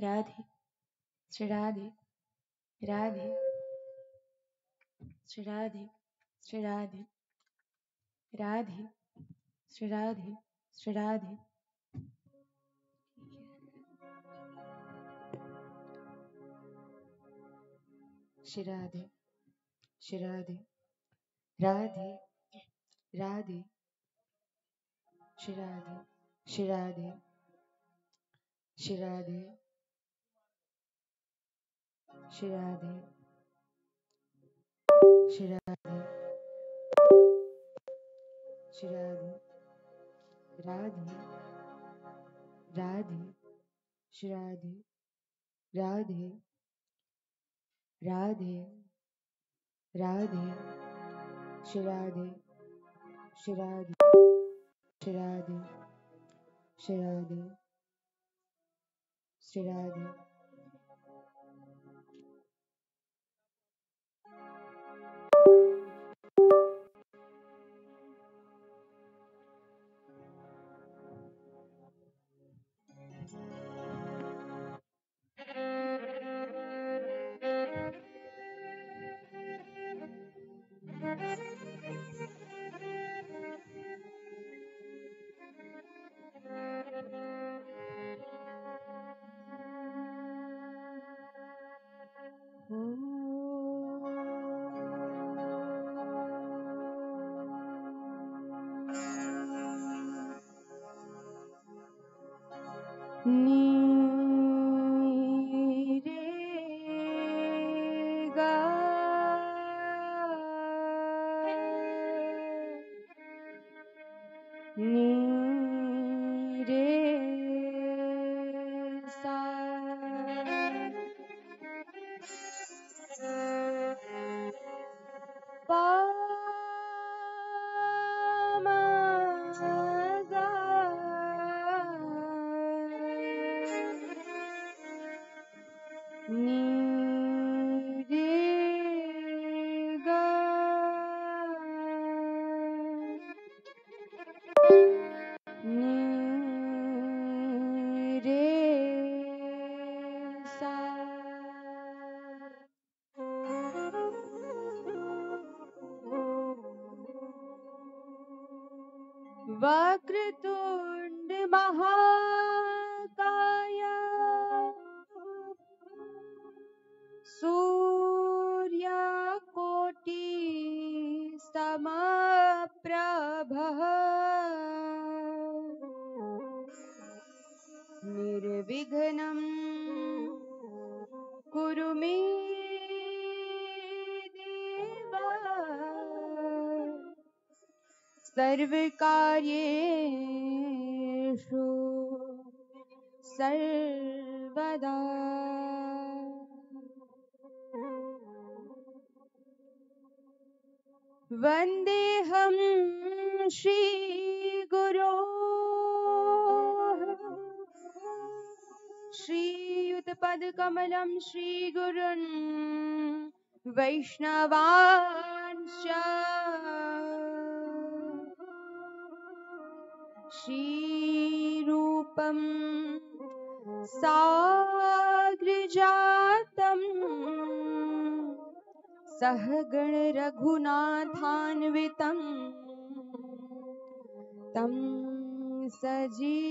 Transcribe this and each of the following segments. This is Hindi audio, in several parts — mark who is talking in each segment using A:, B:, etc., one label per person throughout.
A: राधे श्री राधे राधे श्री राधे श्री राधे राधे श्री राधे श्री राधे श्री राधे श्री राधे राधे राधे श्री राधे श्री राधे श्री राधे श्री राधे श्री राधे श्री राधे राधे राधे श्री राधे राधे राधे राधे श्री राधे श्री राधे श्री राधे श्री राधे श्री राधे वक्रतुंड महाकाय सूर्यकोटि समप्रभः निर्विघ्नं कुरु मे देव सर्वकार्येषु सर्वदा। वन्देऽहं श्रीगुरो श्रीयुतपदकमलं श्रीगुरुन् वैष्णवांश्च श्रीरूपं साग्रजातं सहगण रघुनाथान्वितं तं सजीवम्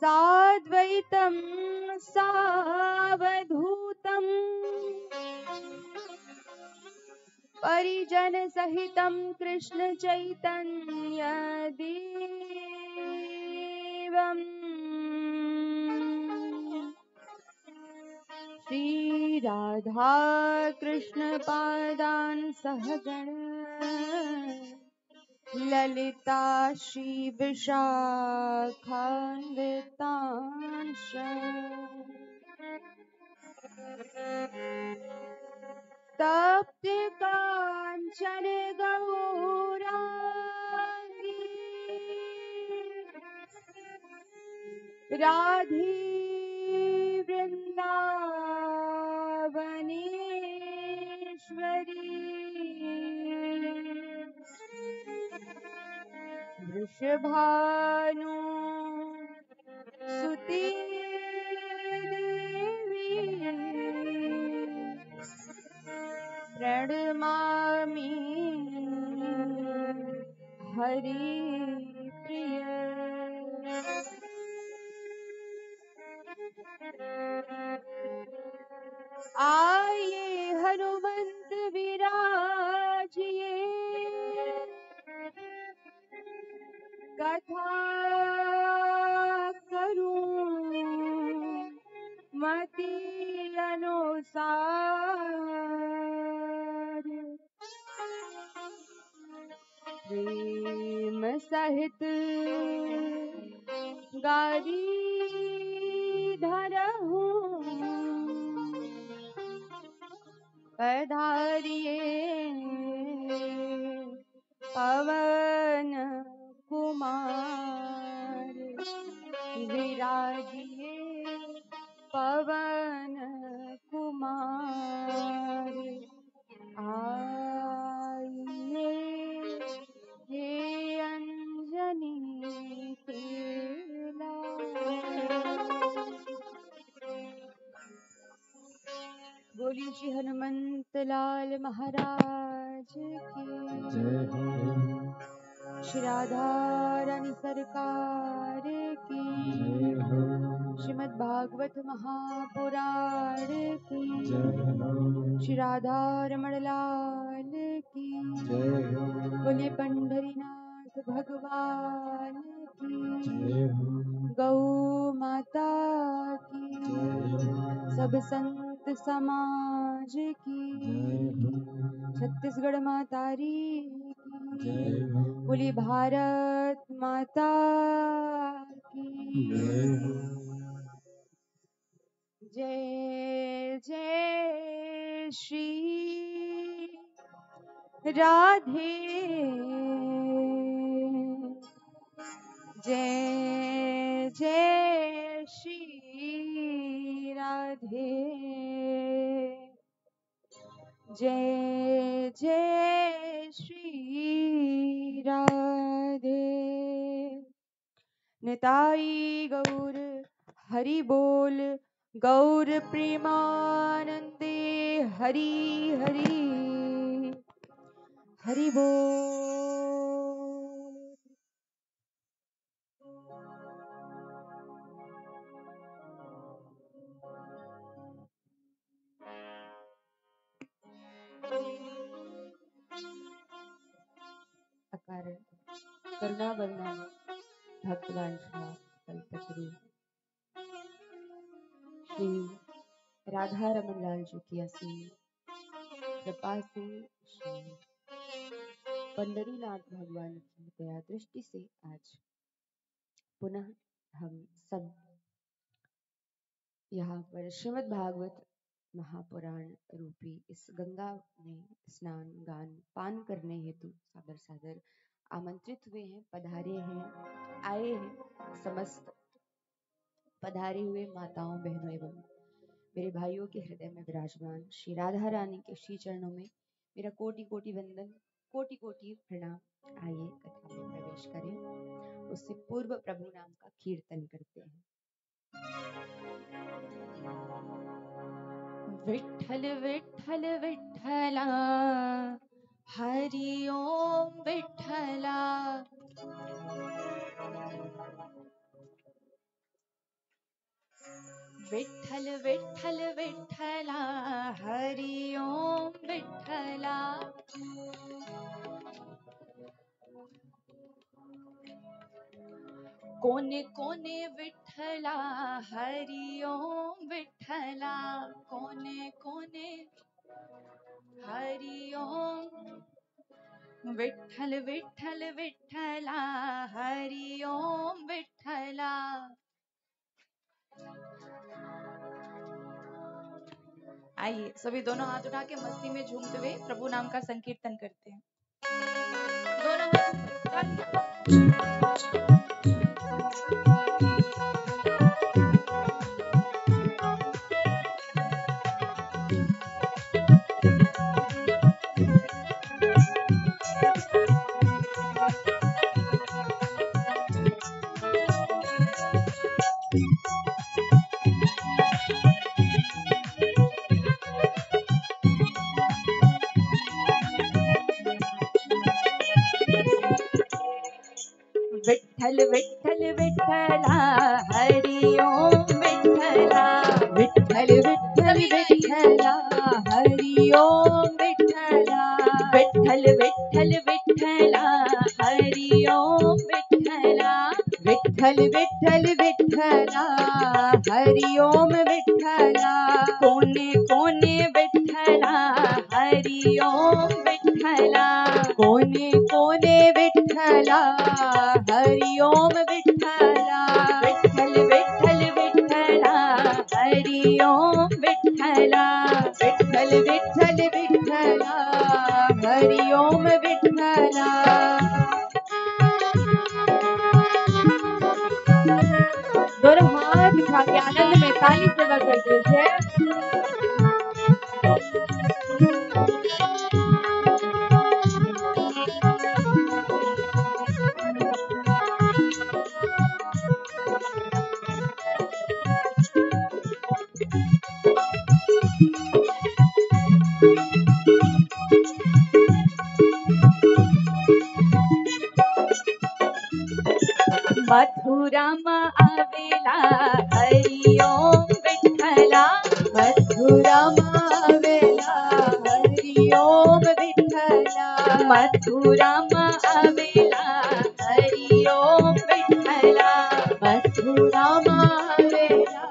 A: साद्वैतं सावधूतं परिजन सहितं कृष्ण चैतन्य देवम् श्री राधा कृष्ण पादान् सहगण ललिता श्री विशाखान्वितांश्च तप्त कांचन गौरांगी राधे वृंदावनेश्वरी वृषभानु सुते देवी प्रणमामि हरि प्रिय। आइए हनुमंत विराजिए कथा करूं मति अनुसार। प्रेम सहित गारी धरहूं पधारिए पवन कुमार। विराजिए पवन कुमार। आइए हे अंजनी केला। बोलिए श्री हनुमंत लाल महाराज की
B: जय हो।
A: श्री राधा रानी सरकार की
B: जय हो।
A: श्रीमद् भागवत महापुराण की
B: जय हो।
A: श्री राधा रमण लाल की
B: जय हो।
A: बोलिए पंढरीनाथ भगवान की
B: जय हो।
A: गौ माता की
B: जय हो।
A: सब संत समाज की
B: जय हो।
A: छत्तीसगढ़ मातारी
B: जय
A: की
B: हो।
A: बोली भारत माता की
B: जय हो।
A: जय जय श्री राधे जय जय श्री राधे जय जय श्री राधे। निताई गौर हरि बोल गौर प्रेमानंदे हरि हरि हरि बोल। अकारण करुणा वरना भक्तवान कल्पतरु श्री राधा रमन लाल जी की असीम कृपा से श्री पंढरीनाथ भगवान की दया दृष्टि से आज पुनः हम सब यहाँ पर श्रीमद् भागवत महापुराण रूपी इस गंगा में स्नान गान पान करने हेतु सादर सादर आमंत्रित हुए हैं, पधारे हैं, आए हैं। समस्त पधारे हुए माताओं बहनों एवं मेरे भाइयों के हृदय में विराजमान श्री राधा रानी के श्री चरणों में मेरा कोटि कोटि वंदन, कोटि कोटि प्रणाम। आइए कथा में प्रवेश करें, उससे पूर्व प्रभु नाम का कीर्तन करते हैं। विठ्ठल विठ्ठल विठ्ठला हरि ओम विठ्ठला। विठ्ठल विठ्ठल विठ्ठला हरि ओम विठ्ठला। कोने कोने विठ्ठला हरि ओम विठ्ठला। कोने कोने हरि ओम विठ्ठल विठ्ठल विठ्ठला हरि ओम विठ्ठला। आइए सभी दोनों हाथ उठा के मस्ती में झूमते हुए प्रभु नाम का संकीर्तन करते हैं। दोनों हाथ विठ्ठल विठ्ठल विठ्ठला हरि ओम विठ्ठला विठ्ठल विठ्ठल विठ्ठला हरि ओम विठ्ठला विठ्ठल विठ्ठल विठ्ठला हरि ओम विठ्ठला विठ्ठल विठ्ठल विठ्ठला हरि ओम विठ्ठला कोने कोने विठ्ठला हरि ओम विठ्ठला कोने कोने विठ्ठला हरि ओम विठ्ठला विठ्ठल विठ्ठल विठ्ठला हरि ओम विठ्ठला विठ्ठल विठ्ठल विठ्ठला हरि ओम विठ्ठला दोनों हाथ उठा के आनंद में ताली सेवा करते थे। मथुरा में आवेला हरि ओम विठ्ठला मथुरा में आवेला हरि ओम विठ्ठला मथुरा में आवेला हरि ओम विठ्ठला मथुरा में आवेला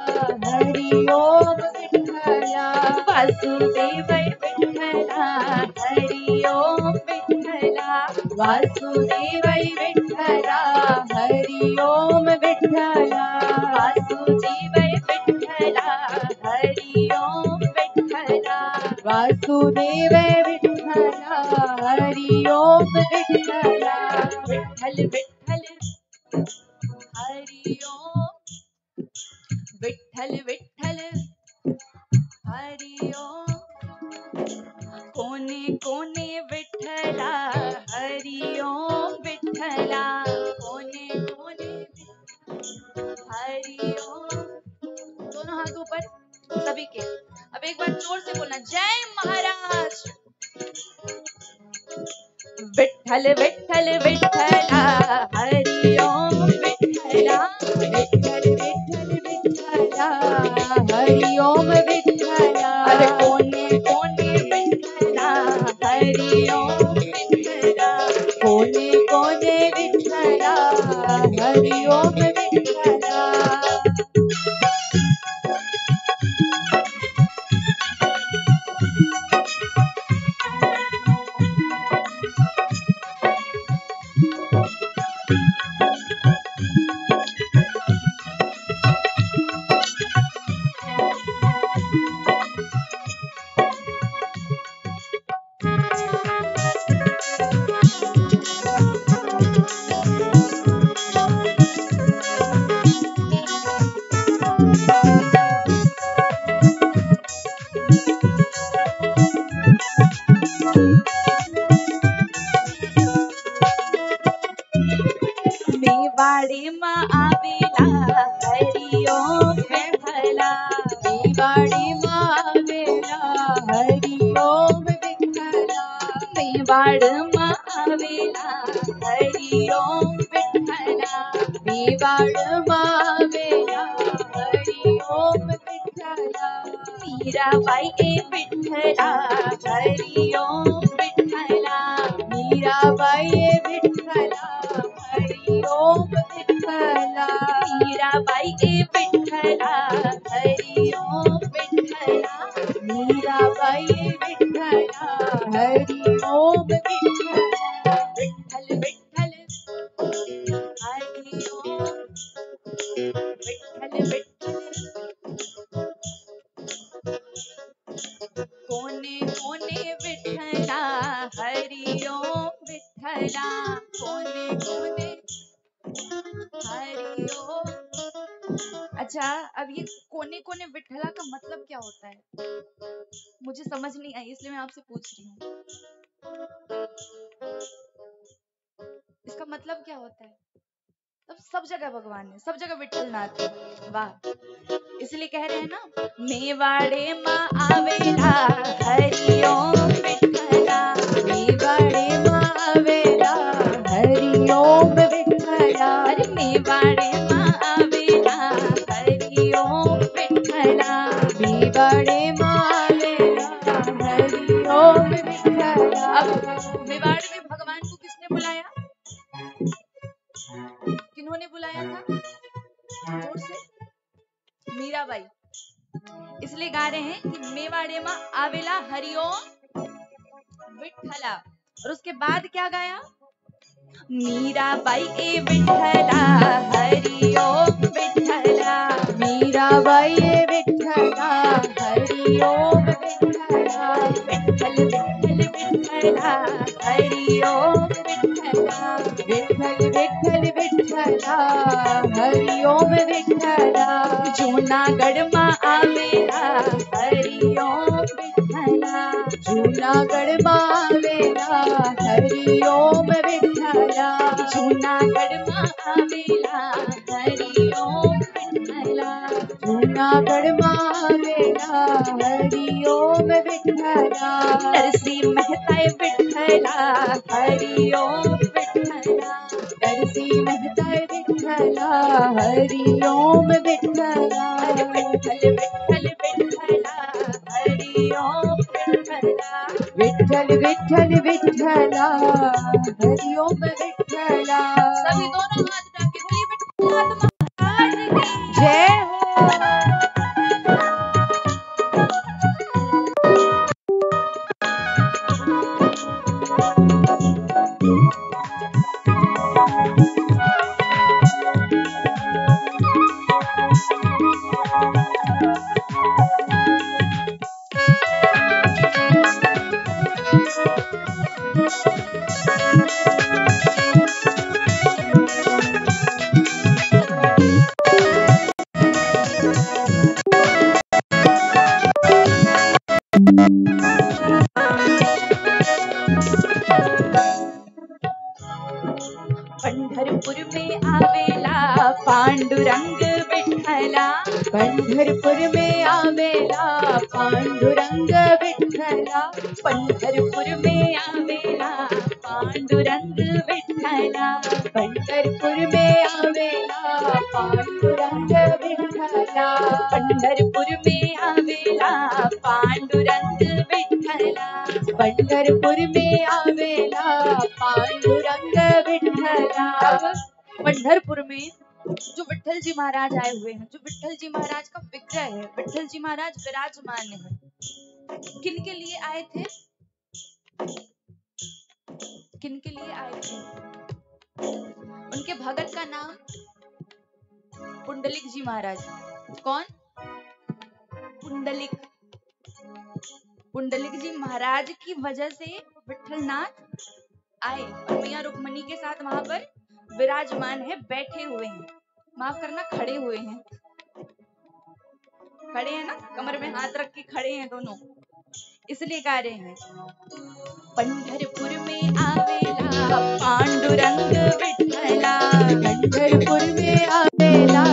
A: हरि ओम विठ्ठला वासुदेव विठ्ठला हरि ओम विठ्ठला वासुदेव विठ्ठला हरि ओम विठ्ठला वासुदेव विठ्ठला हरि ओम विठ्ठला वासुदेव विठ्ठला हरि ओम विठ्ठला विठ्ठल विठ्ठल हरि ओम विठ्ठल विठ्ठल हरि ओम कोने कोने विठ्ठला हरि ओम विठ्ठला कोने कोने हरि ओम दोनों हाथ ऊपर सभी के। अब एक बार जोर से बोलना जय महाराज। विठ्ठल विठ्ठल विठ्ठला हरि ओम विठ्ठला विठ्ठल विठ्ठल विठ्ठला हरि ओम विठ्ठला अरे कोने कोने विठ्ठला हरि ओम विठ्ठला कोने कोने विठ्ठला हरि ओम विठ्ठला मेवाड़े में आवेला हरि ओम विठ्ठला मेवाड़े में आवेला हरि ओम विठ्ठला मेवाड़ में आवेला हरि ओम विठ्ठला मेवाड़ में आवेला हरि ओम विठ्ठला मीराबाई ए विठ्ठला हरि ओम विठ्ठला मीराबाई ए विठ्ठला हरि ओम विठ्ठला मीराबाई ए विठ्ठला हरि ओम विठ्ठला मीराबाई ए विठ्ठला हरि ओम विठ्ठला विठ्ठल विठ्ठल हरि ओम विठ्ठल विठ्ठल कोने कोने विठ्ठला हरि ओम विठ्ठला कोने कोने हरि ओम। अच्छा अब ये कोने कोने विठ्ठला का मतलब क्या होता है मुझे समझ नहीं आई इसलिए मैं आपसे पूछ रही हूँ इसका मतलब क्या होता है। तब सब जगह भगवान है सब जगह विठ्ठल नाथ है वाह इसलिए कह रहे हैं ना मेवाड़े में आवेला हरि ओम विठ्ठला मेवाड़े में आवेला हरि ओम विठ्ठला
C: अब मेवाड़ में भगवान को किसने बुलाया? किन्होंने बुलाया था? जोर से। मीराबाई। इसलिए गा रहे हैं कि मेवाड़े मां आवेला हरिओम विठला। और उसके बाद क्या गाया? मीराबाई ए विठला हरिओम विठला।
A: मीराबाई ए विठला हरिओम विठला।
C: विठल विठल विठला हरिओम विठला।
A: विठल विठल विठला हरिओम विठला।
C: जूनागढ़ मां आवेला हरिओम विठला।
A: जूनागढ़ मां आवेला हरिओम विठला।
C: जूनागढ़ मां आवेला हरिओम विठला।
A: जूनागढ़ मां आवेला हरिओम विठला।
C: नरसिंह मेहता विठला हरिओम विठला।
A: नरसिंह मेहता विठला हरिओम विठला।
C: विठल विठल विठला हरिओम विठला।
A: विठल विठल विठला हरिओम विठला।
C: सभी दोनों हाथ उठा के बोलिए विठलनाथ महाराज की
A: जय हो।
C: पंढरपुर में आवेला पांडुरंग विठला।
A: पंढरपुर में आवेला पांडुरंग विठला।
C: पंढरपुर में आवेला पांडुरंग विठला।
A: पंढरपुर में आवेला पांडुरंग विठला।
C: पंढरपुर में आवेला पांडुरंग विठला।
A: पंढरपुर में आवेला पांडुरंग विठला।
C: अब पंढरपुर में जो विठल जी महाराज आए हुए हैं, जो विठल जी महाराज का विग्रह है, विठल जी महाराज विराजमान है। किन के लिए आए थे? किन के लिए आए थे? उनके भगत का नाम पुंडलिक जी महाराज। कौन? पुंडलिक। पुंडलिक जी महाराज की वजह से विठलनाथ आए और मैया रुक्मणी के साथ वहां पर विराजमान है, बैठे हुए हैं। माफ करना, खड़े हुए हैं। खड़े हैं ना, कमर में हाथ रख के खड़े हैं दोनों, इसलिए गा रहे हैं। पंढरपुर में आवेला पांडुरंग विठला।
A: पंढरपुर में आवेला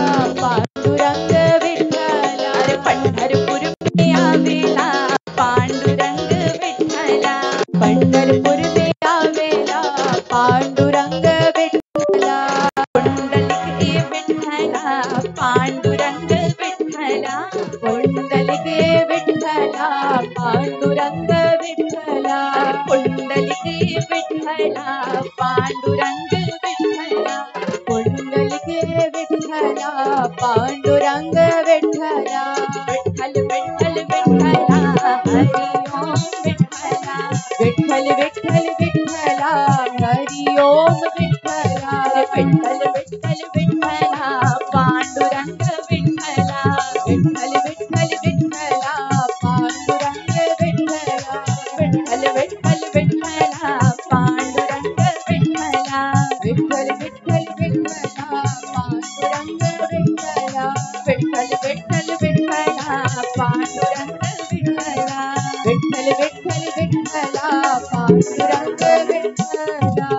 A: पांडुरंग विठला।
C: अरे पंढरपुर में आवेला पांडुरंग विठला।
A: पंढरपुर में आवेला पांडुरंग विठला।
C: पुंडलिक ए विठला पांडुरंग विठला।
A: पुंडलिक ए विठला पांडुरंग विठला।
C: पुंडलिक ए विठला पांडुरंग विठला।
A: पुंडलिक ए विठला पांडुरंग विठला।
C: विठल विठल विठला हरिओम विठला।
A: विठल विठल विठला हरिओम विठला।
C: विठल विठल विठला पांडुरंग विठला।
A: विठल विठल विठला पांडुरंग विठला।
C: विठल विठल विठला पांडुरंग विठला।
A: विठल विठल विठला पांडुरंग विठला।
C: विठल विठल विठला पांडुरंग विठला।
A: विठल विठल विठला पांडुरंग विठला।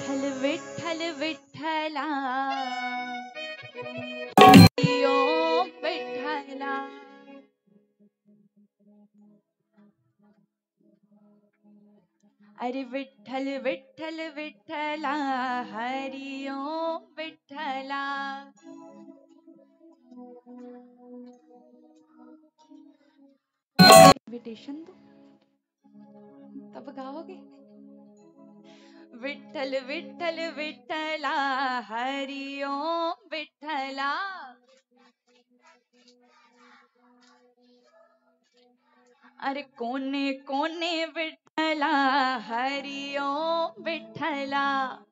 C: विठल विठल विठला हरिओम विठला। अरे विठल विठल विठला हरिओम विठला। इन्विटेशन दो। तब गाओगे। विठ्ठल विठ्ठल विठ्ठला हरि ओम विठ्ठला, अरे कोने कोने विठ्ठला हरि ओम विठ्ठला,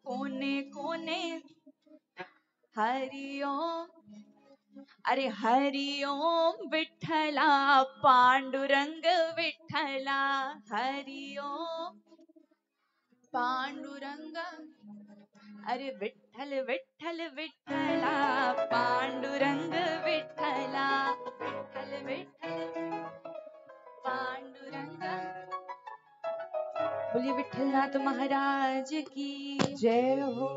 C: कोने कोने हरि ओम, अरे हरि ओम विठ्ठला पांडुरंग विठ्ठला, हरि ओम पांडुरंग, अरे विठ्ठल विठ्ठल विठ्ठला पांडुरंग विठ्ठला, विठ्ठल विठ्ठल पांडुरंग। बोलिए विठ्ठलनाथ महाराज की
A: जय हो।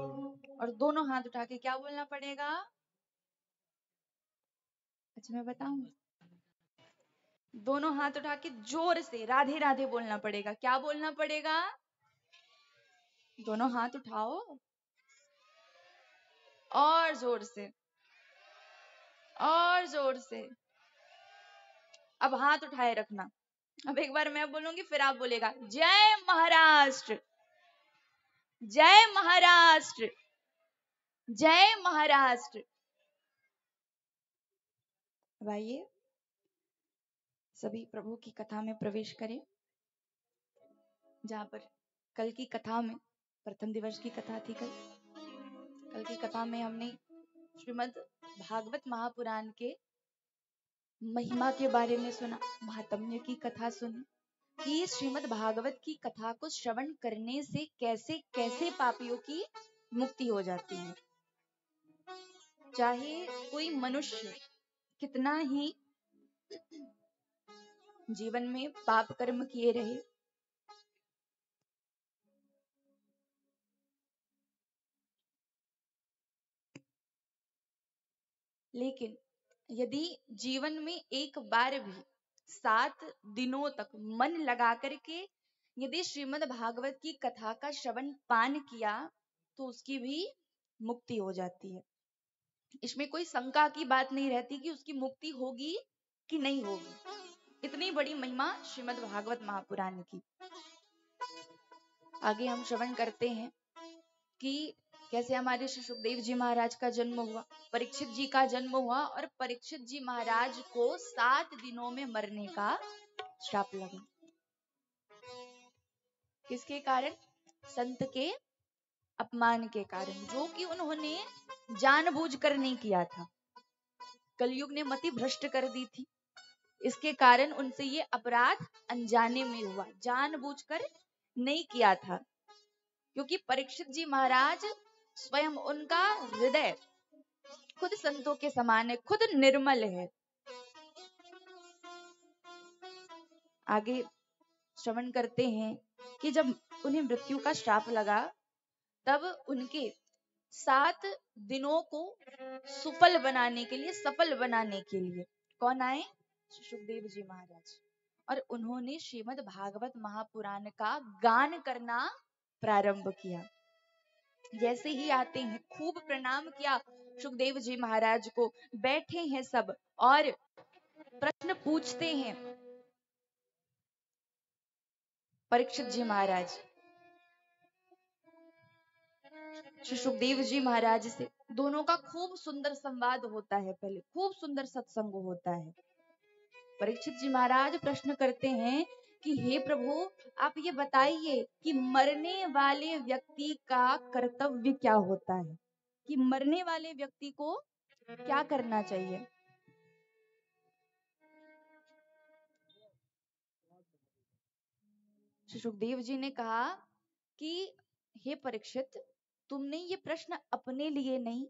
C: और दोनों हाथ उठा के क्या बोलना पड़ेगा? अच्छा मैं बताऊं, दोनों हाथ उठा के जोर से राधे राधे बोलना पड़ेगा। क्या बोलना पड़ेगा? दोनों हाथ उठाओ और जोर से, और जोर से। अब हाथ उठाए रखना। अब एक बार मैं बोलूंगी फिर आप बोलेगा। जय महाराष्ट्र, जय महाराष्ट्र, जय महाराष्ट्र। अब आइए सभी प्रभु की कथा में प्रवेश करें, जहां पर कल की कथा में, प्रथम दिवस की कथा थी कल की कथा में हमने श्रीमद् भागवत महापुराण के महिमा के बारे में सुना, महात्म्य की कथा सुनी कि श्रीमद् भागवत की कथा को श्रवण करने से कैसे कैसे पापियों की मुक्ति हो जाती है। चाहे कोई मनुष्य कितना ही जीवन में पाप कर्म किए रहे, लेकिन यदि जीवन में एक बार भी 7 दिनों तक मन लगा करके यदि श्रीमद् भागवत की कथा का श्रवण पान किया तो उसकी भी मुक्ति हो जाती है। इसमें कोई शंका की बात नहीं रहती कि उसकी मुक्ति होगी कि नहीं होगी। इतनी बड़ी महिमा श्रीमद् भागवत महापुराण की। आगे हम श्रवण करते हैं कि कैसे हमारे श्री सुखदेव जी महाराज का जन्म हुआ, परीक्षित जी का जन्म हुआ और परीक्षित जी महाराज को 7 दिनों में मरने का श्राप लगा। किसके कारण? संत के अपमान के कारण, जो कि उन्होंने जानबूझकर नहीं किया था। कलयुग ने मति भ्रष्ट कर दी थी, इसके कारण उनसे ये अपराध अनजाने में हुआ, जानबूझकर नहीं किया था। क्योंकि परीक्षित जी महाराज स्वयं, उनका हृदय खुद संतों के समान है, खुद निर्मल है। आगे श्रवण करते हैं कि जब उन्हें मृत्यु का श्राप लगा तब उनके 7 दिनों को सुफल बनाने के लिए, सफल बनाने के लिए कौन आए? सुखदेव जी महाराज। और उन्होंने श्रीमद् भागवत महापुराण का गान करना प्रारंभ किया। जैसे ही आते हैं खूब प्रणाम किया सुखदेव जी महाराज को, बैठे हैं सब और प्रश्न पूछते हैं परीक्षित जी महाराज श्री सुखदेव जी महाराज से। दोनों का खूब सुंदर संवाद होता है, पहले खूब सुंदर सत्संग होता है। परीक्षित जी महाराज प्रश्न करते हैं कि हे प्रभु आप ये बताइए कि मरने वाले व्यक्ति का कर्तव्य क्या होता है, कि मरने वाले व्यक्ति को क्या करना चाहिए। श्री सुखदेव जी ने कहा कि हे परीक्षित, तुमने ये प्रश्न अपने लिए नहीं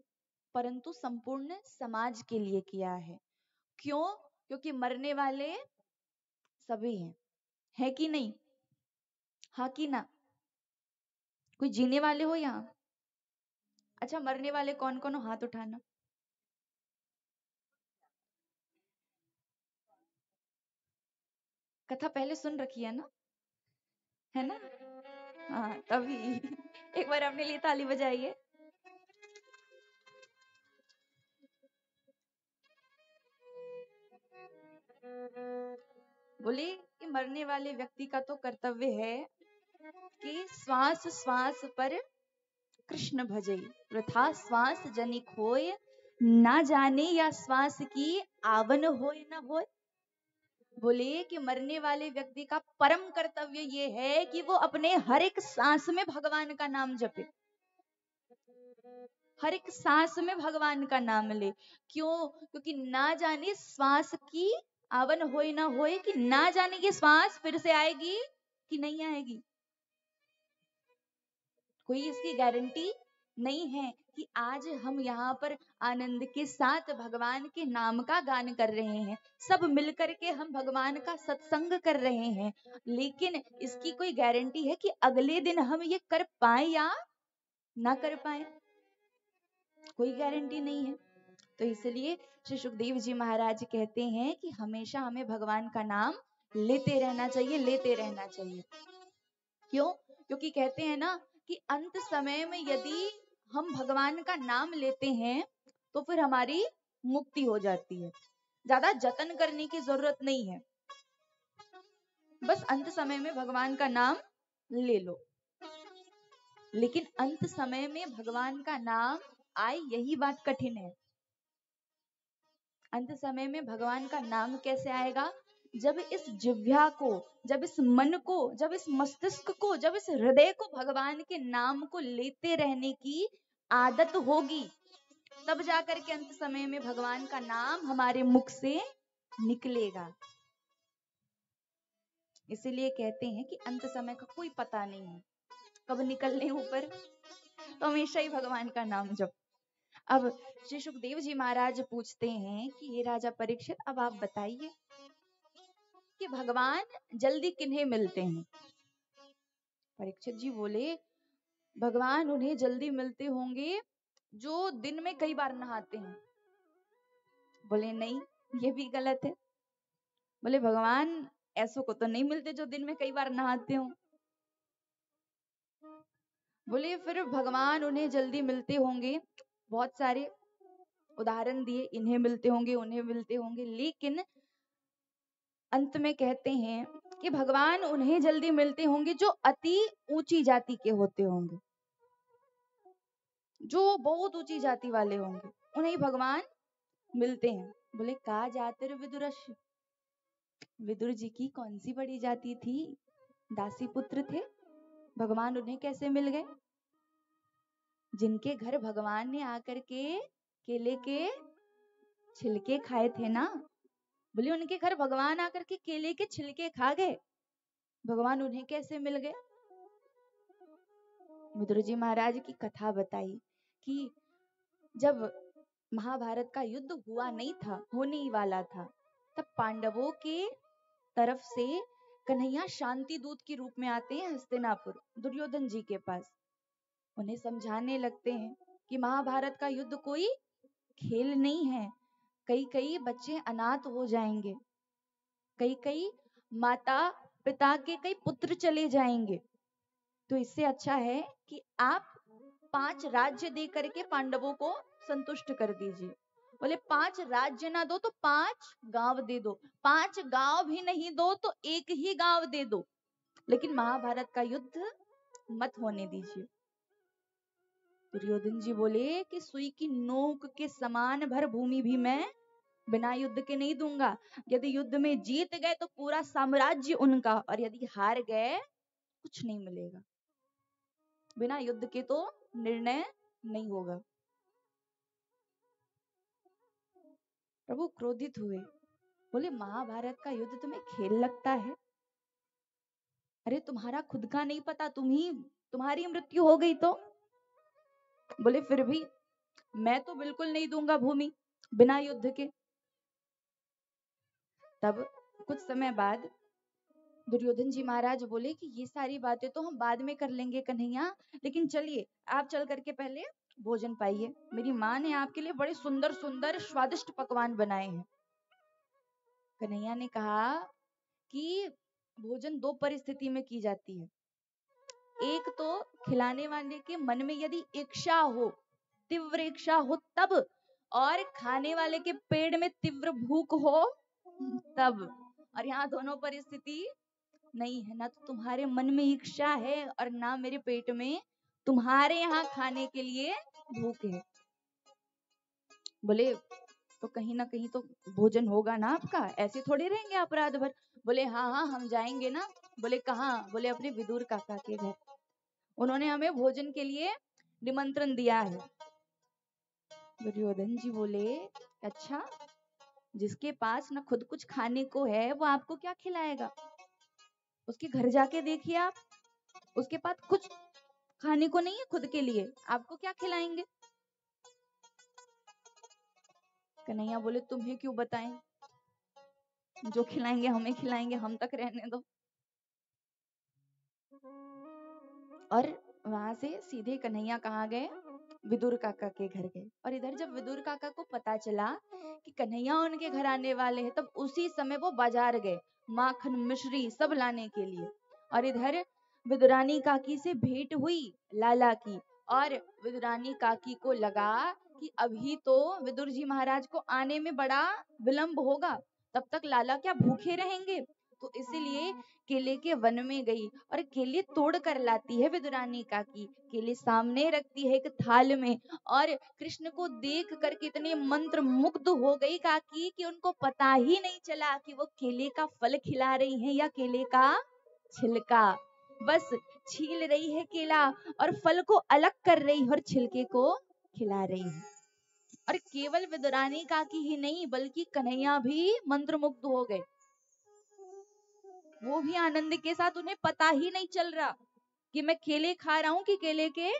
C: परंतु संपूर्ण समाज के लिए किया है। क्यों? क्योंकि मरने वाले सभी हैं, है कि नहीं? हाँ कि ना? कोई जीने वाले हो यहाँ? अच्छा मरने वाले कौन कौन हो, हाथ उठाना। कथा पहले सुन रखी है ना, है ना? हाँ तभी एक बार अपने लिए ताली बजाइए। बोले कि मरने वाले व्यक्ति का तो कर्तव्य है के श्वास श्वास पर कृष्ण भजे, वृथा श्वास जनि खोय, ना जाने या श्वास की आवन होय न होय। बोले कि मरने वाले व्यक्ति का परम कर्तव्य ये है कि वो अपने हर एक सांस में भगवान का नाम जपे, हर एक सांस में भगवान का नाम ले। क्यों? क्योंकि ना जाने श्वास की आवन होए ना होए, कि ना जाने ये श्वास फिर से आएगी कि नहीं आएगी, कोई इसकी गारंटी नहीं है कि आज हम यहाँ पर आनंद के साथ भगवान के नाम का गान कर रहे हैं, सब मिलकर के हम भगवान का सत्संग कर रहे हैं, लेकिन इसकी कोई गारंटी है कि अगले दिन हम ये कर पाए या ना कर पाए? कोई गारंटी नहीं है। तो इसलिए श्री सुखदेव जी महाराज कहते हैं कि हमेशा हमें भगवान का नाम लेते रहना चाहिए, लेते रहना चाहिए। क्यों? क्योंकि कहते हैं ना कि अंत समय में यदि हम भगवान का नाम लेते हैं तो फिर हमारी मुक्ति हो जाती है, ज्यादा जतन करने की जरूरत नहीं है, बस अंत समय में भगवान का नाम ले लो। लेकिन अंत समय में भगवान का नाम आए, यही बात कठिन है। अंत समय में भगवान का नाम कैसे आएगा? जब इस जिह्वा को, जब इस मन को, जब इस मस्तिष्क को, जब इस हृदय को भगवान के नाम को लेते रहने की आदत होगी, तब जाकर के अंत समय में भगवान का नाम हमारे मुख से निकलेगा। इसीलिए कहते हैं कि अंत समय का कोई पता नहीं है, कब निकलने ऊपर, तो हमेशा ही भगवान का नाम जप। अब श्री सुखदेव जी महाराज पूछते हैं कि हे राजा परीक्षित, अब आप बताइए कि भगवान जल्दी किन्हें मिलते हैं? परीक्षित जी बोले, भगवान उन्हें जल्दी मिलते होंगे जो दिन में कई बार नहाते हैं। बोले नहीं, ये भी गलत है। बोले भगवान ऐसों को तो नहीं मिलते जो दिन में कई बार नहाते हो। बोले फिर भगवान उन्हें जल्दी मिलते होंगे, बहुत सारे उदाहरण दिए, इन्हें मिलते होंगे, उन्हें मिलते होंगे, लेकिन अंत में कहते हैं कि भगवान उन्हें जल्दी मिलते होंगे जो अति ऊंची जाति के होते होंगे, जो बहुत ऊंची जाति वाले होंगे, उन्हें भगवान मिलते हैं। बोले का जातिर विदुरश, विदुर जी की कौन सी बड़ी जाति थी? दासी पुत्र थे, भगवान उन्हें कैसे मिल गए? जिनके घर भगवान ने आकर के केले के छिलके खाए थे ना, बोले उनके घर भगवान आकर के केले के छिलके खा गए, भगवान उन्हें कैसे मिल गए? विदुर जी महाराज की कथा बताई कि जब महाभारत का युद्ध हुआ नहीं था, होने ही वाला था, तब पांडवों के तरफ से कन्हैया शांति दूत के रूप में आते हैं हस्तिनापुर दुर्योधन जी के पास। उन्हें समझाने लगते हैं कि महाभारत का युद्ध कोई खेल नहीं है, कई कई बच्चे अनाथ हो जाएंगे, कई कई माता पिता के कई पुत्र चले जाएंगे, तो इससे अच्छा है कि आप 5 राज्य दे करके पांडवों को संतुष्ट कर दीजिए। बोले 5 राज्य ना दो तो 5 गांव दे दो, 5 गांव भी नहीं दो तो 1 ही गांव दे दो, लेकिन महाभारत का युद्ध मत होने दीजिए। दुर्योधन जी बोले कि सुई की नोक के समान भर भूमि भी मैं बिना युद्ध के नहीं दूंगा। यदि युद्ध में जीत गए तो पूरा साम्राज्य उनका, और यदि हार गए कुछ नहीं मिलेगा। बिना युद्ध के तो निर्णय नहीं होगा। प्रभु क्रोधित हुए, बोले महाभारत का युद्ध तुम्हें खेल लगता है? अरे तुम्हारा खुद का नहीं पता, तुम्हारी मृत्यु हो गई तो? बोले फिर भी मैं तो बिल्कुल नहीं दूंगा भूमि बिना युद्ध के। तब कुछ समय बाद दुर्योधन जी महाराज बोले कि ये सारी बातें तो हम बाद में कर लेंगे कन्हैया, लेकिन चलिए आप चल करके पहले भोजन पाइए, मेरी माँ ने आपके लिए बड़े सुंदर सुंदर स्वादिष्ट पकवान बनाए हैं। कन्हैया ने कहा कि भोजन 2 परिस्थिति में की जाती है, एक तो खिलाने वाले के मन में यदि इच्छा हो, तीव्र इच्छा हो तब, और खाने वाले के पेट में तीव्र भूख हो तब। और यहाँ दोनों परिस्थिति नहीं है, ना तो तुम्हारे मन में इच्छा है और ना मेरे पेट में तुम्हारे यहाँ खाने के लिए भूख है। बोले तो कहीं ना कहीं तो भोजन होगा ना आपका, ऐसे थोड़ी रहेंगे आप रात भर। बोले हाँ हाँ हम जाएंगे ना। बोले कहाँ? बोले अपने विदुर काका के घर, उन्होंने हमें भोजन के लिए निमंत्रण दिया है। दुर्योधन जी बोले अच्छा, जिसके पास ना खुद कुछ खाने को है वो आपको क्या खिलाएगा? उसके घर जाके देखिए आप, उसके पास कुछ खाने को नहीं है खुद के लिए, आपको क्या खिलाएंगे? कन्हैया बोले तुम्हें क्यों बताएं, जो खिलाएंगे हमें खिलाएंगे, हम तक रहने दो। और वहां से सीधे कन्हैया कहाँ गए? विदुर काका के घर गए। और इधर जब विदुर काका को पता चला कि कन्हैया उनके घर आने वाले हैं, तब उसी समय वो बाजार गए माखन मिश्री सब लाने के लिए। और इधर विदुरानी काकी से भेंट हुई लाला की, और विदुरानी काकी को लगा कि अभी तो विदुर जी महाराज को आने में बड़ा विलंब होगा, तब तक लाला क्या भूखे रहेंगे। तो इसीलिए केले के वन में गई और केले तोड़ कर लाती है विदुरानी काकी, केले सामने रखती है एक थाल में, और कृष्ण को देख कर कितने मंत्र मुग्ध हो गई काकी कि उनको पता ही नहीं चला कि वो केले का फल खिला रही है या केले का छिलका। बस छील रही है केला और फल को अलग कर रही है और छिलके को खिला रही है। और केवल विदुरानी काकी ही नहीं बल्कि कन्हैया भी मंत्रमुग्ध हो गए, वो भी आनंद के साथ, उन्हें पता ही नहीं चल रहा कि मैं केले खा रहा हूँ कि केले के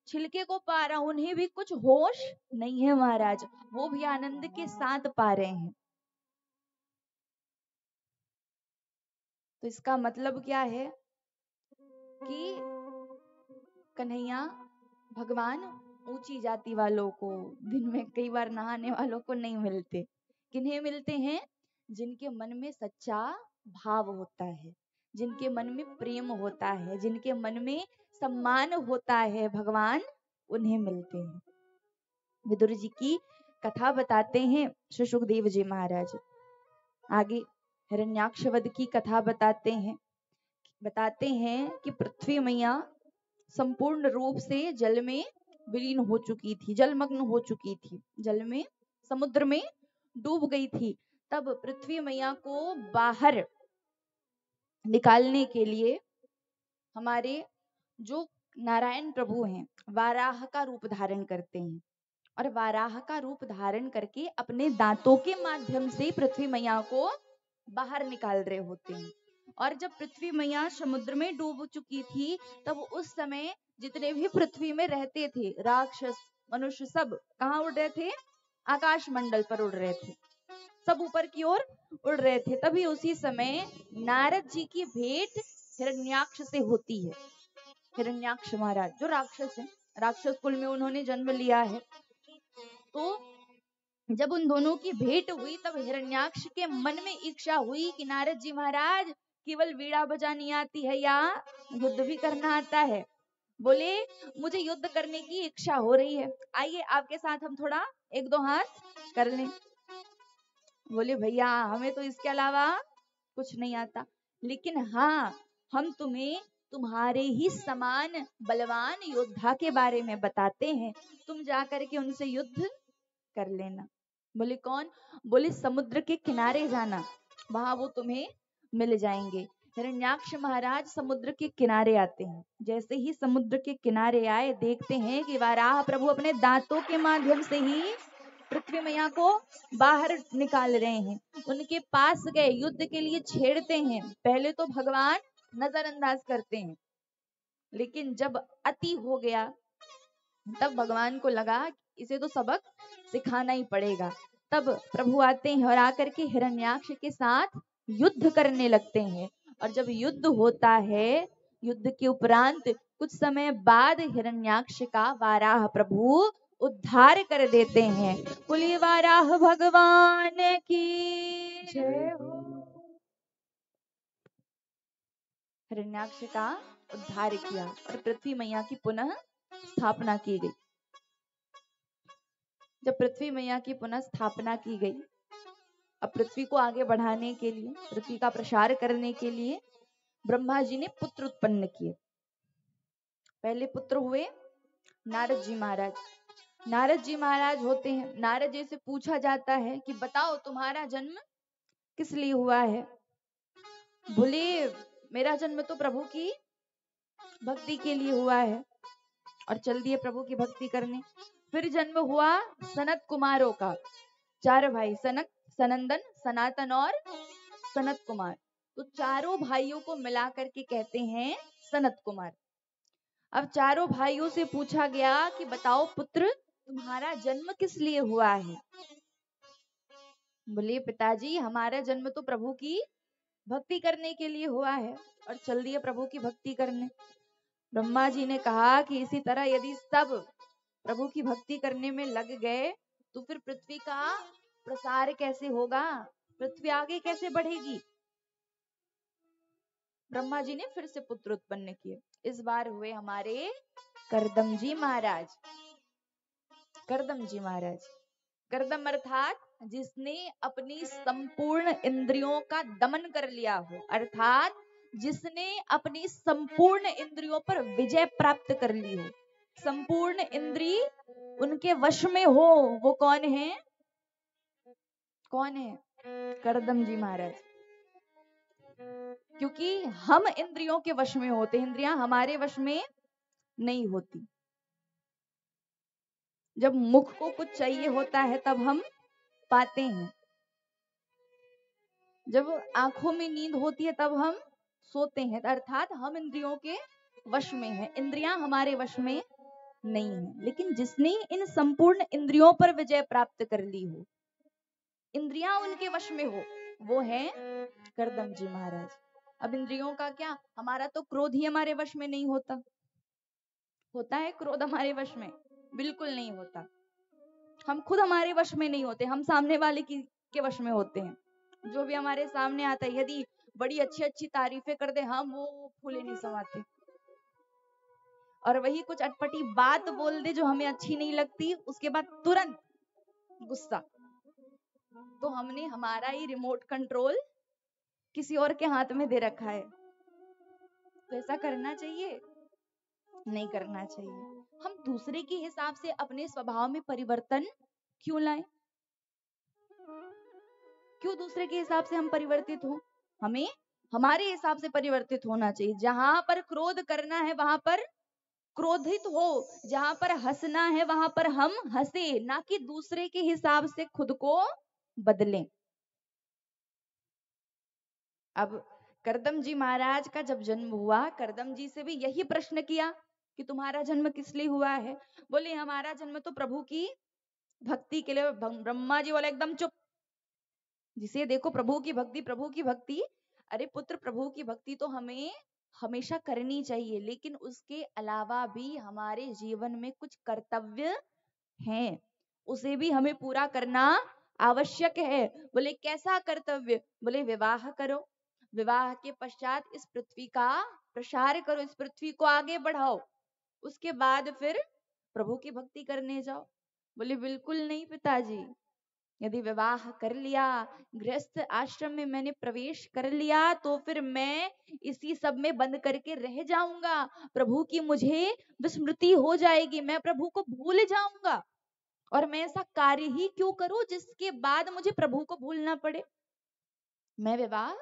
C: छिलके को पा रहा हूं। उन्हें भी कुछ होश नहीं है महाराज, वो भी आनंद के साथ पा रहे हैं। तो इसका मतलब क्या है कि कन्हैया भगवान ऊंची जाति वालों को, दिन में कई बार नहाने वालों को नहीं मिलते। किन्हें मिलते हैं? जिनके मन में सच्चा भाव होता है, जिनके मन में प्रेम होता है, जिनके मन में सम्मान होता है, भगवान उन्हें मिलते हैं। विदुर जी की कथा बताते हैं श्री सुखदेव जी महाराज। आगे हिरण्याक्ष वध की कथा बताते हैं कि पृथ्वी मैया संपूर्ण रूप से जल में विलीन हो चुकी थी, जलमग्न हो चुकी थी, जल में समुद्र में डूब गई थी। तब पृथ्वी मैया को बाहर निकालने के लिए हमारे जो नारायण प्रभु हैं वाराह का रूप धारण करते हैं, और वाराह का रूप धारण करके अपने दांतों के माध्यम से पृथ्वी मैया को बाहर निकाल रहे होते हैं। और जब पृथ्वी मैया समुद्र में डूब चुकी थी, तब उस समय जितने भी पृथ्वी में रहते थे राक्षस मनुष्य सब कहाँ उड़ रहे थे? आकाश मंडल पर उड़ रहे थे, सब ऊपर की ओर उड़ रहे थे। तभी उसी समय नारद जी की भेंट हिरण्याक्ष से होती है। हिरण्याक्ष महाराज जो राक्षस है, राक्षस कुल में उन्होंने जन्म लिया है। तो जब उन दोनों की भेंट हुई तब हिरण्याक्ष के मन में इच्छा हुई कि नारद जी महाराज केवल वीणा बजानी आती है या युद्ध भी करना आता है? बोले मुझे युद्ध करने की इच्छा हो रही है, आइए आपके साथ हम थोड़ा एक दो हाथ कर लें। बोले भैया हमें तो इसके अलावा कुछ नहीं आता, लेकिन हाँ हम तुम्हें तुम्हारे ही समान बलवान योद्धा के बारे में बताते हैं, तुम जाकर के उनसे युद्ध कर लेना। बोले कौन? बोले समुद्र के किनारे जाना, वहां वो तुम्हें मिल जाएंगे। हिरण्याक्ष महाराज समुद्र के किनारे आते हैं। जैसे ही समुद्र के किनारे आए देखते हैं कि वाराह प्रभु अपने दांतों के माध्यम से ही पृथ्वी मैया को बाहर निकाल रहे हैं। उनके पास गए, युद्ध के लिए छेड़ते हैं। पहले तो भगवान नजरअंदाज करते हैं, लेकिन जब अति हो गया तब भगवान को लगा इसे तो सबक सिखाना ही पड़ेगा। तब प्रभु आते हैं और आकर के हिरण्याक्ष के साथ युद्ध करने लगते हैं। और जब युद्ध होता है, युद्ध के उपरांत कुछ समय बाद हिरण्याक्ष का वाराह प्रभु उद्धार कर देते हैं। बोलिए वाराह भगवान की जय हो। हिरण्याक्ष का उद्धार किया और पृथ्वी मैया की पुनः स्थापना की गई। जब पृथ्वी मैया की पुनः स्थापना की गई, अब पृथ्वी को आगे बढ़ाने के लिए, पृथ्वी का प्रसार करने के लिए ब्रह्मा जी ने पुत्र उत्पन्न किए। पहले पुत्र हुए नारद जी महाराज। नारद जी महाराज होते हैं, नारद जी से पूछा जाता है कि बताओ तुम्हारा जन्म किस लिए हुआ है। बोले मेरा जन्म तो प्रभु की भक्ति के लिए हुआ है, और चल दिए प्रभु की भक्ति करने। फिर जन्म हुआ सनत कुमारों का, 4 भाई, सनक, सनंदन, सनातन और सनत कुमार। तो चारों भाइयों को मिला करके कहते हैं सनत कुमार। अब चारों भाइयों से पूछा गया कि बताओ पुत्र तुम्हारा जन्म किस लिए हुआ है। बोले पिताजी हमारा जन्म तो प्रभु की भक्ति करने के लिए हुआ है, और चल दिए प्रभु की भक्ति करने। ब्रह्मा जी ने कहा कि इसी तरह यदि सब प्रभु की भक्ति करने में लग गए तो फिर पृथ्वी का प्रसार कैसे होगा, पृथ्वी आगे कैसे बढ़ेगी। ब्रह्मा जी ने फिर से पुत्र उत्पन्न किए। इस बार हुए हमारे करदम जी महाराज। करदम जी महाराज, करदम अर्थात जिसने अपनी संपूर्ण इंद्रियों का दमन कर लिया हो, अर्थात जिसने अपनी संपूर्ण इंद्रियों पर विजय प्राप्त कर ली हो, संपूर्ण इंद्री उनके वश में हो। वो कौन है? कौन है? करदम जी महाराज। क्योंकि हम इंद्रियों के वश में होते, इंद्रियां हमारे वश में नहीं होती। जब मुख को कुछ चाहिए होता है तब हम पाते हैं, जब आंखों में नींद होती है तब हम सोते हैं, अर्थात हम इंद्रियों के वश में हैं, इंद्रियां हमारे वश में नहीं है। लेकिन जिसने इन संपूर्ण इंद्रियों पर विजय प्राप्त कर ली हो, इंद्रियां उनके वश में हो, वो है करदम जी महाराज। अब इंद्रियों का क्या, हमारा तो क्रोध ही हमारे वश में नहीं होता। होता है क्रोध हमारे वश में? बिल्कुल नहीं होता। हम खुद हमारे वश में नहीं होते, हम सामने वाले के वश में होते हैं। जो भी हमारे सामने आता है, यदि बड़ी अच्छी अच्छी तारीफें कर दे, हम वो फूले नहीं समाते। और वही कुछ अटपटी बात बोल दे जो हमें अच्छी नहीं लगती, उसके बाद तुरंत गुस्सा। तो हमने हमारा ही रिमोट कंट्रोल किसी और के हाथ में दे रखा है। तो ऐसा करना चाहिए? नहीं करना चाहिए। हम दूसरे के हिसाब से अपने स्वभाव में परिवर्तन क्यों लाएं? क्यों दूसरे के हिसाब से हम परिवर्तित हो? हमें हमारे हिसाब से परिवर्तित होना चाहिए। जहां पर क्रोध करना है वहां पर क्रोधित हो, जहां पर हंसना है वहां पर हम हंसे, ना कि दूसरे के हिसाब से खुद को बदलें। अब करदम जी महाराज का जब जन्म हुआ, करदम जी से भी यही प्रश्न किया कि तुम्हारा जन्म किस लिए हुआ है। बोले हमारा जन्म तो प्रभु की भक्ति के लिए। ब्रह्मा जी बोले एकदम चुप, जिसे देखो प्रभु की भक्ति, प्रभु की भक्ति। अरे पुत्र, प्रभु की भक्ति तो हमें हमेशा करनी चाहिए, लेकिन उसके अलावा भी हमारे जीवन में कुछ कर्तव्य हैं, उसे भी हमें पूरा करना आवश्यक है। बोले कैसा कर्तव्य? बोले विवाह करो, विवाह के पश्चात इस पृथ्वी का प्रसार करो, इस पृथ्वी को आगे बढ़ाओ, उसके बाद फिर प्रभु की भक्ति करने जाओ। बोले बिल्कुल नहीं पिताजी, यदि विवाह कर लिया, गृहस्थ आश्रम में मैंने प्रवेश कर लिया, तो फिर मैं इसी सब में बंद करके रह जाऊंगा, प्रभु की मुझे विस्मृति हो जाएगी, मैं प्रभु को भूल जाऊंगा। और मैं ऐसा कार्य ही क्यों करूं जिसके बाद मुझे प्रभु को भूलना पड़े। मैं विवाह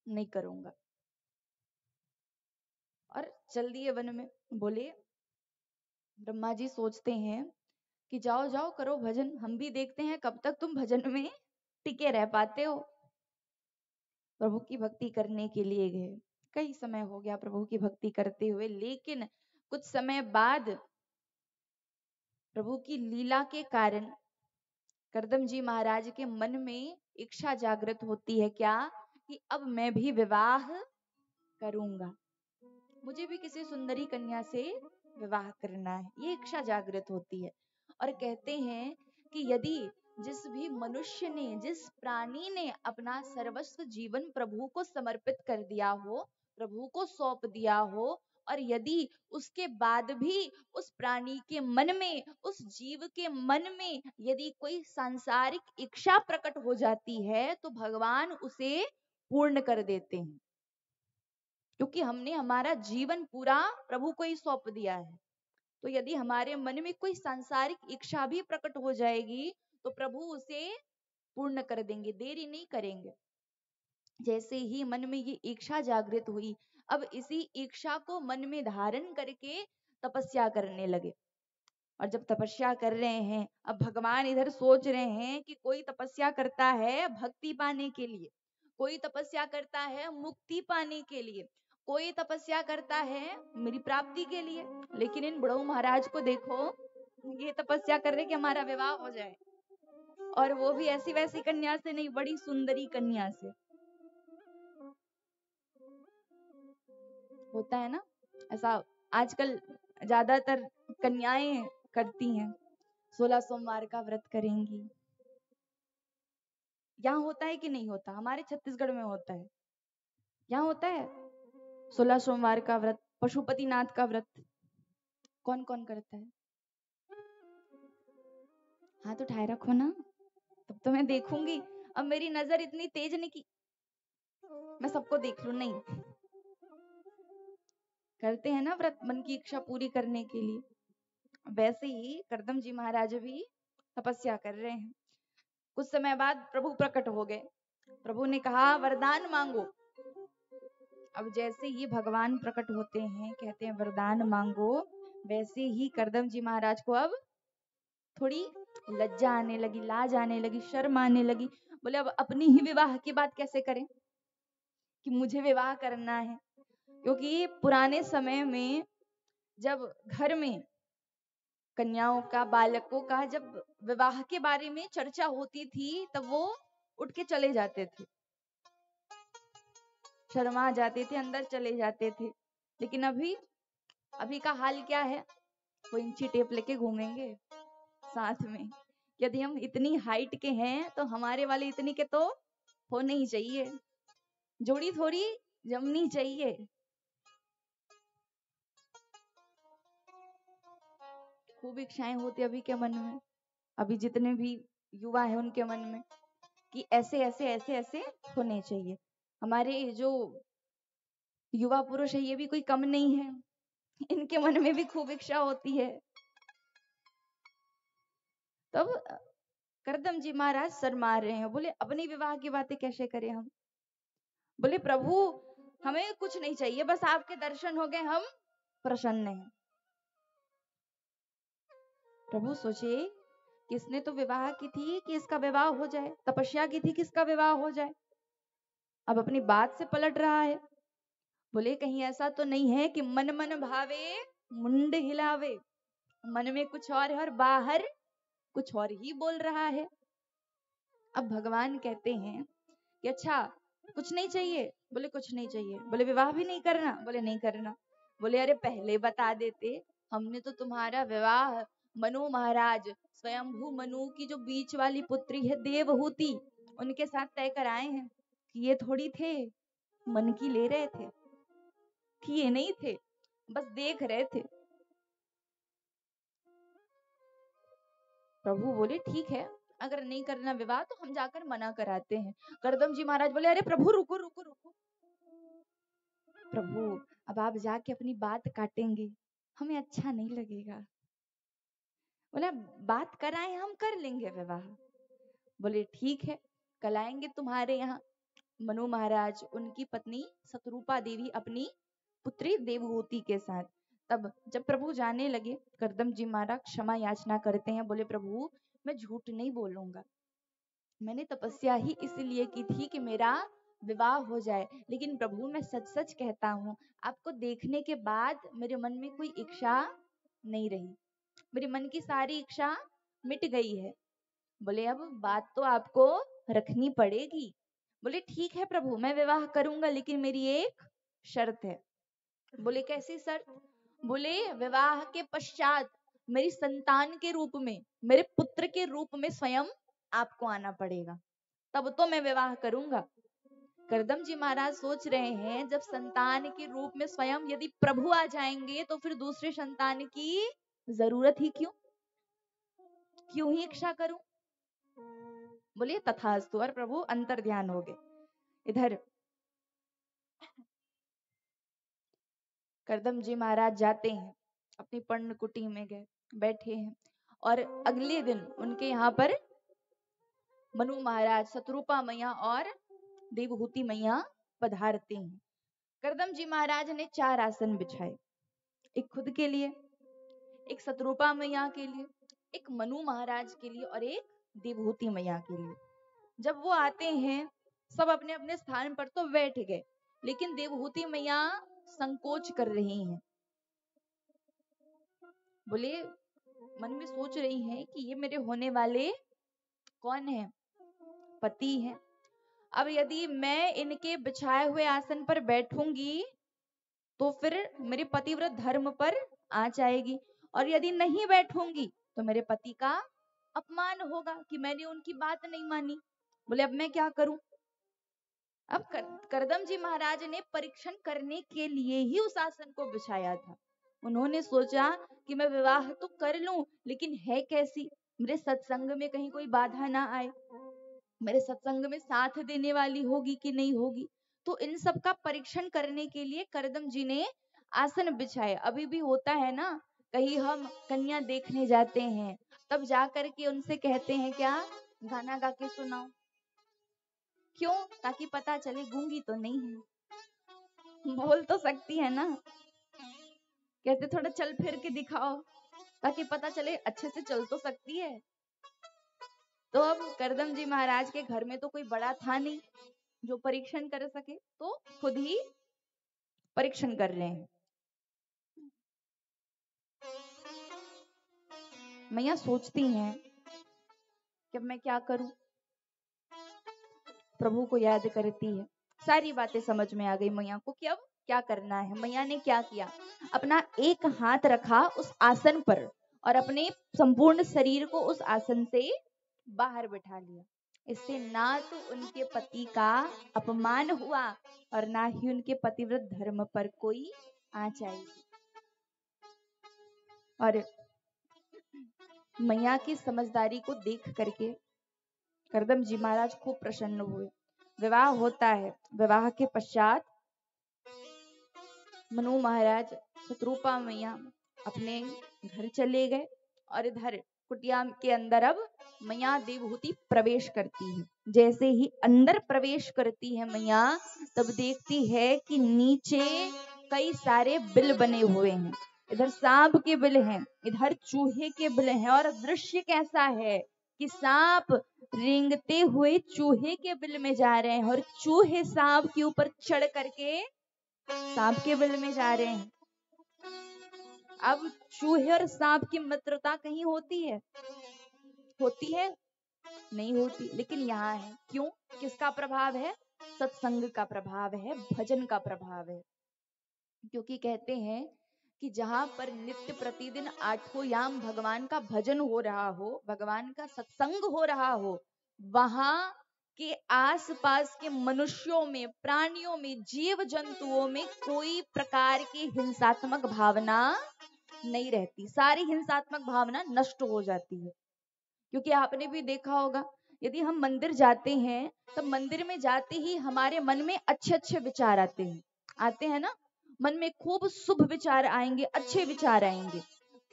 C: नहीं करूंगा। और चल दिए वन में। बोले ब्रह्मा जी सोचते हैं कि जाओ जाओ करो भजन, हम भी देखते हैं कब तक तुम भजन में टिके रह पाते हो। प्रभु की भक्ति करने के लिए गए, कई समय हो गया प्रभु की भक्ति करते हुए, लेकिन कुछ समय बाद प्रभु की लीला के कारण करदम जी महाराज के मन में इच्छा जागृत होती है, क्या कि अब मैं भी विवाह करूंगा, मुझे भी किसी सुंदरी कन्या से विवाह करना है, ये इच्छा जागृत होती है। और कहते हैं कि यदि जिस भी मनुष्य ने, जिस प्राणी ने अपना सर्वस्व जीवन प्रभु को समर्पित कर दिया हो, प्रभु को सौंप दिया हो, और यदि उसके बाद भी उस प्राणी के मन में, उस जीव के मन में यदि कोई सांसारिक इच्छा प्रकट हो जाती है, तो भगवान उसे पूर्ण कर देते हैं। क्योंकि हमने हमारा जीवन पूरा प्रभु को ही सौंप दिया है। तो यदि हमारे मन में कोई सांसारिक इच्छा भी प्रकट हो जाएगी तो प्रभु उसे पूर्ण कर देंगे, देरी नहीं करेंगे। जैसे ही मन में ये इच्छा जागृत हुई, अब इसी इच्छा को मन में धारण करके तपस्या करने लगे। और जब तपस्या कर रहे हैं, अब भगवान इधर सोच रहे हैं कि कोई तपस्या करता है भक्ति पाने के लिए, कोई तपस्या करता है मुक्ति पाने के लिए, कोई तपस्या करता है मेरी प्राप्ति के लिए। लेकिन इन बड़ों महाराज को देखो, ये तपस्या कर रहे कि हमारा विवाह हो जाए, और वो भी ऐसी वैसी कन्या से नहीं, बड़ी सुंदरी कन्या से। होता है ना ऐसा, आजकल ज्यादातर कन्याएं करती हैं, 16 सोमवार का व्रत करेंगी। यहाँ होता है कि नहीं होता? हमारे छत्तीसगढ़ में होता है, यहाँ होता है 16 सोमवार का व्रत, पशुपतिनाथ का व्रत। कौन कौन करता है? हाथ उठाए रखो ना, तब तो मैं देखूंगी। अब मेरी नजर इतनी तेज नहीं कि मैं सबको देख लूं, नहीं। करते हैं ना व्रत मन की इच्छा पूरी करने के लिए, वैसे ही करदम जी महाराज भी तपस्या कर रहे हैं। कुछ समय बाद प्रभु प्रकट हो गए। प्रभु ने कहा वरदान मांगो। अब जैसे ही भगवान प्रकट होते हैं, कहते हैं वरदान मांगो, वैसे ही करदम जी महाराज को अब थोड़ी लज्जा आने लगी, लाज आने लगी, शर्म आने लगी। बोले अब अपनी ही विवाह की बात कैसे करें कि मुझे विवाह करना है। क्योंकि पुराने समय में जब घर में कन्याओं का, बालकों का जब विवाह के बारे में चर्चा होती थी, तब वो उठ के चले जाते थे, शर्मा जाते थे, अंदर चले जाते थे। लेकिन अभी का हाल क्या है? वो इंची टेप लेके घूमेंगे साथ में। यदि हम इतनी हाइट के हैं तो हमारे वाले इतनी के तो होने ही चाहिए, जोड़ी थोड़ी जमनी चाहिए। खूब इच्छाएं होती अभी के मन में, अभी जितने भी युवा है उनके मन में, कि ऐसे ऐसे ऐसे ऐसे होने चाहिए। हमारे जो युवा पुरुष है ये भी कोई कम नहीं है, इनके मन में भी खूब इच्छा होती है। तब करदम जी महाराज शर्मा रहे हैं, बोले अपनी विवाह की बातें कैसे करें हम। बोले प्रभु हमें कुछ नहीं चाहिए, बस आपके दर्शन हो गए, हम प्रसन्न हैं। प्रभु सोचे किसने तो विवाह की थी कि इसका विवाह हो जाए, तपस्या की थी कि इसका विवाह हो जाए, अब अपनी बात से पलट रहा है। बोले कहीं ऐसा तो नहीं है कि मन मन भावे मुंड हिलावे, मन में कुछ और बाहर कुछ और ही बोल रहा है। अब भगवान कहते हैं कि अच्छा कुछ नहीं चाहिए? बोले कुछ नहीं चाहिए। बोले विवाह भी नहीं करना? बोले नहीं करना। बोले अरे पहले बता देते, हमने तो तुम्हारा विवाह मनु महाराज, स्वयंभू मनु की जो बीच वाली पुत्री है देवहूति, उनके साथ तय कराए हैं। कि ये थोड़ी थे मन की ले रहे थे, कि ये नहीं थे, बस देख रहे थे। प्रभु बोले ठीक है, अगर नहीं करना विवाह तो हम जाकर मना कराते हैं। करदम जी महाराज बोले अरे प्रभु रुको रुको रुको, प्रभु अब आप जाके अपनी बात काटेंगे, हमें अच्छा नहीं लगेगा। बोले बात कराएं, हम कर लेंगे विवाह। बोले ठीक है, कल आएंगे तुम्हारे यहाँ। मनु महाराज उनकी पत्नी शतरूपा देवी अपनी पुत्री देवहूति के साथ। तब जब प्रभु जाने लगे, करदम जी महाराज क्षमा याचना करते हैं। बोले प्रभु मैं झूठ नहीं बोलूंगा, मैंने तपस्या ही इसलिए की थी कि मेरा विवाह हो जाए, लेकिन प्रभु मैं सच सच कहता हूँ, आपको देखने के बाद मेरे मन में कोई इच्छा नहीं रही, मेरे मन की सारी इच्छा मिट गई है। बोले अब बात तो आपको रखनी पड़ेगी। बोले ठीक है प्रभु मैं विवाह करूंगा, लेकिन मेरी एक शर्त है। बोले कैसी शर्त? बोले विवाह के पश्चात मेरी संतान के रूप में, मेरे पुत्र के रूप में स्वयं आपको आना पड़ेगा, तब तो मैं विवाह करूंगा। करदम जी महाराज सोच रहे हैं जब संतान के रूप में स्वयं यदि प्रभु आ जाएंगे तो फिर दूसरे संतान की जरूरत ही क्यों, क्यों ही इच्छा करूं। बोलिए तथास्तु, और प्रभु अंतर ध्यान हो गए। इधर करदम जी महाराज जाते हैं, अपनी पर्णकुटी में गए, बैठे हैं, और अगले दिन उनके यहाँ पर मनु महाराज, शत्रुपा मैया और देवहूति मैया पधारते हैं। करदम जी महाराज ने 4 आसन बिछाए, एक खुद के लिए, एक शत्रुपा मैया के लिए, एक मनु महाराज के लिए और एक देवहूति मैया के लिए। जब वो आते हैं, सब अपने अपने स्थान पर तो बैठ गए, लेकिन देवहूति मैया संकोच कर रही हैं। बोले, मन में सोच रही हैं कि ये मेरे होने वाले कौन है? पति हैं। अब यदि मैं इनके बिछाए हुए आसन पर बैठूंगी तो फिर मेरे पतिव्रत धर्म पर आँच आएगी, और यदि नहीं बैठूंगी तो मेरे पति का अपमान होगा कि मैंने उनकी बात नहीं मानी। बोले, अब मैं क्या करूं? अब करदम जी महाराज ने परीक्षण करने के लिए ही उस आसन को बिछाया था। उन्होंने सोचा कि मैं विवाह तो कर लूं, लेकिन है कैसी, मेरे सत्संग में कहीं कोई बाधा ना आए, मेरे सत्संग में साथ देने वाली होगी कि नहीं होगी। तो इन सब का परीक्षण करने के लिए करदम जी ने आसन बिछाए। अभी भी होता है ना, कहीं हम कन्या देखने जाते हैं, तब जाकर के उनसे कहते हैं, क्या गाना गा के सुनाओ? क्यों? ताकि पता चले गूंगी तो नहीं है, बोल तो सकती है ना। कहते थोड़ा चल फिर के दिखाओ, ताकि पता चले अच्छे से चल तो सकती है। तो अब करदम जी महाराज के घर में तो कोई बड़ा था नहीं जो परीक्षण कर सके, तो खुद ही परीक्षण कर रहे हैं। मैया सोचती हैं कि अब मैं क्या करूं। प्रभु को याद करती है, सारी बातें समझ में आ गई मैया को कि अब क्या करना है। मैया ने क्या किया, अपना एक हाथ रखा उस आसन पर और अपने संपूर्ण शरीर को उस आसन से बाहर बिठा लिया। इससे ना तो उनके पति का अपमान हुआ और ना ही उनके पतिव्रत धर्म पर कोई आँच आई। और मैया की समझदारी को देख करके करदम जी महाराज खूब प्रसन्न हुए। विवाह होता है, विवाह के पश्चात मनु महाराज, शत्रुपा मैया अपने घर चले गए, और इधर कुटिया के अंदर अब मैया देवहूति प्रवेश करती है। जैसे ही अंदर प्रवेश करती है मैया, तब देखती है कि नीचे कई सारे बिल बने हुए हैं। इधर सांप के बिल हैं, इधर चूहे के बिल हैं, और दृश्य कैसा है कि सांप रेंगते हुए चूहे के बिल में जा रहे हैं और चूहे सांप के ऊपर चढ़ करके सांप के बिल में जा रहे हैं। अब चूहे और सांप की मित्रता कहीं होती है? होती है? नहीं होती। लेकिन यहाँ है। क्यों? किसका प्रभाव है? सत्संग का प्रभाव है, भजन का प्रभाव है। क्योंकि कहते हैं कि जहां पर नित्य प्रतिदिन 8 याम भगवान का भजन हो रहा हो, भगवान का सत्संग हो रहा हो, वहां के आसपास के मनुष्यों में, प्राणियों में, जीव जंतुओं में कोई प्रकार की हिंसात्मक भावना नहीं रहती। सारी हिंसात्मक भावना नष्ट हो जाती है। क्योंकि आपने भी देखा होगा, यदि हम मंदिर जाते हैं, तब मंदिर में जाते ही हमारे मन में अच्छे अच्छे विचार आते हैं ना। मन में खूब शुभ विचार आएंगे, अच्छे विचार आएंगे।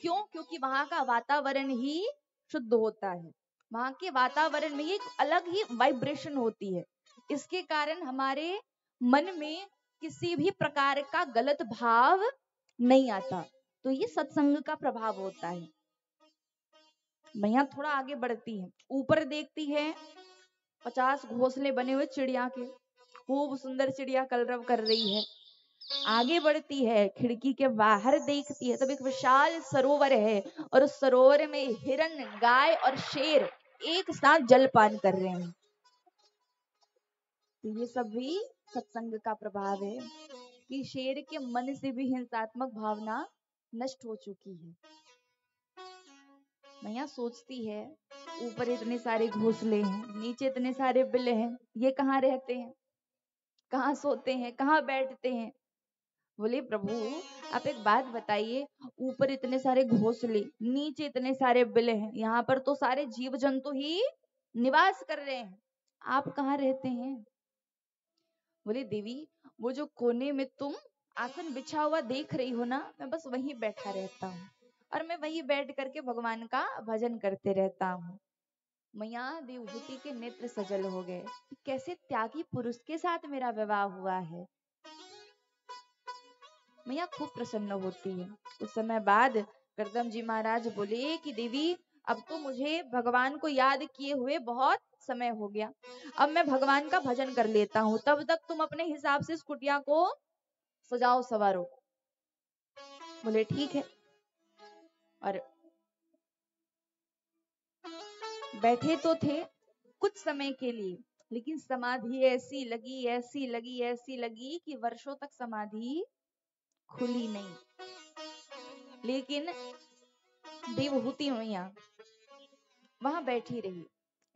C: क्यों? क्योंकि वहां का वातावरण ही शुद्ध होता है। वहां के वातावरण में एक अलग ही वाइब्रेशन होती है। इसके कारण हमारे मन में किसी भी प्रकार का गलत भाव नहीं आता। तो ये सत्संग का प्रभाव होता है। मैया थोड़ा आगे बढ़ती है, ऊपर देखती है 50 घोंसले बने हुए चिड़िया के, खूब सुंदर चिड़िया कलरव कर रही है। आगे बढ़ती है, खिड़की के बाहर देखती है, तब एक विशाल सरोवर है, और उस सरोवर में हिरन, गाय और शेर एक साथ जलपान कर रहे हैं। तो ये सब भी सत्संग का प्रभाव है कि शेर के मन से भी हिंसात्मक भावना नष्ट हो चुकी है। मैया सोचती है, ऊपर इतने सारे घोंसले हैं, नीचे इतने सारे बिल हैं, ये कहाँ रहते हैं, कहाँ सोते हैं, कहाँ बैठते हैं? बोले, प्रभु आप एक बात बताइए, ऊपर इतने सारे घोंसले, नीचे इतने सारे बिल हैं, यहाँ पर तो सारे जीव जंतु ही निवास कर रहे हैं, आप कहाँ रहते हैं? बोले, देवी वो जो कोने में तुम आसन बिछा हुआ देख रही हो ना, मैं बस वहीं बैठा रहता हूँ और मैं वहीं बैठ करके भगवान का भजन करते रहता हूँ। मैया देवहूति के नेत्र सजल हो गए कि कैसे त्यागी पुरुष के साथ मेरा विवाह हुआ है। मैया खूब प्रसन्न होती है। उस समय बाद करदम जी महाराज बोले कि देवी अब तो मुझे भगवान को याद किए हुए बहुत समय हो गया, अब मैं भगवान का भजन कर लेता हूँ, तब तक तुम अपने हिसाब से इस कुटिया को सजाओ सवारो। बोले ठीक है। और बैठे तो थे कुछ समय के लिए, लेकिन समाधि ऐसी लगी ऐसी लगी ऐसी लगी कि वर्षों तक समाधि खुली नहीं। लेकिन देवहूति मैया वहां बैठी रही,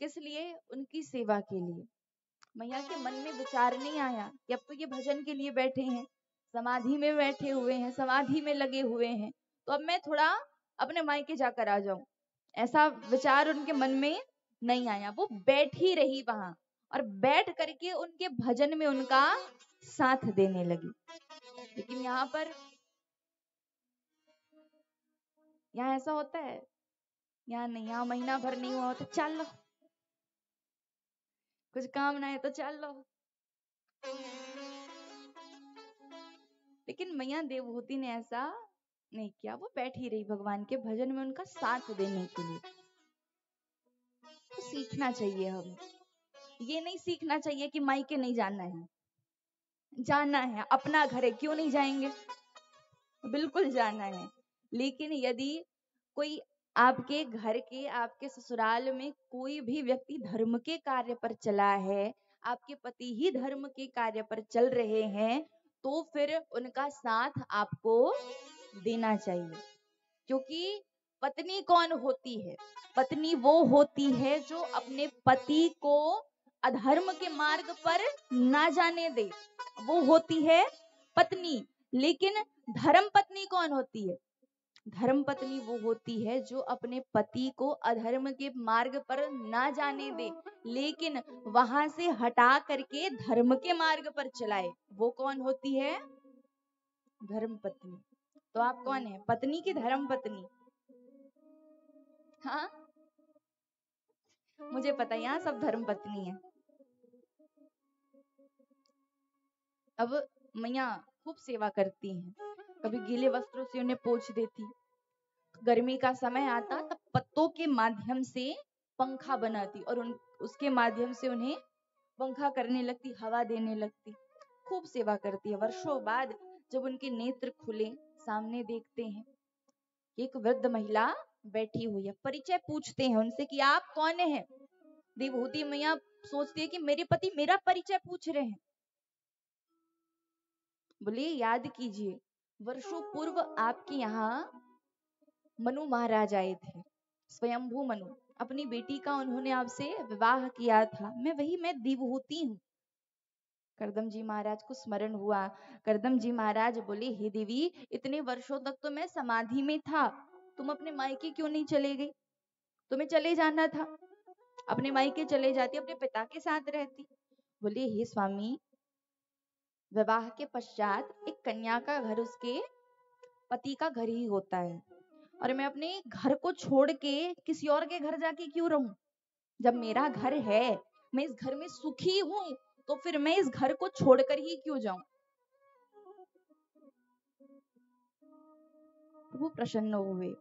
C: किस लिए? उनकी सेवा के लिए। मैया के मन में विचार नहीं आया कि अब तो ये भजन के लिए बैठे हैं, समाधि में बैठे हुए हैं, समाधि में लगे हुए हैं, तो अब मैं थोड़ा अपने मायके जाकर आ जाऊं। ऐसा विचार उनके मन में नहीं आया। वो बैठी रही वहां और बैठ करके उनके भजन में उनका साथ देने लगी। लेकिन यहाँ ऐसा होता है? यहाँ नहीं, यहाँ महीना भर नहीं हुआ तो चल लो, कुछ काम ना है तो चल लो। लेकिन मैया देवहूति ने ऐसा नहीं किया, वो बैठी रही भगवान के भजन में उनका साथ देने के लिए। तो सीखना चाहिए हमें, ये नहीं सीखना चाहिए कि मायके नहीं जाना है, जाना है, अपना घर है, क्यों नहीं जाएंगे, बिल्कुल जाना है। लेकिन यदि कोई आपके घर के, आपके ससुराल में कोई भी व्यक्ति धर्म के कार्य पर चला है, आपके पति ही धर्म के कार्य पर चल रहे हैं, तो फिर उनका साथ आपको देना चाहिए। क्योंकि पत्नी कौन होती है? पत्नी वो होती है जो अपने पति को अधर्म के मार्ग पर ना जाने दे, वो होती है पत्नी। लेकिन धर्म पत्नी कौन होती है? धर्म पत्नी वो होती है जो अपने पति को अधर्म के मार्ग पर ना जाने दे, लेकिन वहां से हटा करके धर्म के मार्ग पर चलाए, वो कौन होती है? धर्म पत्नी। तो आप कौन है, पत्नी की धर्म पत्नी? हाँ, मुझे पता है यहाँ सब धर्म पत्नी है। अब मैया खूब सेवा करती हैं, कभी गीले वस्त्रों से उन्हें पोंछ देती, गर्मी का समय आता तब पत्तों के माध्यम से पंखा बनाती और उसके माध्यम से उन्हें पंखा करने लगती, हवा देने लगती, खूब सेवा करती है। वर्षों बाद जब उनके नेत्र खुले, सामने देखते हैं एक वृद्ध महिला बैठी हुई है। परिचय पूछते हैं उनसे कि आप कौन हैं? देवहूति मैया सोचती है कि मेरे पति मेरा परिचय पूछ रहे हैं। बोले याद कीजिए, वर्षों पूर्व आपके यहाँ मनु महाराज आए थे, स्वयंभू मनु, अपनी बेटी का उन्होंने आपसे विवाह किया था, मैं देवहूति हूँ। करदम जी महाराज को स्मरण हुआ। करदम जी महाराज बोले, हे देवी, इतने वर्षों तक तो मैं समाधि में था, तुम अपने मायके क्यों नहीं चले गई? तुम्हें चले जाना था, अपने मायके चले जाती, अपने पिता के साथ रहती। बोले, हे स्वामी, विवाह के पश्चात एक कन्या का घर उसके पति का घर ही होता है, और मैं अपने घर को छोड़ के किसी और के घर जाके क्यों रहूं? जब मेरा घर है, मैं इस घर में सुखी हूं, तो फिर मैं इस घर को छोड़कर ही क्यों जाऊं? वो प्रसन्न हुए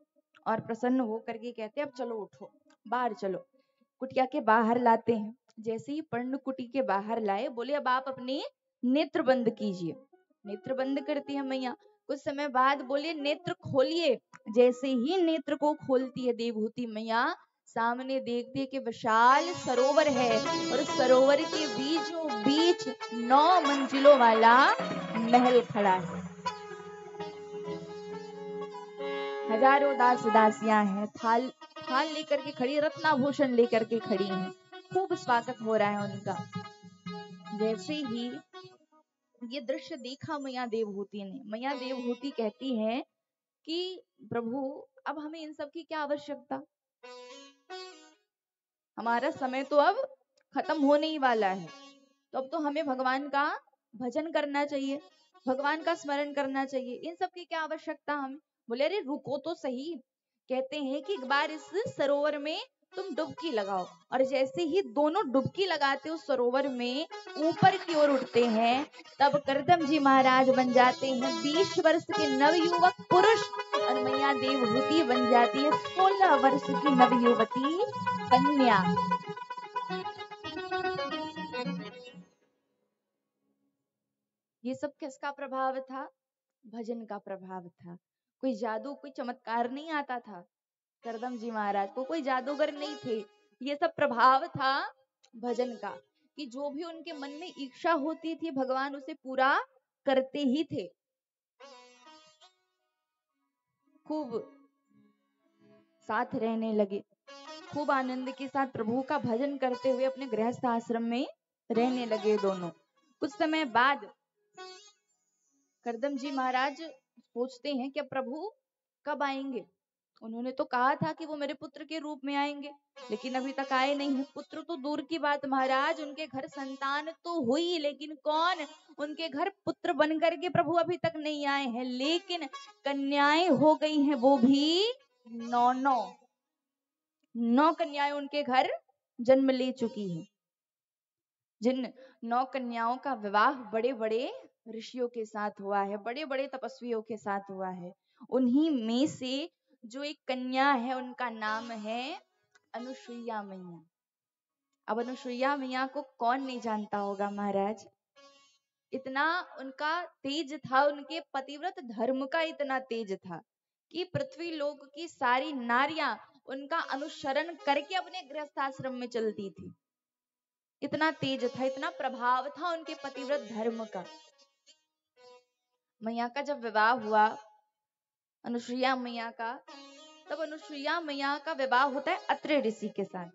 C: और प्रसन्न होकर के कहते, अब चलो उठो, बाहर चलो। कुटिया के बाहर लाते हैं। जैसे ही पर्ण कुटी के बाहर लाए, बोले अब आप अपने नेत्र बंद कीजिए। नेत्र बंद करती है मैया। कुछ समय बाद बोले नेत्र खोलिए। जैसे ही नेत्र को खोलती है देवहूति मैया, सामने देखती है कि विशाल सरोवर है और सरोवर के बीचों बीच 9 मंजिलों वाला महल खड़ा है। हजारों दास दासियां हैं, थाल लेकर के खड़ी, रत्नाभूषण लेकर के खड़ी हैं, खूब स्वागत हो रहा है उनका। जैसे ही ये दृश्य देखा मैया देवहूति ने, मैया देवहूति कहती है कि प्रभु अब हमें इन सब की क्या आवश्यकता, हमारा समय तो अब खत्म होने ही वाला है, तो अब तो हमें भगवान का भजन करना चाहिए। भगवान का स्मरण करना चाहिए, इन सब की क्या आवश्यकता हमें। बोले अरे रुको तो सही, कहते हैं कि एक बार इस सरोवर में तुम डुबकी लगाओ, और जैसे ही दोनों डुबकी लगाते उस सरोवर में ऊपर की ओर उठते हैं, तब करदम जी महाराज बन जाते हैं 20 वर्ष के नवयुवक पुरुष, और मैया देवहूति बन जाती है 16 वर्ष की नवयुवती कन्या। ये सब किसका प्रभाव था? भजन का प्रभाव था। कोई जादू कोई चमत्कार नहीं आता था, करदम जी महाराज को कोई जादूगर नहीं थे, ये सब प्रभाव था भजन का, कि जो भी उनके मन में इच्छा होती थी भगवान उसे पूरा करते ही थे। खूब साथ रहने लगे, खूब आनंद के साथ प्रभु का भजन करते हुए अपने गृहस्थ आश्रम में रहने लगे दोनों। कुछ समय बाद करदम जी महाराज सोचते हैं कि अब प्रभु कब आएंगे। उन्होंने तो कहा था कि वो मेरे पुत्र के रूप में आएंगे, लेकिन अभी तक आए नहीं है। पुत्र तो दूर की बात महाराज, उनके घर संतान तो हुई, लेकिन कौन उनके घर पुत्र बन करके प्रभु अभी तक नहीं आए हैं। लेकिन कन्याएं हो गई हैं, वो भी 9 कन्याएं उनके घर जन्म ले चुकी हैं। जिन 9 कन्याओं का विवाह बड़े बड़े ऋषियों के साथ हुआ है, बड़े बड़े तपस्वियों के साथ हुआ है। उन्हीं में से जो एक कन्या है उनका नाम है अनुसुईया मैया। अब अनुसुईया मैया को कौन नहीं जानता होगा महाराज, इतना उनका तेज था, उनके पतिव्रत धर्म का इतना तेज था कि पृथ्वी लोक की सारी नारियां उनका अनुसरण करके अपने गृहस्थाश्रम में चलती थी। इतना तेज था, इतना प्रभाव था उनके पतिव्रत धर्म का। मैया का जब विवाह हुआ अनुसुईया मैया का, तब अनुसुईया मैया का विवाह होता है अत्रि ऋषि के साथ।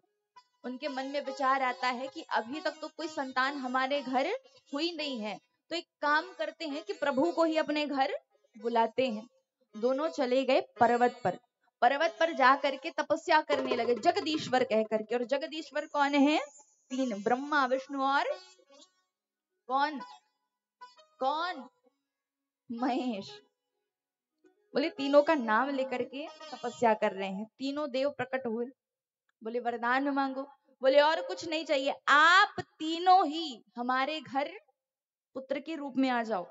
C: उनके मन में विचार आता है कि अभी तक तो कोई संतान हमारे घर हुई नहीं है, तो एक काम करते हैं कि प्रभु को ही अपने घर बुलाते हैं। दोनों चले गए पर्वत पर, पर्वत पर जा करके तपस्या करने लगे जगदीश्वर कह करके। और जगदीश्वर कौन है? 3, ब्रह्मा विष्णु और कौन कौन महेश। बोले तीनों का नाम लेकर के तपस्या कर रहे हैं। तीनों देव प्रकट हुए, बोले वरदान मांगो। बोले और कुछ नहीं चाहिए, आप तीनों ही हमारे घर पुत्र के रूप में आ जाओ।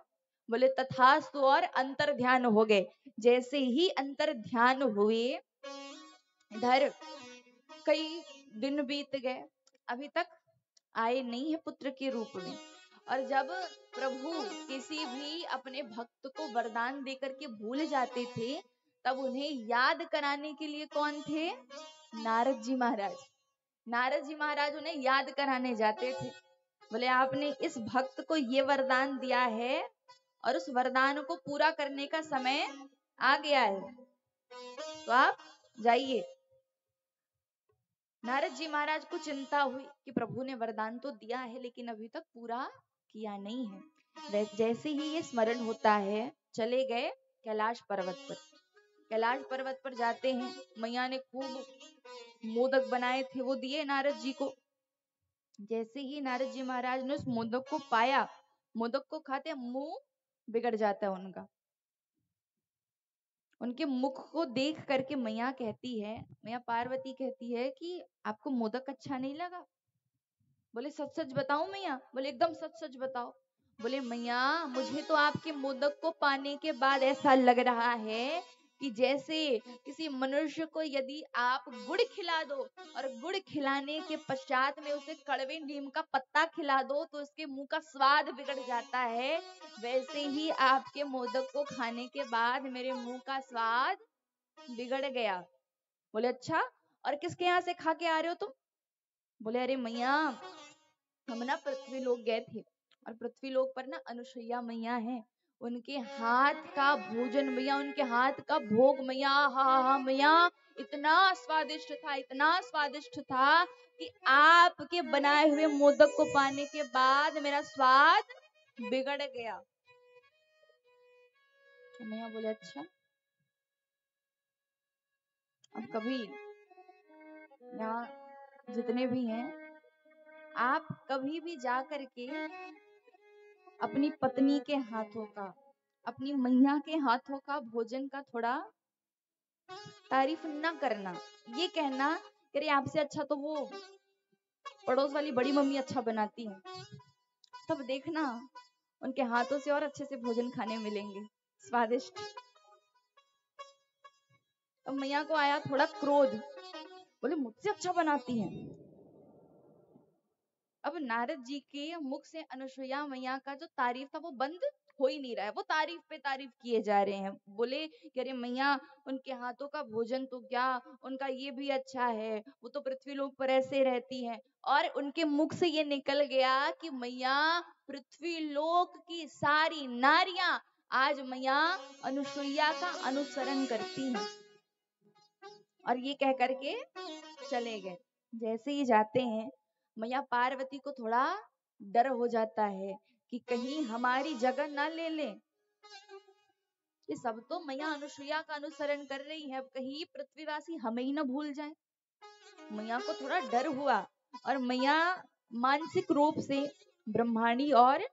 C: बोले तथास्तु, और अंतर ध्यान हो गए। जैसे ही अंतर ध्यान हुए, इधर कई दिन बीत गए, अभी तक आए नहीं है पुत्र के रूप में। और जब प्रभु किसी भी अपने भक्त को वरदान देकर के भूल जाते थे, तब उन्हें याद कराने के लिए कौन थे? नारद जी महाराज। नारद जी महाराज उन्हें याद कराने जाते थे। बोले आपने इस भक्त को ये वरदान दिया है और उस वरदान को पूरा करने का समय आ गया है, तो आप जाइए। नारद जी महाराज को चिंता हुई कि प्रभु ने वरदान तो दिया है लेकिन अभी तक पूरा किया नहीं है। जैसे ही ये स्मरण होता है, चले गए कैलाश पर्वत पर। कैलाश पर्वत पर जाते हैं, मैया ने खूब मोदक बनाए थे, वो दिए नारद जी को। जैसे ही नारद जी महाराज ने उस मोदक को पाया, मोदक को खाते मुंह बिगड़ जाता है उनका। उनके मुख को देख करके मैया कहती है, मैया पार्वती कहती है कि आपको मोदक अच्छा नहीं लगा? बोले सच सच बताऊं मैया? बोले एकदम सच सच बताओ। बोले मैया मुझे तो आपके मोदक को पाने के बाद ऐसा लग रहा है कि जैसे किसी मनुष्य को यदि आप गुड़ खिला दो और गुड़ खिलाने के पश्चात में उसे कड़वे नीम का पत्ता खिला दो तो उसके मुंह का स्वाद बिगड़ जाता है, वैसे ही आपके मोदक को खाने के बाद मेरे मुंह का स्वाद बिगड़ गया। बोले अच्छा, और किसके यहाँ से खा के आ रहे हो तुम? बोले अरे मैया हम ना पृथ्वी लोक गए थे, और पृथ्वी लोक पर ना अनुसुईया मैया है, उनके हाथ का भोजन मैया, उनके हाथ का भोग मैया, हा मैया इतना स्वादिष्ट था, इतना स्वादिष्ट था कि आपके बनाए हुए मोदक को पाने के बाद मेरा स्वाद बिगड़ गया। मैया बोले अच्छा। अब कभी यहाँ जितने भी हैं, आप कभी भी जा करके अपनी पत्नी के हाथों का, अपनी मैया के हाथों का भोजन का थोड़ा तारीफ ना करना, ये कहना कि अरे आपसे अच्छा तो वो पड़ोस वाली बड़ी मम्मी अच्छा बनाती है, तब देखना उनके हाथों से और अच्छे से भोजन खाने मिलेंगे, स्वादिष्ट। अब मैया को आया थोड़ा क्रोध, बोले मुझसे अच्छा बनाती है। अब नारद जी के मुख से अनुसुईया मैया का जो तारीफ था वो बंद हो ही नहीं रहा है, वो तारीफ पे तारीफ किए जा रहे हैं। बोले कि अरे मैया उनके हाथों का भोजन तो क्या, उनका ये भी अच्छा है, वो तो पृथ्वी लोक पर ऐसे रहती है। और उनके मुख से ये निकल गया कि मैया पृथ्वी लोक की सारी नारियां आज मैया अनुसुईया का अनुसरण करती हैं। और ये कह करके चले गए। जैसे ही जाते हैं मैया पार्वती को थोड़ा डर हो जाता है कि कहीं हमारी जगह ना ले ले। ये सब तो मैया अनुसुईया का अनुसरण कर रही है, अब कहीं पृथ्वीवासी हमें ही ना भूल जाए। मैया को थोड़ा डर हुआ और मैया मानसिक रूप से ब्रह्मांडी और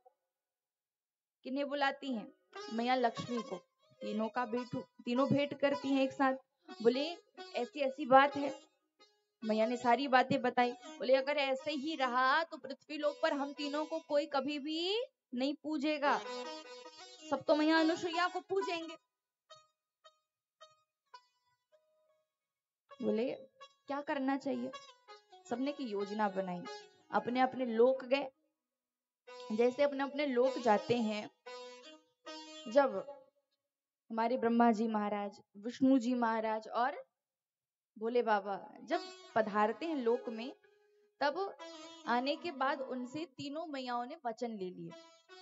C: किन्हें बुलाती हैं, मैया लक्ष्मी को। तीनों भेंट करती हैं एक साथ। बोले ऐसी ऐसी बात है। मैया ने सारी बातें बताई। बोले अगर ऐसे ही रहा तो पृथ्वी लोक पर हम तीनों को कोई कभी भी नहीं पूजेगा, सब तो मैया अनुसुईया को पूजेंगे। बोले क्या करना चाहिए। सबने की योजना बनाई, अपने अपने लोक गए। जैसे अपने अपने लोक जाते हैं, जब हमारे ब्रह्मा जी महाराज, विष्णु जी महाराज और भोले बाबा जब पधारते हैं लोक में, तब आने के बाद उनसे तीनों मैयाओं ने वचन ले लिए।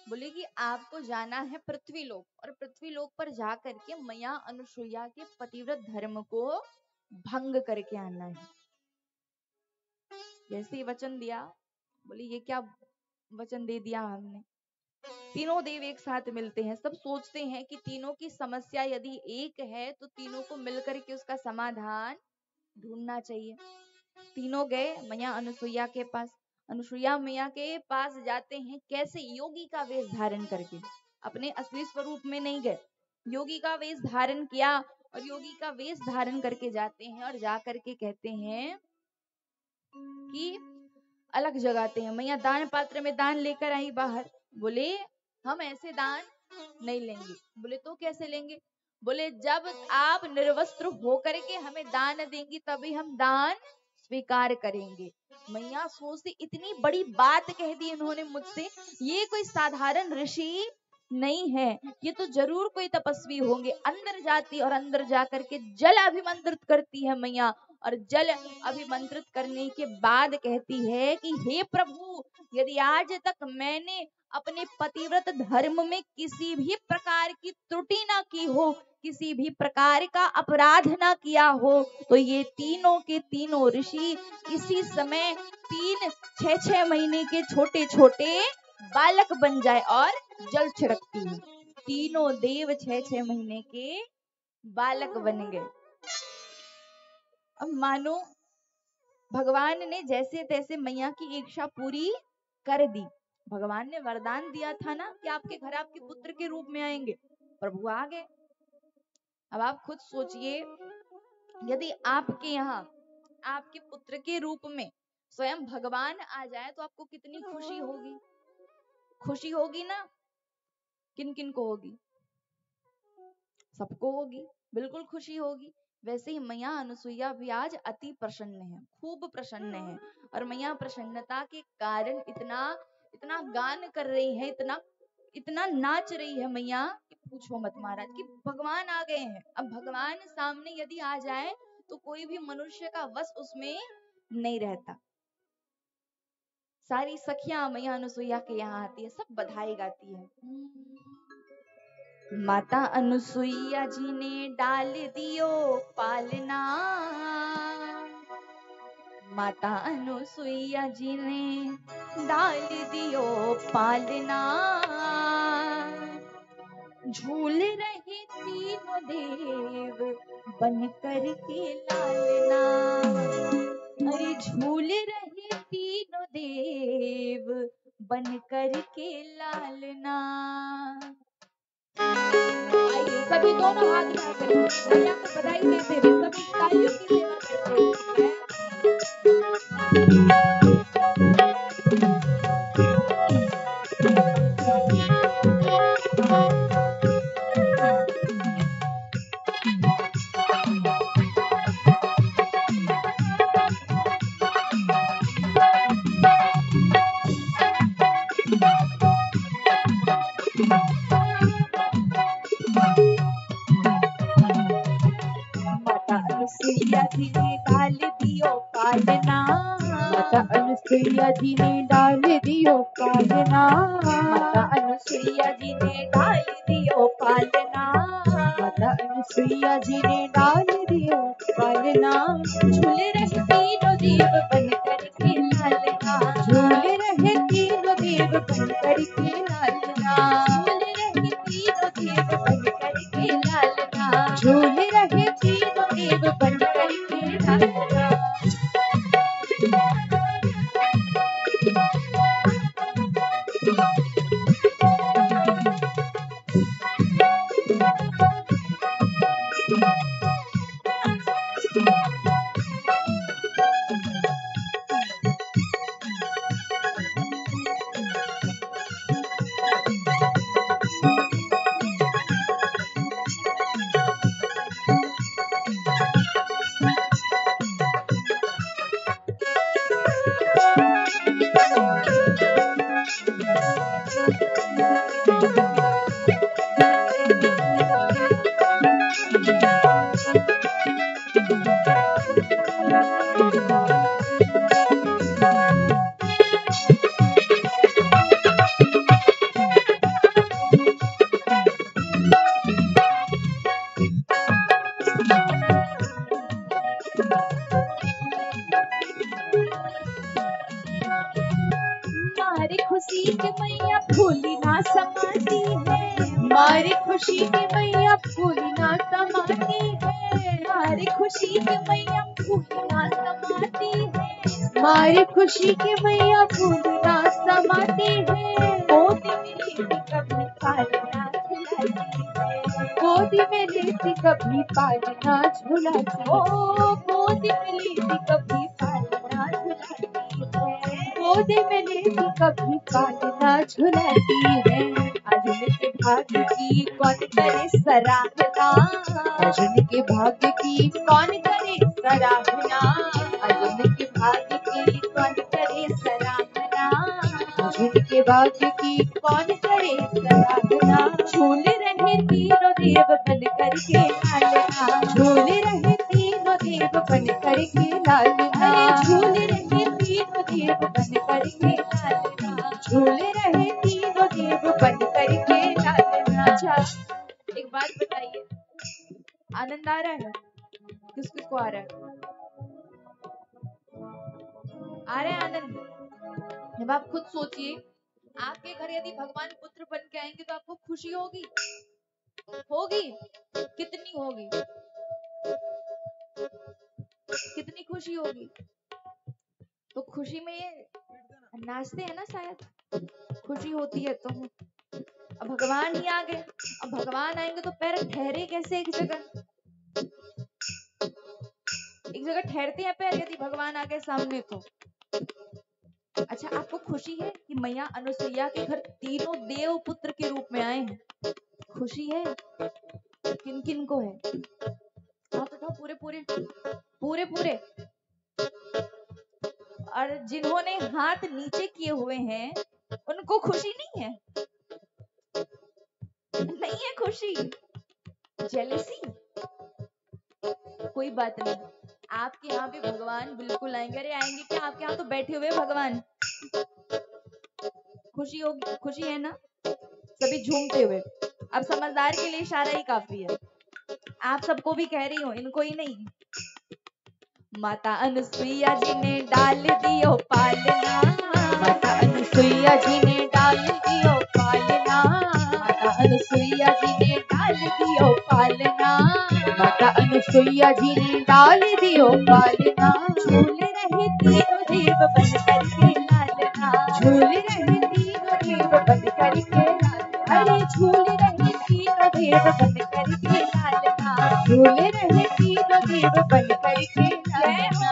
C: बोले कि आपको जाना है पृथ्वी लोक, और पृथ्वी लोक पर जा करके मैया अनुसुईया के पतिव्रत धर्म को भंग करके आना है। जैसे ही वचन दिया, बोले ये क्या वचन दे दिया हमने। तीनों देव एक साथ मिलते हैं, सब सोचते हैं कि तीनों की समस्या यदि एक है तो तीनों को मिलकर के उसका समाधान ढूंढना चाहिए। तीनों गए मैया अनुसुईया के पास। अनुसुईया मैया के पास जाते हैं कैसे, योगी का वेश धारण करके, अपने असली स्वरूप में नहीं गए, योगी का वेश धारण किया। और योगी का वेश धारण करके जाते हैं और जा करके कहते हैं कि अलग जगाते हैं। मैया दान पात्र में दान लेकर आई बाहर। बोले हम ऐसे दान नहीं लेंगे। बोले तो कैसे लेंगे। बोले जब आप निर्वस्त्र होकर के हमें दान देंगी तभी हम दान स्वीकार करेंगे। मैया सोचती इतनी बड़ी बात कह दी इन्होंने मुझसे, ये कोई साधारण ऋषि नहीं है, ये तो जरूर कोई तपस्वी होंगे। अंदर जाती और अंदर जाकर के जल अभिमंत्रित करती है मैया, और जल अभिमंत्रित करने के बाद कहती है कि हे प्रभु, यदि आज तक मैंने अपने पतिव्रत धर्म में किसी भी प्रकार की त्रुटि ना की हो, किसी भी प्रकार का अपराध ना किया हो, तो ये तीनों के तीनों ऋषि इसी समय 3-6 महीने के छोटे छोटे बालक बन जाए। और जल छिड़कती है, तीनों देव 6-6 महीने के बालक बन गए। अब मानो भगवान ने जैसे तैसे मैया की इच्छा पूरी कर दी। भगवान ने वरदान दिया था ना कि आपके घर आपके पुत्र के रूप में आएंगे, प्रभु आ गए। अब आप खुद सोचिए, यदि आपके यहाँ आपके पुत्र के रूप में स्वयं भगवान आ जाए तो आपको कितनी खुशी होगी। खुशी होगी ना, किन किन को होगी, सबको होगी, बिल्कुल खुशी होगी। वैसे ही मैया अनुसुईया भी आज अति प्रसन्न है, खूब प्रसन्न है। और मैया प्रसन्नता के कारण इतना इतना गान कर रही है, इतना इतना नाच रही है मैया कि पूछो मत महाराज, कि भगवान आ गए हैं। अब भगवान सामने यदि आ जाए तो कोई भी मनुष्य का वश उसमें नहीं रहता। सारी सखियां मैया अनुसुईया के यहाँ आती है, सब बधाई गाती है। माता अनुसुईया जी ने डाल दियो पालना, माता अनुसुईया जी ने डाल दियो पालना, झूल रहे तीनों देव बन कर के लालना। अरे झूल रहे तीनों देव बन कर के लालना। आइए सभी दोनों हाथ उठा कर मैया को बधाई देते हुए सभी तालियों की सेवा करते हैं। अनुसुईया जी ने डाल दियो पालना।
A: माता अनुसुईया जी ने डाल दियो पालना।
C: माता अनुसुईया जी ने डाल दियो पालना।
A: माता अनुसुईया जी ने डाल दियो पालना।
C: झूल रहे तीनों देव बन कर के लालना।
A: झूल रहे तीनों देव बन कर के लालना।
C: झूल रहे तीनों देव बन कर के लालना।
A: झूल रहे तीनों देव बन कर के लालना।
C: मारी खुशी की मैया फूली ना समाती है।
A: मारी खुशी की मैया फूली ना समाती है।
C: मारी खुशी की मैया फूली ना समाती है।
A: मारी खुशी की मैया फूली ना समाती है।
C: गोदी में लेती कभी पालना झुलाती है।
A: गोदी में लेती कभी पालना झुलाती
C: ओ गोदी में लेती कभी पालना झुलाती है।
A: गोदी में लेती कभी पालना झुलाती है।
C: अर्जुन के भाग्य की कौन करे सराहना।
A: अर्जुन के भाग्य की
C: कौन करे सराहना।
A: अर्जुन के
C: भाग्य की कौन करे सराहना।
A: अर्जुन के भाग्य की
C: कौन करे सराहना। झूल रहे तीनों देव बन कर के लालना।
A: झूल रहे तीनों देव बन कर के लालना।
C: झूल रहे तीनों देव बन कर के लालना।
A: झूल रहे तीनों देव बन कर के लालना।
C: अच्छा एक बात बताइए, आनंद आ रहा है? किस किस को आ रहा है? आ रहा है आनंद? जब आप खुद सोचिए, आपके घर यदि भगवान पुत्र बन के आएंगे तो आपको खुशी होगी? होगी? कितनी होगी? कितनी खुशी होगी? तो खुशी में ये नाचते हैं ना, शायद खुशी होती है। तो अब भगवान ही आ गए, अब भगवान आएंगे तो पैर ठहरे कैसे एक जगह? एक जगह ठहरते हैं पैर यदि भगवान आ गए सामने तो। अच्छा आपको खुशी है कि मैया अनुसुईया के घर तीनों देव पुत्र के रूप में आए हैं? खुशी है? किन किन को है? हाथ उठाओ पूरे पूरे पूरे पूरे। और जिन्होंने हाथ नीचे किए हुए हैं उनको खुशी नहीं है? नहीं है खुशी? जेलसी? कोई बात नहीं, आपके यहाँ भी भगवान बिल्कुल आएंगे। अरे आएंगे क्या, आपके यहाँ तो बैठे हुए भगवान। खुशी होगी? खुशी है ना? सभी झूमते हुए। अब समझदार के लिए इशारा ही काफी है। आप सबको भी कह रही हूँ, इनको ही नहीं। माता अनुसुईया जी ने डाल दियो पालना।
A: माता अनुसुईया जी ने डाल दियो पालना।
C: माता अनुसुईया जी ने डाल दियो पालना।
A: माता अनुसुईया जी ने डाल दियो पालना।
C: झूल रहे तीनों देव बन कर के लालना।
A: झूल रहे
C: बन करके लालना, अरे झूल रहे तीनों देव बन करके लालना, झूल रहे तीनों देव बन करके लालना।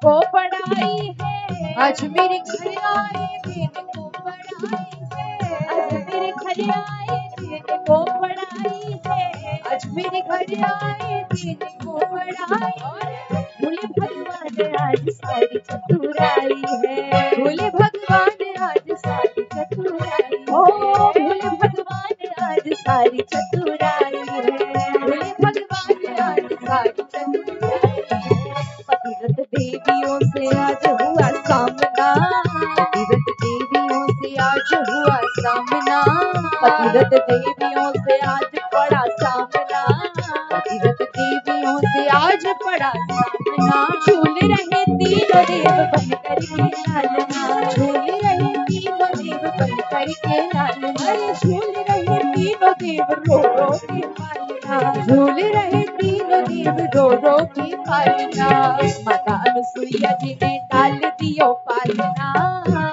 C: को पढ़ाई है, आज मेरे घर आए दिन को पढ़ाई है, आज मेरे घर आए दिन को पढ़ाई है, आज मेरे घर आए दिन को पढ़ाई। भोले भगवान आज सारी चतुराई है, भोले भगवान आज सारी चतुराई, ओ भोले भगवान आज सारी चतुराई है, भोले भगवान आज सारी चतुराई है। पतिव्रत देवियों से आज हुआ सामना, पतिव्रत देवियों से आज हुआ सामना, पतिव्रत देवियों से आज पड़ा सामना, पतिव्रत देवियों से आज पड़ा सामना। झूल रहे तीनों देव बन करके लालना, झूल रहे तीनों देव बन करके लालना, झूल रहे तीनों देव रो रो के पालना, झूल रहे तीनों देव रो रो के पालना। माता अनुसुईया जी ने डाल दियो पालना,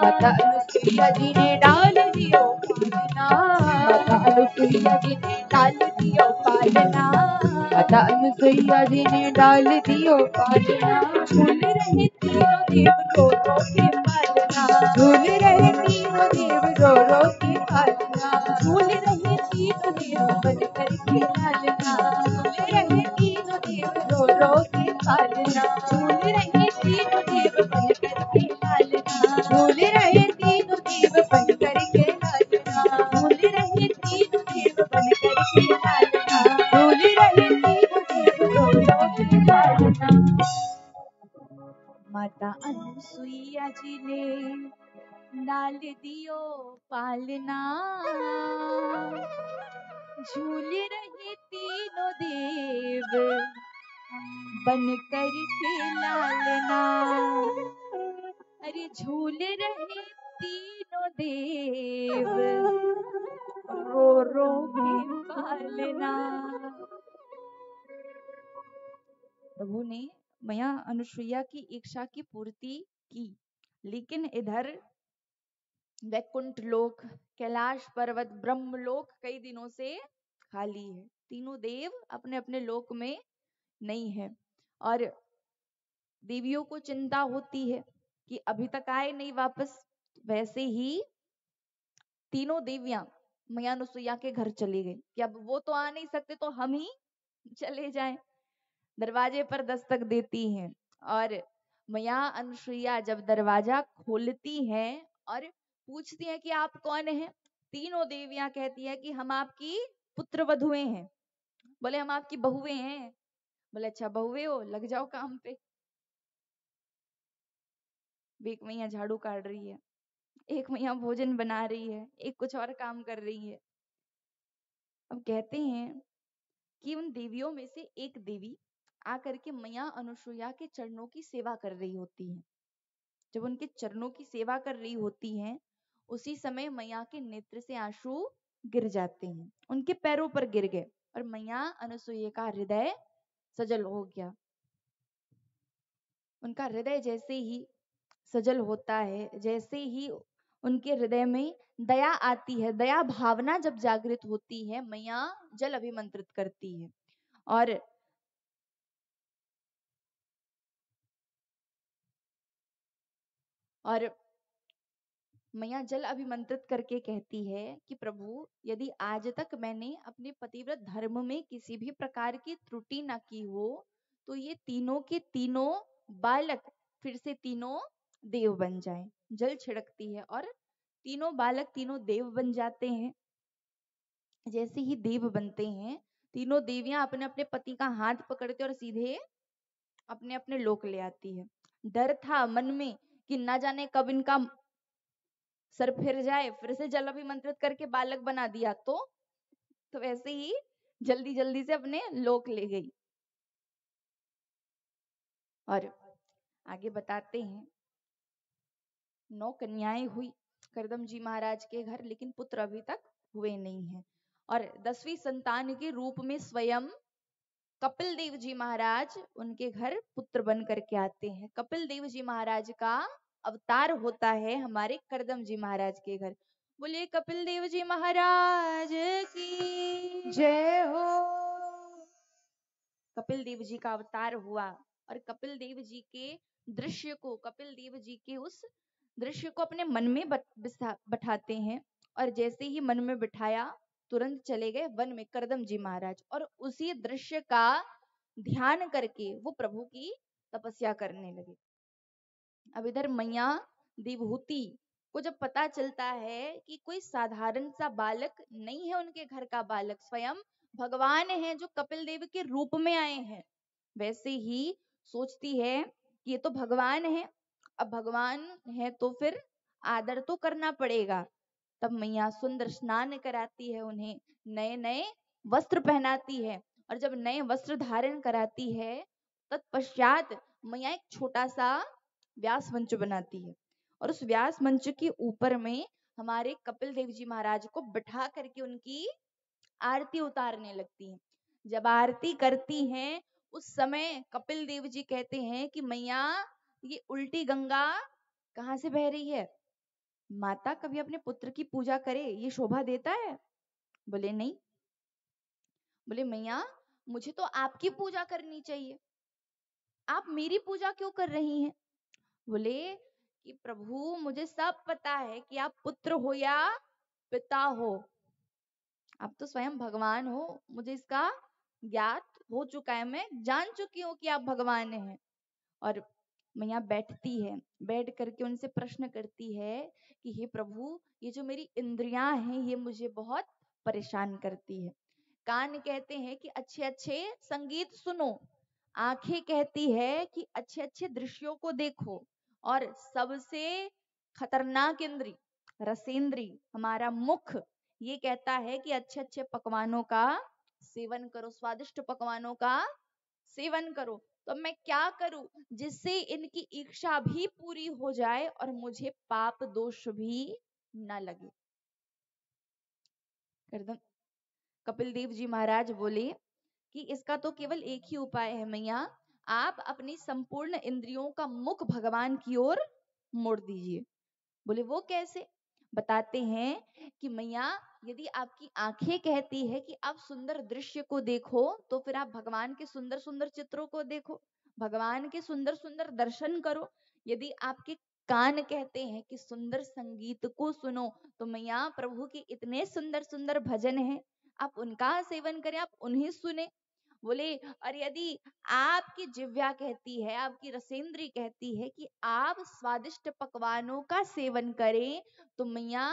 C: माता अनुसुईया जी ने डाल दियो पालना, माता अनुसुईया जी ने डाल दियो पालना, माता अनुसुईया जी ने डाल दियो पालना। झूल रहे तीनों देव रो रो के पालना, झूल रहे तीनों देव रो रो के पालना, झूल रहे तीनों देव बन करके लालना, झूल रहे तीनों देव रो रो के पालना, झूल रहे तीनों देव बन करके लालना, झूल रहे तीनों देव बन करके लालना, झूल रहे तीनों देव बन करके लालना, झूल रहे तीनों देव रो रो के पालना। माता अनुसुईया जी ने डाल दियो पालना, झूल रहे तीनों देव बन कर के लालना, अरे झूल रहे तीनों देव रो रो के पालना। प्रभु ने मैया अनुसुईया की इच्छा की पूर्ति की, लेकिन इधर वैकुंठ लोक, कैलाश पर्वत, ब्रह्मलोक कई दिनों से खाली है। तीनों देव अपने अपने लोक में नहीं है और देवियों को चिंता होती है कि अभी तक आए नहीं वापस। वैसे ही तीनों देवियां मैया अनुसुईया के घर चली गई कि अब वो तो आ नहीं सकते तो हम ही चले जाएं। दरवाजे पर दस्तक देती हैं और मैया अनुसुईया जब दरवाजा खोलती हैं और पूछती हैं कि आप कौन हैं, तीनों देवियां कहती हैं कि हम आपकी पुत्र वधुएं हैं। बोले हम आपकी बहुएं हैं। बोले अच्छा बहुएं हो, लग जाओ काम पे। एक मैया झाड़ू काट रही है, एक मैया भोजन बना रही है, एक कुछ और काम कर रही है। अब कहते हैं कि उन देवियों में से एक देवी आकर के मैया अनुसुईया के चरणों की सेवा कर रही होती है। जब उनके चरणों की सेवा कर रही होती हैं, उसी समय मैया के नेत्र से आंसू गिर जाते हैं, उनके पैरों पर गिर गए और मैया अनुसुईया का हृदय सजल हो गया। उनका हृदय जैसे ही सजल होता है, जैसे ही उनके हृदय में दया आती है, दया भावना जब जागृत होती है, मैया जल अभिमंत्रित करती है। और मैया जल अभिमंत्रित करके कहती है कि प्रभु, यदि आज तक मैंने अपने पतिव्रत धर्म में किसी भी प्रकार की त्रुटि न की हो, तो ये तीनों के तीनों बालक फिर से तीनों देव बन जाएं। जल छिड़कती है और तीनों बालक तीनों देव बन जाते हैं। जैसे ही देव बनते हैं, तीनों देवियां अपने अपने पति का हाथ पकड़ते और सीधे अपने अपने लोक ले आती है। डर था मन में कि ना जाने कब इनका सर फिर जाए, फिर से जल अभिमंत्रित करके बालक बना दिया तो वैसे ही जल्दी जल्दी से अपने लोक ले गई। और आगे बताते हैं, 9 कन्याएं हुई करदम जी महाराज के घर, लेकिन पुत्र अभी तक हुए नहीं हैं। और 10वीं संतान के रूप में स्वयं कपिल देव जी महाराज उनके घर पुत्र बन करके आते हैं। कपिल देव जी महाराज का अवतार होता है हमारे करदम जी महाराज के घर। बोलिए कपिल देव जी महाराज की
A: जय हो।
C: कपिल देव जी का अवतार हुआ और कपिल देव जी के दृश्य को, कपिल देव जी के उस दृश्य को अपने मन में बैठाते हैं। और जैसे ही मन में बिठाया, तुरंत चले गए वन में करदम जी महाराज, और उसी दृश्य का ध्यान करके वो प्रभु की तपस्या करने लगे। अब इधर मैया देवहूति को जब पता चलता है कि कोई साधारण सा बालक नहीं है, उनके घर का बालक स्वयं भगवान है जो कपिल देव के रूप में आए हैं, वैसे ही सोचती है कि ये तो भगवान है, अब भगवान है तो फिर आदर तो करना पड़ेगा। तब मैया सुंदर स्नान कराती है, उन्हें नए नए वस्त्र पहनाती है। और जब नए वस्त्र धारण कराती है, तत्पश्चात मैया एक छोटा सा व्यास मंच बनाती है और उस व्यास मंच के ऊपर में हमारे कपिल देव जी महाराज को बिठा करके उनकी आरती उतारने लगती हैं। जब आरती करती हैं, उस समय कपिल देव जी कहते हैं कि मैया, ये उल्टी गंगा कहाँ से बह रही है? माता कभी अपने पुत्र की पूजा करे, ये शोभा देता है? बोले नहीं। बोले मैया, मुझे तो आपकी पूजा करनी चाहिए, आप मेरी पूजा क्यों कर रही हैं? बोले कि प्रभु, मुझे सब पता है कि आप पुत्र हो या पिता हो, आप तो स्वयं भगवान हो, मुझे इसका ज्ञात हो चुका है, मैं जान चुकी हूँ कि आप भगवान हैं। और मैया बैठती है, बैठ करके उनसे प्रश्न करती है कि हे प्रभु, ये जो मेरी इंद्रियां हैं ये मुझे बहुत परेशान करती है। कान कहते हैं कि अच्छे अच्छे संगीत सुनो, आंखें कहती है कि अच्छे अच्छे दृश्यों को देखो, और सबसे खतरनाक इंद्री रसेंद्री हमारा मुख ये कहता है कि अच्छे अच्छे पकवानों का सेवन करो, स्वादिष्ट पकवानों का सेवन करो। तो मैं क्या करूं जिससे इनकी इच्छा भी पूरी हो जाए और मुझे पाप दोष भी न लगे? कपिल देव जी महाराज बोले कि इसका तो केवल एक ही उपाय है मैया, आप अपनी संपूर्ण इंद्रियों का मुख भगवान की ओर मोड़ दीजिए। बोले वो कैसे? बताते हैं कि मैया, यदि आपकी आंखें कहती है कि आप सुंदर दृश्य को देखो, तो फिर आप भगवान के सुंदर सुंदर चित्रों को देखो, भगवान के सुंदर सुंदर दर्शन करो। यदि आपके कान कहते हैं कि सुंदर संगीत को सुनो, तो मैया प्रभु के इतने सुंदर सुंदर भजन हैं, आप उनका सेवन करें, आप उन्हें सुने। बोले और यदि आपकी जिह्वा कहती है, आपकी रसेंद्री कहती है कि आप स्वादिष्ट पकवानों का सेवन करें, तो मैया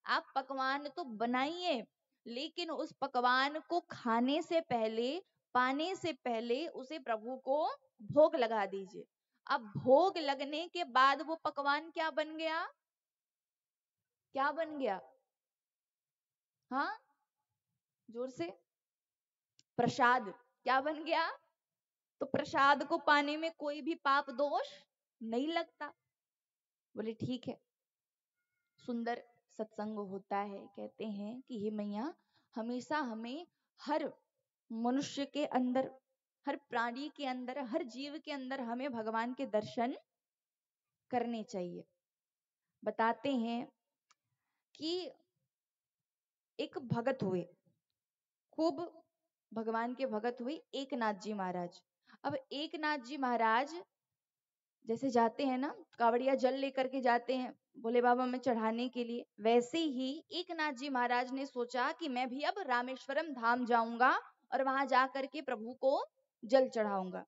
C: आप पकवान तो बनाइए, लेकिन उस पकवान को खाने से पहले, पाने से पहले उसे प्रभु को भोग लगा दीजिए। अब भोग लगने के बाद वो पकवान क्या बन गया? क्या बन गया? हाँ, जोर से। प्रसाद। क्या बन गया? तो प्रसाद को पाने में कोई भी पाप दोष नहीं लगता। बोले ठीक है। सुंदर सत्संग होता है, कहते हैं कि हे मैया, हमेशा हमें हर मनुष्य के अंदर, हर प्राणी के अंदर, हर जीव के अंदर हमें भगवान के दर्शन करने चाहिए। बताते हैं कि एक भगत हुए, खूब भगवान के भगत हुए एकनाथ जी महाराज। अब एकनाथ जी महाराज जैसे जाते हैं ना, कावड़िया जल लेकर के जाते हैं भोले बाबा में चढ़ाने के लिए, वैसे ही एकनाथ जी महाराज ने सोचा कि मैं भी अब रामेश्वरम धाम जाऊंगा और वहां जा करके प्रभु को जल चढ़ाऊंगा।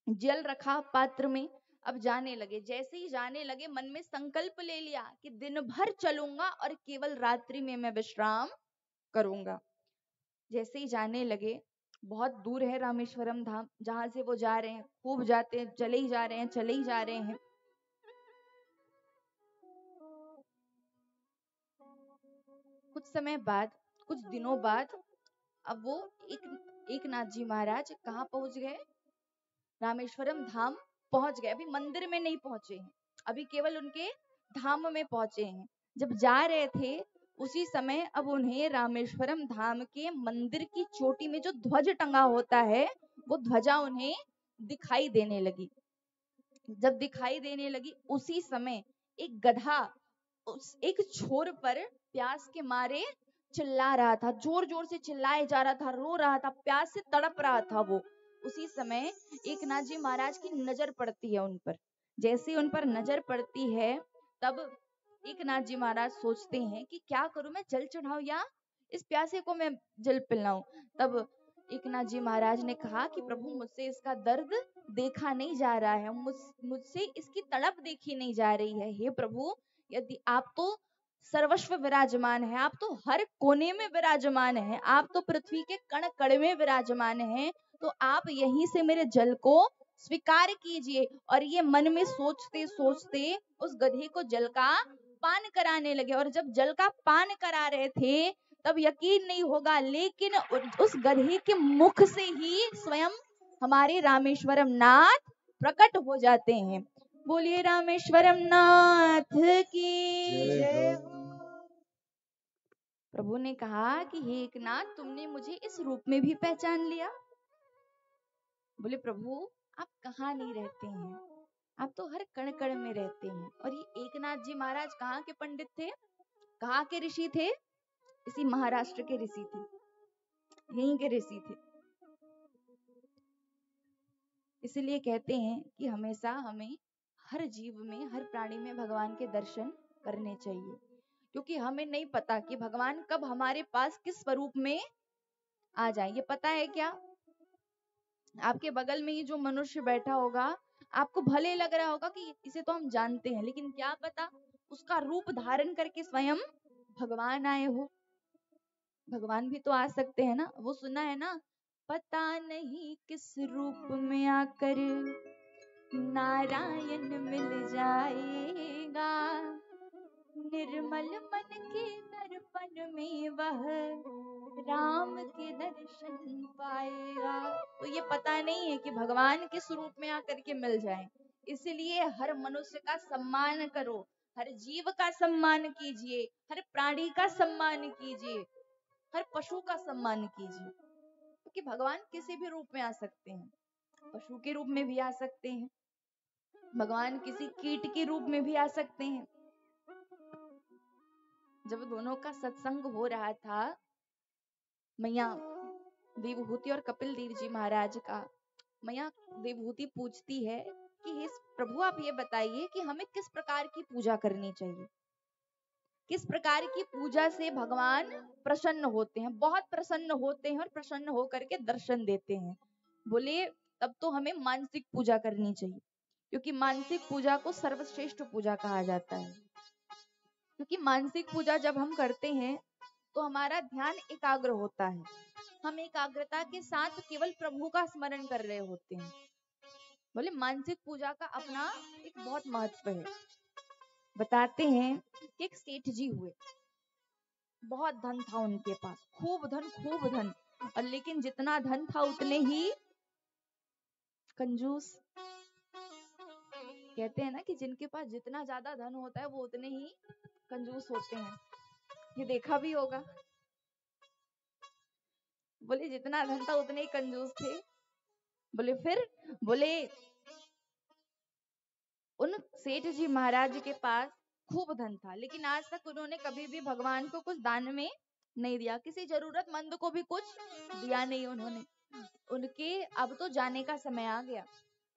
C: जल रखा पात्र में, अब जाने लगे। जैसे ही जाने लगे मन में संकल्प ले लिया कि दिन भर चलूंगा और केवल रात्रि में मैं विश्राम करूंगा। जैसे ही जाने लगे, बहुत दूर है रामेश्वरम धाम जहां से वो जा रहे हैं, खूब जाते हैं, चले ही जा रहे हैं, चले ही जा रहे हैं। कुछ समय बाद, कुछ दिनों बाद, अब वो एकनाथ जी महाराज कहाँ पहुंच गए? रामेश्वरम धाम पहुंच गए। अभी मंदिर में नहीं पहुंचे हैं, अभी केवल उनके धाम में पहुंचे हैं। जब जा रहे थे उसी समय अब उन्हें रामेश्वरम धाम के मंदिर की चोटी में जो ध्वज टंगा होता है, वो ध्वजा उन्हें दिखाई देने लगी। जब दिखाई देने लगी उसी समय एक गधा उस एक छोर पर प्यास के मारे चिल्ला रहा था, जोर जोर से चिल्लाए जा रहा था, रो रहा था, प्यास से तड़प रहा था वो। उसी समय एकनाथ जी महाराज की नजर पड़ती है उन पर। जैसे उन पर नजर पड़ती है तब एकनाथ जी महाराज सोचते हैं कि क्या करूं, मैं जल चढ़ाऊं या इस प्यासे को मैं जल पिलाऊं। तब एकनाथ जी महाराज ने कहा कि प्रभु मुझसे इसका दर्द देखा नहीं जा रहा है, मुझसे इसकी तड़प देखी नहीं जा रही है। हे प्रभु, यदि आप तो सर्वस्व विराजमान है, आप तो हर कोने में विराजमान है, आप तो पृथ्वी के कण कण में विराजमान है, तो आप यहीं से मेरे जल को स्वीकार कीजिए। और ये मन में सोचते सोचते उस गधे को जल का पान कराने लगे। और जब जल का पान करा रहे थे तब यकीन नहीं होगा, लेकिन उस गधे के मुख से ही स्वयं हमारे रामेश्वरम नाथ प्रकट हो जाते हैं। बोलिए रामेश्वरम नाथ की जय हो। प्रभु ने कहा कि हे एकनाथ, तुमने मुझे इस रूप में भी पहचान लिया। बोले प्रभु, आप कहाँ नहीं रहते हैं, आप तो हर कण कण में रहते हैं। और ये एकनाथ जी महाराज कहाँ के पंडित थे, कहाँ के ऋषि थे? इसी महाराष्ट्र के ऋषि थे, यहीं के ऋषि थे। इसलिए कहते हैं कि हमेशा हमें हर जीव में, हर प्राणी में भगवान के दर्शन करने चाहिए, क्योंकि हमें नहीं पता कि भगवान कब हमारे पास किस स्वरूप में आ जाए। ये पता है क्या? आपके बगल में ही जो मनुष्य बैठा होगा, आपको भले लग रहा होगा कि इसे तो हम जानते हैं, लेकिन क्या पता उसका रूप धारण करके स्वयं भगवान आए हो। भगवान भी तो आ सकते हैं ना। वो सुना है ना, पता नहीं किस रूप में आकर नारायण मिल जाएगा, निर्मल मन के दर्पण में वह राम के दर्शन पाएगा। तो ये पता नहीं है कि भगवान किस रूप में आकर के मिल जाए। इसलिए हर मनुष्य का सम्मान करो, हर जीव का सम्मान कीजिए, हर प्राणी का सम्मान कीजिए, हर पशु का सम्मान कीजिए, क्योंकि भगवान किसी भी रूप में आ सकते हैं। पशु के रूप में भी आ सकते हैं, भगवान किसी कीट के रूप में भी आ सकते हैं। जब दोनों का सत्संग हो रहा था, मैया देवहूति और कपिल देव जी महाराज का, मैया देवहूति पूछती है कि हे प्रभु, आप ये बताइए कि हमें किस प्रकार की पूजा करनी चाहिए, किस प्रकार की पूजा से भगवान प्रसन्न होते हैं, बहुत प्रसन्न होते हैं और प्रसन्न होकर के दर्शन देते हैं। बोले तब तो हमें मानसिक पूजा करनी चाहिए, क्योंकि मानसिक पूजा को सर्वश्रेष्ठ पूजा कहा जाता है। क्योंकि मानसिक पूजा जब हम करते हैं तो हमारा ध्यान एकाग्र होता है, हम एकाग्रता के साथ केवल प्रभु का स्मरण कर रहे होते हैं। बोले मानसिक पूजा का अपना एक बहुत महत्व है। बताते हैं कि एक सेठ जी हुए, बहुत धन था उनके पास, खूब धन, और लेकिन जितना धन था उतने ही कंजूस। कहते हैं ना कि जिनके पास जितना ज्यादा धन होता है वो उतने ही कंजूस होते हैं, ये देखा भी होगा। बोले जितना धन था उतने ही कंजूस थे। बोले फिर, बोले उन सेठ जी महाराज के पास खूब धन था, लेकिन आज तक उन्होंने कभी भी भगवान को कुछ दान में नहीं दिया, किसी जरूरतमंद को भी कुछ दिया नहीं उन्होंने। उनके अब तो जाने का समय आ गया।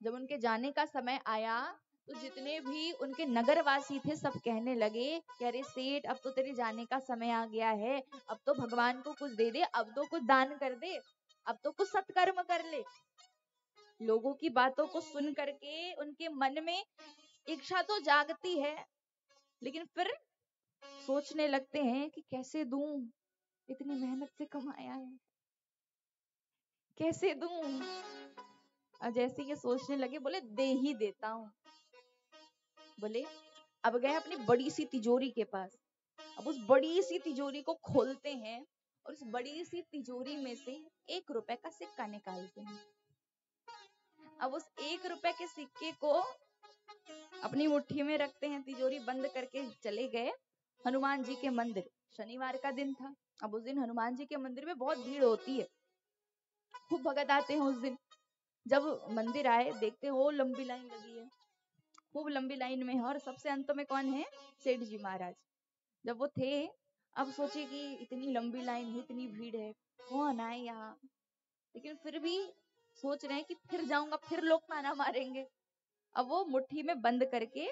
C: जब उनके जाने का समय आया तो जितने भी उनके नगरवासी थे सब कहने लगे कि अरे सेठ, अब तो तेरे जाने का समय आ गया है, अब तो भगवान को कुछ दे दे, अब तो कुछ दान कर दे, अब तो कुछ सत्कर्म कर ले। लोगों की बातों को सुन करके उनके मन में इच्छा तो जागती है, लेकिन फिर सोचने लगते हैं कि कैसे दूं, इतनी मेहनत से कमाया है, कैसे दूं। और जैसे ये सोचने लगे, बोले दे ही देता हूँ। बोले अब गए अपनी बड़ी सी तिजोरी के पास। अब उस बड़ी सी तिजोरी को खोलते हैं और उस बड़ी सी तिजोरी में से 1 रुपए का सिक्का निकालते हैं। अब उस 1 रुपए के सिक्के को अपनी मुट्ठी में रखते हैं, तिजोरी बंद करके चले गए हनुमान जी के मंदिर। शनिवार का दिन था। अब उस दिन हनुमान जी के मंदिर में बहुत भीड़ होती है, खूब भगत आते हैं उस दिन। जब मंदिर आए, देखते हो लंबी लाइन लगी है, खूब लंबी लाइन में है, और सबसे अंत में कौन है? सेठ जी महाराज। जब वो थे, अब सोचे कि इतनी लंबी लाइन है, इतनी भीड़ है, कौन आए यहाँ, लेकिन फिर भी सोच रहे हैं कि फिर जाऊंगा फिर लोग ताना मारेंगे। अब वो मुट्ठी में बंद करके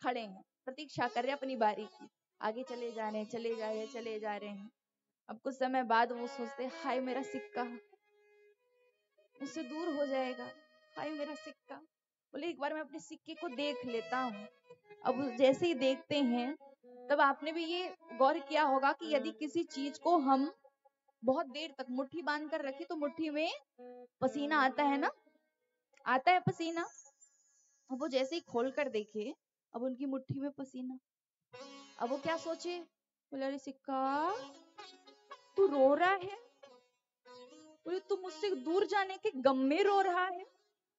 C: खड़े हैं, प्रतीक्षा कर रहे हैं अपनी बारी की। आगे चले जा रहे हैं, चले जा रहे हैं, चले जा रहे हैं। अब कुछ समय बाद वो सोचते, हाय मेरा सिक्का मुझसे दूर हो जाएगा, हाय मेरा सिक्का। बोले एक बार मैं अपने सिक्के को देख लेता हूँ। अब जैसे ही देखते हैं, तब आपने भी ये गौर किया होगा कि यदि किसी चीज को हम बहुत देर तक मुट्ठी बांध कर रखे तो मुट्ठी में पसीना आता है ना, आता है पसीना। अब वो जैसे ही खोल कर देखे, अब उनकी मुट्ठी में पसीना। अब वो क्या सोचे, बोले अरे सिक्का तू रो रहा है? बोले तू मुझसे दूर जाने के गम में रो रहा है?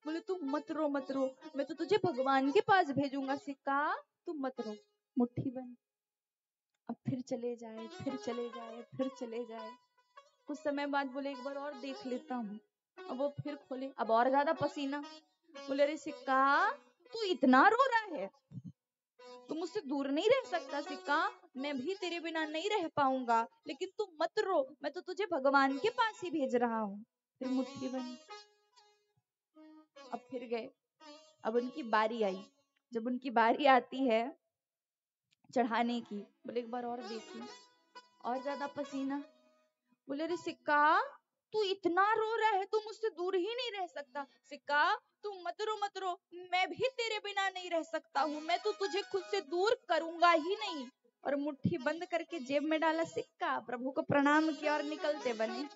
C: बोले तू मत रो मत रो, मैं तो तुझे भगवान के पास भेजूंगा सिक्का, तू मत रो। मुट्ठी बंद। अब फिर चले जाए, फिर चले जाए, फिर चले जाए। कुछ समय बाद बोले एक बार और देख लेता हूँ। अब वो फिर खोले, अब और ज्यादा पसीना। बोले अरे सिक्का तू इतना रो रहा है, तू मुझसे दूर नहीं रह सकता सिक्का, मैं भी तेरे बिना नहीं रह पाऊंगा, लेकिन तू मत रो, मैं तो तुझे भगवान के पास ही भेज रहा हूँ। फिर मुट्ठी बंद। अब फिर गए, अब उनकी बारी आई। जब उनकी बारी आती है चढ़ाने की, बोले एक बार और देख लो, और ज्यादा पसीना। बोले अरे सिक्का तू इतना रो रहा है, तू मुझसे दूर ही नहीं रह सकता, सिक्का तू मत रो मत रो, मैं भी तेरे बिना नहीं रह सकता हूँ, मैं तो तुझे खुद से दूर करूंगा ही नहीं। और मुट्ठी बंद करके जेब में डाला सिक्का, प्रभु को प्रणाम किया और निकलते बने।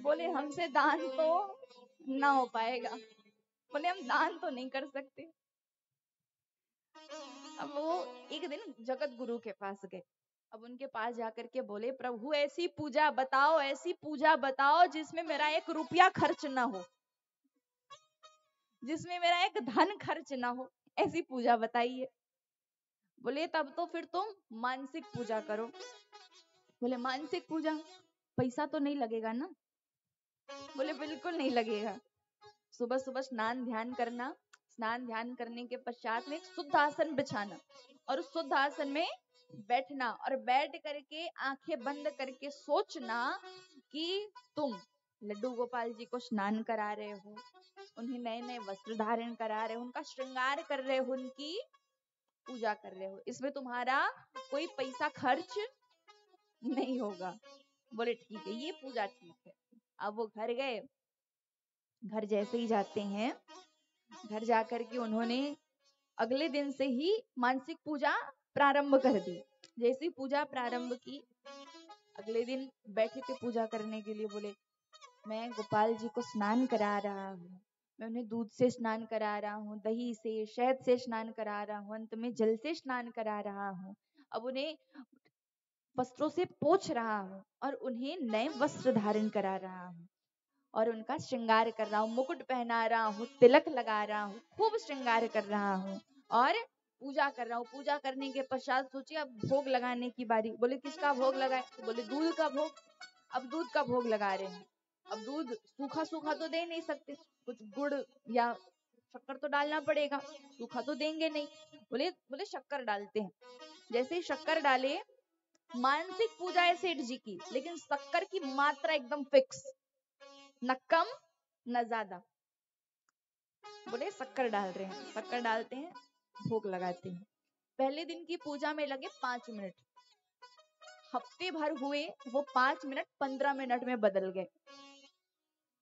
C: बोले हमसे दान तो ना हो पाएगा, बोले हम दान तो नहीं कर सकते। अब वो एक दिन जगत गुरु के पास गए। अब उनके पास जाकर के बोले प्रभु ऐसी पूजा बताओ, ऐसी पूजा बताओ जिसमें मेरा 1 रुपया खर्च ना हो, जिसमें मेरा एक धन खर्च ना हो, ऐसी पूजा बताइए। बोले तब तो फिर तुम मानसिक पूजा करो। बोले मानसिक पूजा, पैसा तो नहीं लगेगा ना? बोले बिल्कुल नहीं लगेगा। सुबह सुबह स्नान ध्यान करना, स्नान ध्यान करने के पश्चात में एक शुद्ध आसन बिछाना, और उस शुद्ध आसन में बैठना, और बैठ करके आंखें बंद करके सोचना कि तुम लड्डू गोपाल जी को स्नान करा रहे हो, उन्हें नए नए वस्त्र धारण करा रहे हो, उनका श्रृंगार कर रहे हो, उनकी पूजा कर रहे हो, इसमें तुम्हारा कोई पैसा खर्च नहीं होगा। बोले ठीक है, ये पूजा ठीक है। अब वो घर गए। घर जैसे ही जाते हैं, घर जाकर के उन्होंने अगले दिन से ही मानसिक पूजा प्रारंभ कर दी। जैसी पूजा प्रारंभ की, अगले दिन बैठे थे पूजा करने के लिए। बोले मैं गोपाल जी को स्नान करा रहा हूँ, मैं उन्हें दूध से स्नान करा रहा हूँ, दही से शहद से स्नान करा रहा हूँ, अंत में जल से स्नान करा रहा हूँ। अब उन्हें वस्त्रों से पोंछ रहा हूँ और उन्हें नए वस्त्र धारण करा रहा हूँ, और उनका श्रृंगार कर रहा हूँ, मुकुट पहना रहा हूँ, तिलक लगा रहा हूँ, खूब श्रृंगार कर रहा हूँ और पूजा कर रहा हूँ। पूजा करने के पश्चात सोचिए अब भोग लगाने की बारी। बोले किसका भोग लगाए? बोले दूध का भोग। अब दूध का भोग लगा रहे हैं। अब दूध सूखा सूखा तो दे नहीं सकते, कुछ गुड़ या शक्कर तो डालना पड़ेगा, सूखा तो देंगे नहीं। बोले बोले शक्कर डालते हैं। जैसे ही शक्कर डाले, मानसिक पूजा है सेठ जी की, लेकिन शक्कर की मात्रा एकदम फिक्स, न कम न ज्यादा। बोले शक्कर डाल रहे हैं, शक्कर डालते हैं, भोग लगाते हैं। पहले दिन की पूजा में लगे 5 मिनट, हफ्ते भर हुए वो 5 मिनट 15 मिनट में बदल गए।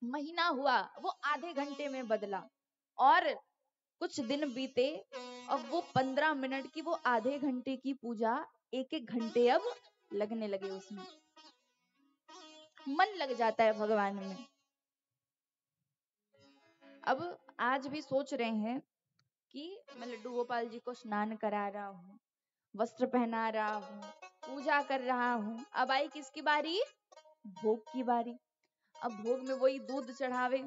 C: महीना हुआ वो आधे घंटे में बदला, और कुछ दिन बीते, अब वो 15 मिनट की वो आधे घंटे की पूजा 1-1 घंटे अब लगने लगे उसमें। मन लग जाता है भगवान में। अब आज भी सोच रहे हैं कि मैं लड्डू गोपाल जी को स्नान करा रहा हूँ, वस्त्र पहना रहा हूँ, पूजा कर रहा हूँ। अब आई किसकी बारी? भोग की बारी। अब भोग में वही दूध चढ़ावे,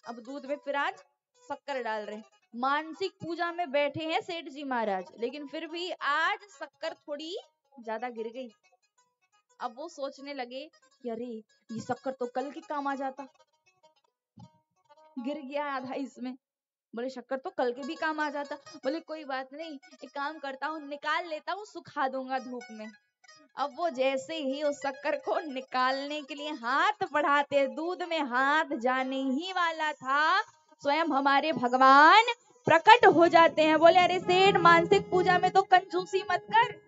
C: अब दूध में फिर आज शक्कर डाल रहे हैं। मानसिक पूजा में बैठे हैं सेठ जी महाराज, लेकिन फिर भी आज शक्कर थोड़ी ज्यादा गिर गई। अब वो सोचने लगे कि अरे ये शक्कर तो कल के काम आ जाता, गिर गया आधा इसमें। बोले शक्कर तो कल के भी काम आ जाता। बोले कोई बात नहीं, एक काम करता हूँ, निकाल लेता हूँ, सुखा दूंगा धूप में। अब वो जैसे ही उस शक्कर को निकालने के लिए हाथ बढ़ाते, दूध में हाथ जाने ही वाला था, स्वयं हमारे भगवान प्रकट हो जाते हैं। बोले अरे सेठ, मानसिक पूजा में तो कंजूसी मत कर।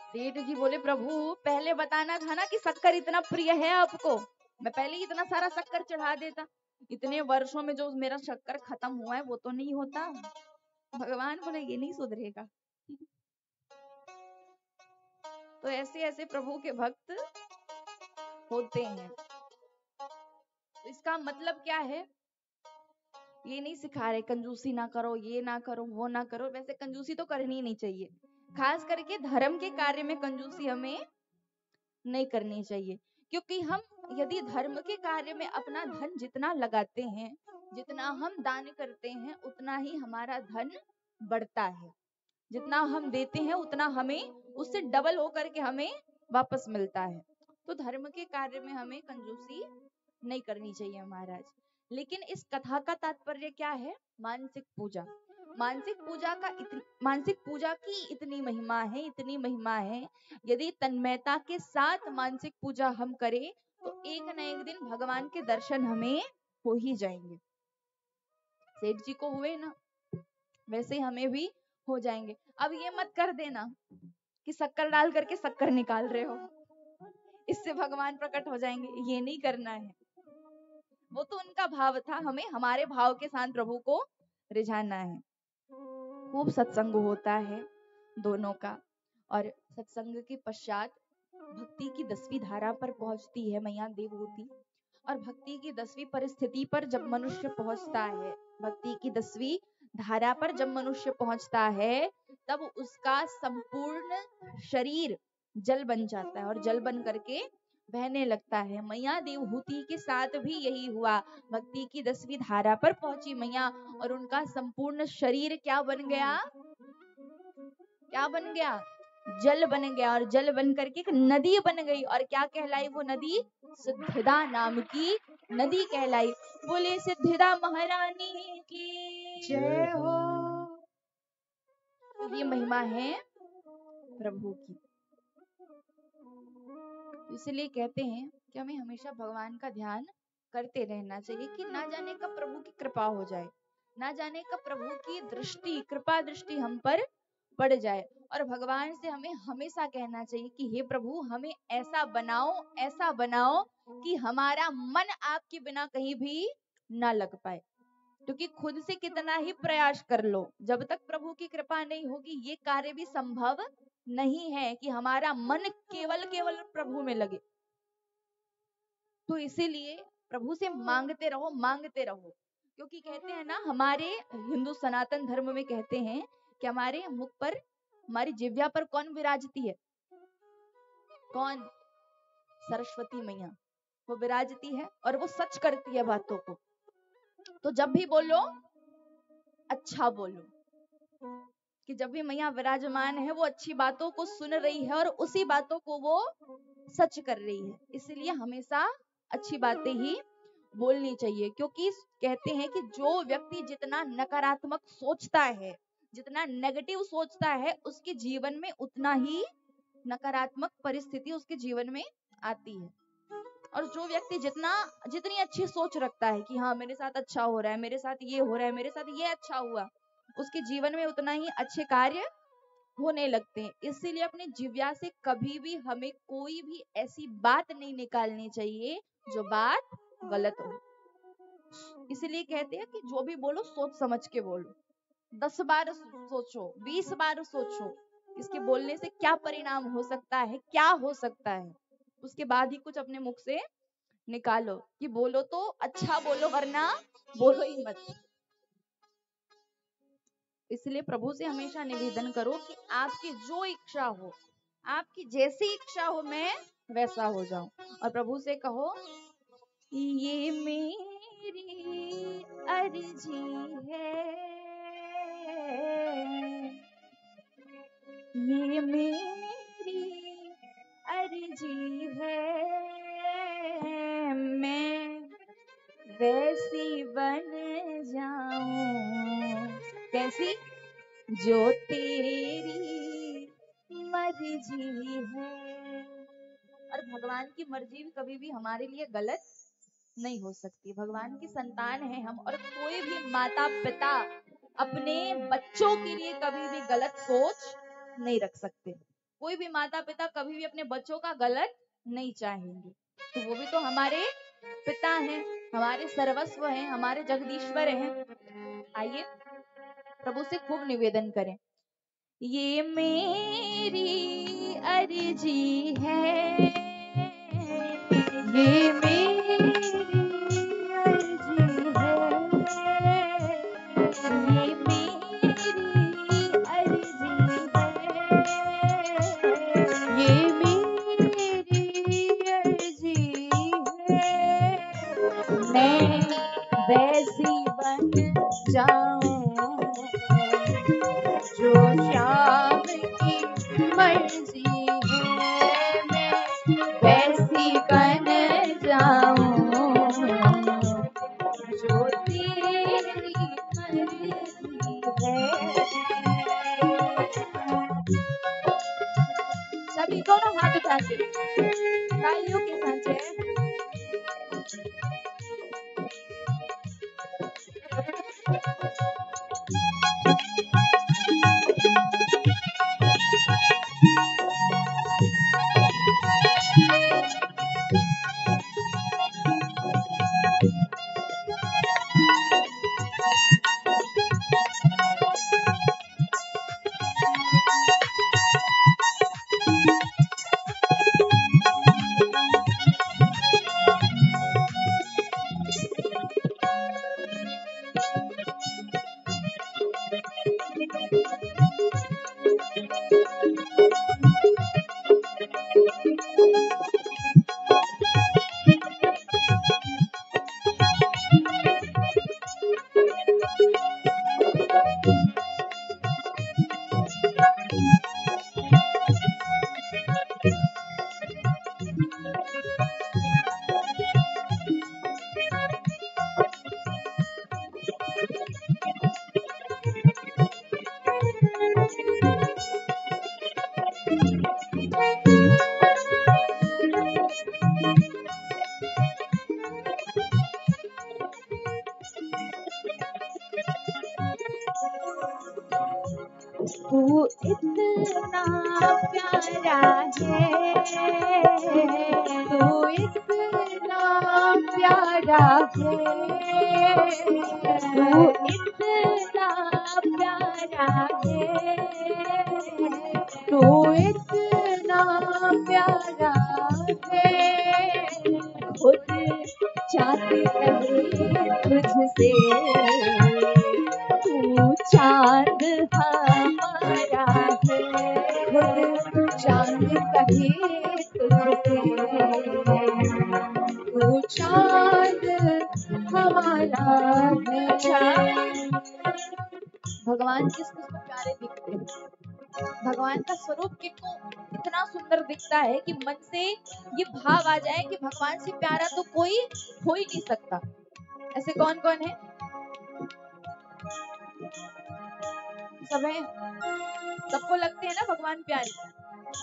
C: सेठ जी बोले प्रभु, पहले बताना था ना कि शक्कर इतना प्रिय है आपको, मैं पहले ही इतना सारा शक्कर चढ़ा देता। इतने वर्षों में जो मेरा शक्कर खत्म हुआ है वो तो नहीं होता। भगवान बोले ये नहीं सुधरेगा। तो ऐसे ऐसे प्रभु के भक्त होते हैं। तो इसका मतलब क्या है? ये नहीं सिखा रहे कंजूसी ना करो, ये ना करो, वो ना करो। वैसे कंजूसी तो करनी ही नहीं चाहिए, खास करके धर्म के कार्य में कंजूसी हमें नहीं करनी चाहिए। क्योंकि हम यदि धर्म के कार्य में अपना धन जितना लगाते हैं, जितना हम दान करते हैं, उतना ही हमारा धन बढ़ता है। जितना हम देते हैं उतना हमें उससे डबल होकर के हमें वापस मिलता है। तो धर्म के कार्य में हमें कंजूसी नहीं करनी चाहिए महाराज। लेकिन इस कथा का तात्पर्य क्या है? मानसिक पूजा। मानसिक पूजा की इतनी महिमा है, इतनी महिमा है। यदि तन्मयता के साथ मानसिक पूजा हम करें तो एक न एक दिन भगवान के दर्शन हमें हो ही जाएंगे। सेठ जी को हुए ना, वैसे हमें भी हो जाएंगे। अब ये मत कर देना कि शक्कर डाल करके शक्कर निकाल रहे हो, इससे भगवान प्रकट हो जाएंगे, ये नहीं करना है। वो तो उनका भाव था, हमें हमारे भाव के साथ प्रभु को रिझाना है। खूब सत्संग होता है दोनों का, और सत्संग के पश्चात भक्ति की 10वीं धारा पर पहुंचती है मैया देवहूति। और भक्ति की 10वीं परिस्थिति पर जब मनुष्य पहुंचता है, भक्ति की 10वीं धारा पर जब मनुष्य पहुंचता है, तब उसका संपूर्ण शरीर जल बन जाता है, और जल बन करके बहने लगता है। मैया देवहूति के साथ भी यही हुआ। भक्ति की 10वीं धारा पर पहुंची मैया, और उनका संपूर्ण शरीर क्या बन गया? क्या बन गया? जल बन गया। और जल बन करके एक नदी बन गई। और क्या कहलाई वो नदी? सिद्धिदा नाम की नदी कहलाई। बोले सिद्धिदा महारानी की जय हो। ये महिमा है प्रभु की। इसलिए कहते हैं कि हमें हमेशा भगवान का ध्यान करते रहना चाहिए, कि ना जाने कब प्रभु की कृपा हो जाए, ना जाने कब प्रभु की दृष्टि, कृपा दृष्टि हम पर पड़ जाए। और भगवान से हमें हमेशा कहना चाहिए कि हे प्रभु, हमें ऐसा बनाओ कि हमारा मन आपके बिना कहीं भी ना लग पाए। क्योंकि खुद से कितना ही प्रयास कर लो, जब तक प्रभु की कृपा नहीं होगी ये कार्य भी संभव नहीं है कि हमारा मन केवल प्रभु में लगे। तो इसीलिए प्रभु से मांगते रहो। क्योंकि कहते हैं ना, हमारे हिंदू सनातन धर्म में कहते हैं कि हमारे मुख पर, हमारी जिह्वा पर कौन विराजती है? कौन? सरस्वती मैया। वो विराजती है और वो सच करती है बातों को। तो जब भी बोलो अच्छा बोलो, कि जब भी मैया विराजमान है वो अच्छी बातों को सुन रही है और उसी बातों को वो सच कर रही है। इसलिए हमेशा अच्छी बातें ही बोलनी चाहिए, क्योंकि कहते हैं कि जो व्यक्ति जितना नकारात्मक सोचता है, जितना नेगेटिव सोचता है, उसके जीवन में उतना ही नकारात्मक परिस्थिति उसके जीवन में आती है। और जो व्यक्ति जितनी अच्छी सोच रखता है कि हाँ मेरे साथ अच्छा हो रहा है, मेरे साथ ये हो रहा है, मेरे साथ ये अच्छा हुआ, उसके जीवन में उतना ही अच्छे कार्य होने लगते हैं। इसीलिए अपनी जिह्वा से कभी भी हमें कोई भी ऐसी बात नहीं निकालनी चाहिए जो बात गलत हो। इसलिए कहते हैं कि जो भी बोलो सोच समझ के बोलो, 10 बार सोचो, 20 बार सोचो, इसके बोलने से क्या परिणाम हो सकता है, क्या हो सकता है, उसके बाद ही कुछ अपने मुख से निकालो। कि बोलो तो अच्छा बोलो, वरना बोलो ही मत। इसलिए प्रभु से हमेशा निवेदन करो कि आपकी जो इच्छा हो, आपकी जैसी इच्छा हो, मैं वैसा हो जाऊं। और प्रभु से कहो ये मेरी अर्जी है, ये मेरी अर्जी है, मैं वैसी बन जाऊं, कैसी, जो तेरी मर्जी है। और भगवान की मर्जी भी कभी भी हमारे लिए गलत नहीं हो सकती। भगवान की संतान है हम, और कोई भी माता पिता अपने बच्चों के लिए कभी भी गलत सोच नहीं रख सकते। कोई भी माता पिता कभी भी अपने बच्चों का गलत नहीं चाहेंगे, तो वो भी तो हमारे पिता हैं, हमारे सर्वस्व हैं, हमारे जगदीश्वर हैं। आइए प्रभु से खूब निवेदन करें, ये मेरी अर्जी है, ये मेरी अर्जी है, ये मेरी अर्जी है, ये मेरी अर्जी है, मैं वैसी बन जाऊं जो श्याम की मर्जी है, मैं वैसी बन जाऊं जो तेरी मर्जी है। सभी दोनों हाथ उठा के तालियों के साथ तू इतना प्यारा है, तू इतना प्यारा है, तू इतना प्यारा है, तू इतना प्यारा है, खुद चाहते रहे तुझसे, तू चांद हमारा है, खुद चांद कहे तुझसे, तू चांद हमारा है। भगवान किसको प्यारे दिखते हैं? भगवान का स्वरूप किनको इतना सुंदर दिखता है कि मन से ये भाव आ जाए कि भगवान से प्यारा तो कोई हो ही नहीं सकता। ऐसे कौन कौन है? सब है, सबको लगते हैं ना भगवान प्यारे।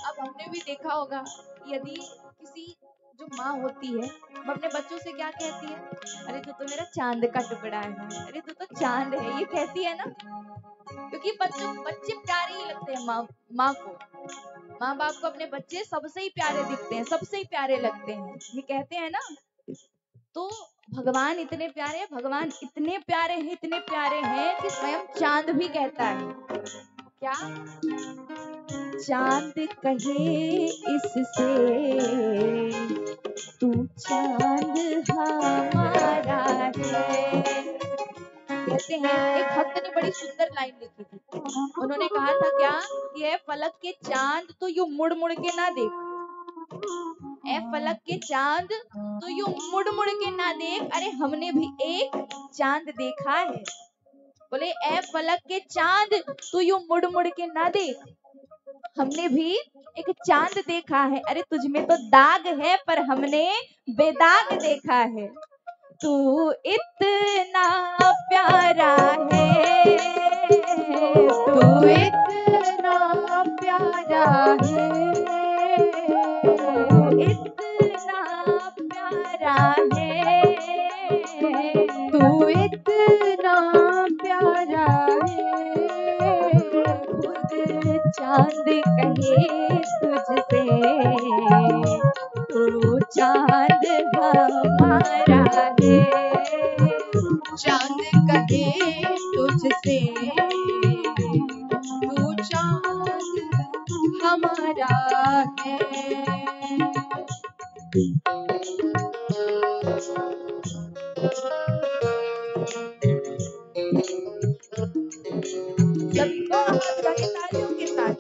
C: अब हमने भी देखा होगा, यदि किसी जो माँ होती है वो अपने बच्चों से क्या कहती है? अरे तू तो मेरा चांद का टुकड़ा है, अरे तू तो चांद है, ये कहती है ना। क्योंकि बच्चे प्यारे ही लगते हैं माँ को। माँ बाप को अपने बच्चे सबसे ही प्यारे दिखते हैं, सबसे ही प्यारे लगते हैं, ये कहते हैं ना। तो भगवान इतने प्यारे हैं, भगवान इतने प्यारे हैं, इतने प्यारे हैं कि स्वयं चांद भी कहता है क्या? चांद कहे इससे तू चांद हमारा है। कहते हैं, एक भक्त ने बड़ी सुंदर लाइन लिखी थी। उन्होंने कहा था क्या कि ए फलक के चांद तो यूं मुड़ मुड़ के ना देख, ए फलक के चांद तो यूं मुड़ मुड़ के ना देख, अरे हमने भी एक चांद देखा है। बोले ए फलक के चांद तू यूं मुड़ मुड़ के ना देख, हमने भी एक चांद देखा है। अरे तुझ में तो दाग है पर हमने बेदाग देखा है। तू इतना प्यारा है, तू इतना प्यारा है, तू इतना प्यारा है, तू इतना प्यारा है। खुद चांद कहे तुझसे तू चांद हमारा है। चांद कहे तुझसे तू चांद हमारा है। सबको हाथ लगे तालियों के साथ।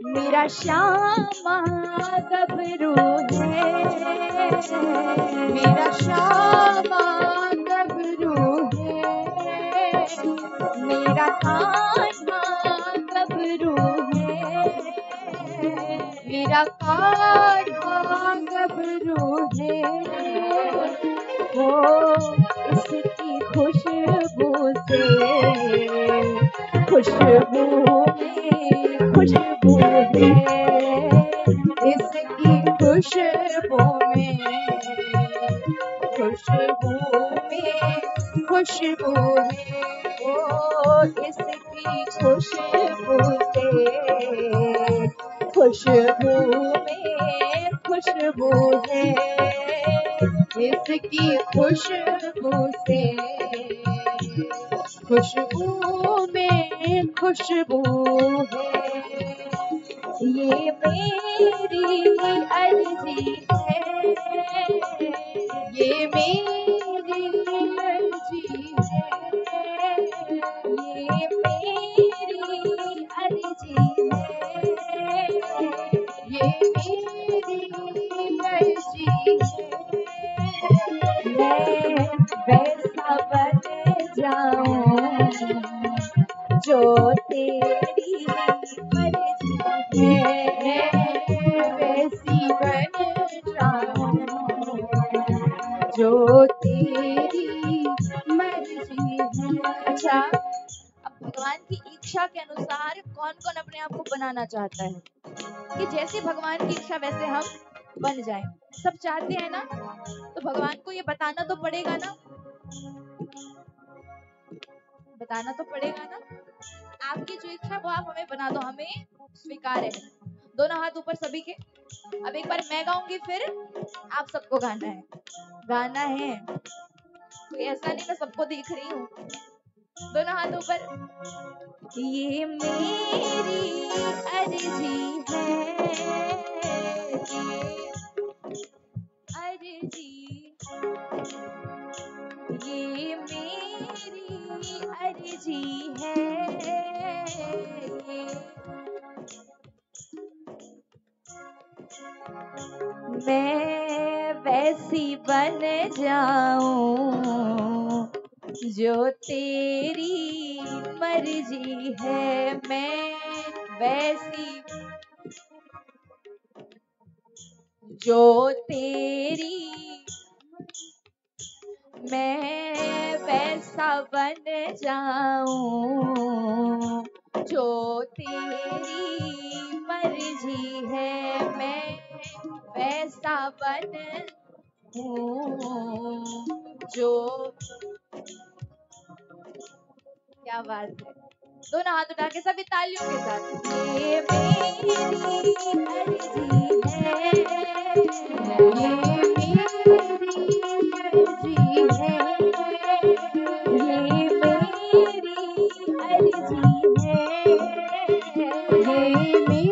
C: मेरा श्यामा गबरू है, मेरा श्यामा गबरू है, मेरा कान्हा गबरू है, मेरा कान्हा गबरू है। वो इसकी खुशबू से खुशबू में खुशबू है, इसकी खुशबू में खुशबू में खुशबू है। ओ इसकी खुशबू से खुशबू में खुशबू है, इसकी खुशबू से खुशबू में खुशबू है। ये मेरी अर्जी है, ये मेरी अर्जी है, ये मेरी अर्जी है, ये मेरी अर्जी है। मैं वैसा बन जा जो तेरी मर्जी है वैसी बन जाऊं, जो तेरी मर्जी है। अच्छा, अब भगवान की इच्छा के अनुसार कौन कौन अपने आप को बनाना चाहता है कि जैसे भगवान की इच्छा वैसे हम बन जाएं? सब चाहते हैं ना, तो भगवान को ये बताना तो पड़ेगा ना, बताना तो पड़ेगा ना। आपकी जो इच्छा वो आप हमें बना दो, हमें स्वीकार है। दोनों हाथ ऊपर सभी के। अब एक बार मैं गाऊंगी, फिर आप सबको गाना है। गाना है, कोई ऐसा नहीं मैं सबको देख रही हूँ। दोनों हाथ ऊपर। ये मेरी अर्जी है, ये अर्जी, ये मेरी अर्जी है, ये मैं वैसी बन जाऊं जो तेरी मर्जी है, मैं वैसी जो तेरी, मैं वैसा बन जाऊं जो तेरी मर्जी है, मैं वैसा बन जो। क्या बात है, दोनों हाथ उठा के सभी तालियों के साथ। ये मेरी अर्जी है, ये मेरी अर्जी है, ये मेरी अर्जी है, ये मेरी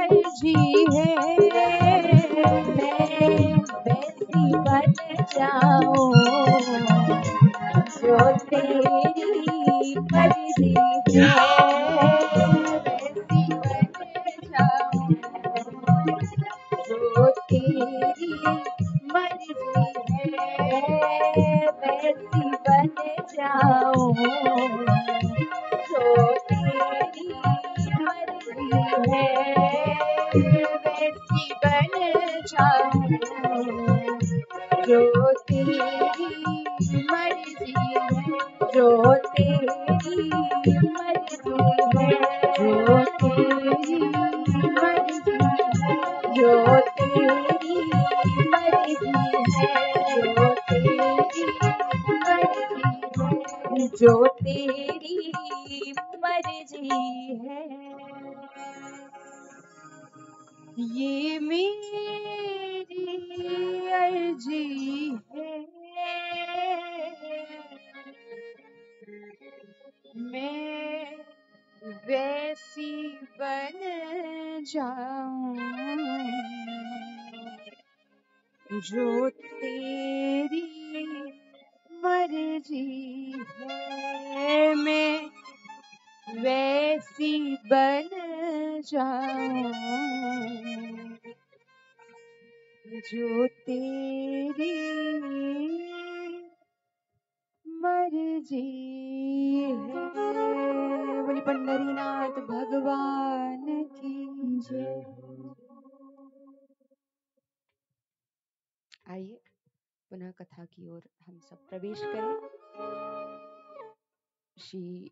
C: अर्जी है, मैं वैसी बन जाऊं जो तेरी मर्जी है, वैसी बन जाऊं जो तेरी मर्जी है, वैसी बन जाऊं जो तेरी मर्जी है, वैसी बन जाऊं जो तेरी मर्जी है, जो तेरी मर्जी है, जो तेरी मर्जी है, जो तेरी मर्जी है, जो तेरी मर्जी है। ये मेरी अर्जी है, मैं वैसी बन जाऊं जो तेरी मर्जी है, मैं वैसी बन जाऊं जो तेरी मर्जी है। बोली पंढरीनाथ भगवान की जय। आइए पुनः कथा की ओर हम सब प्रवेश करें। श्री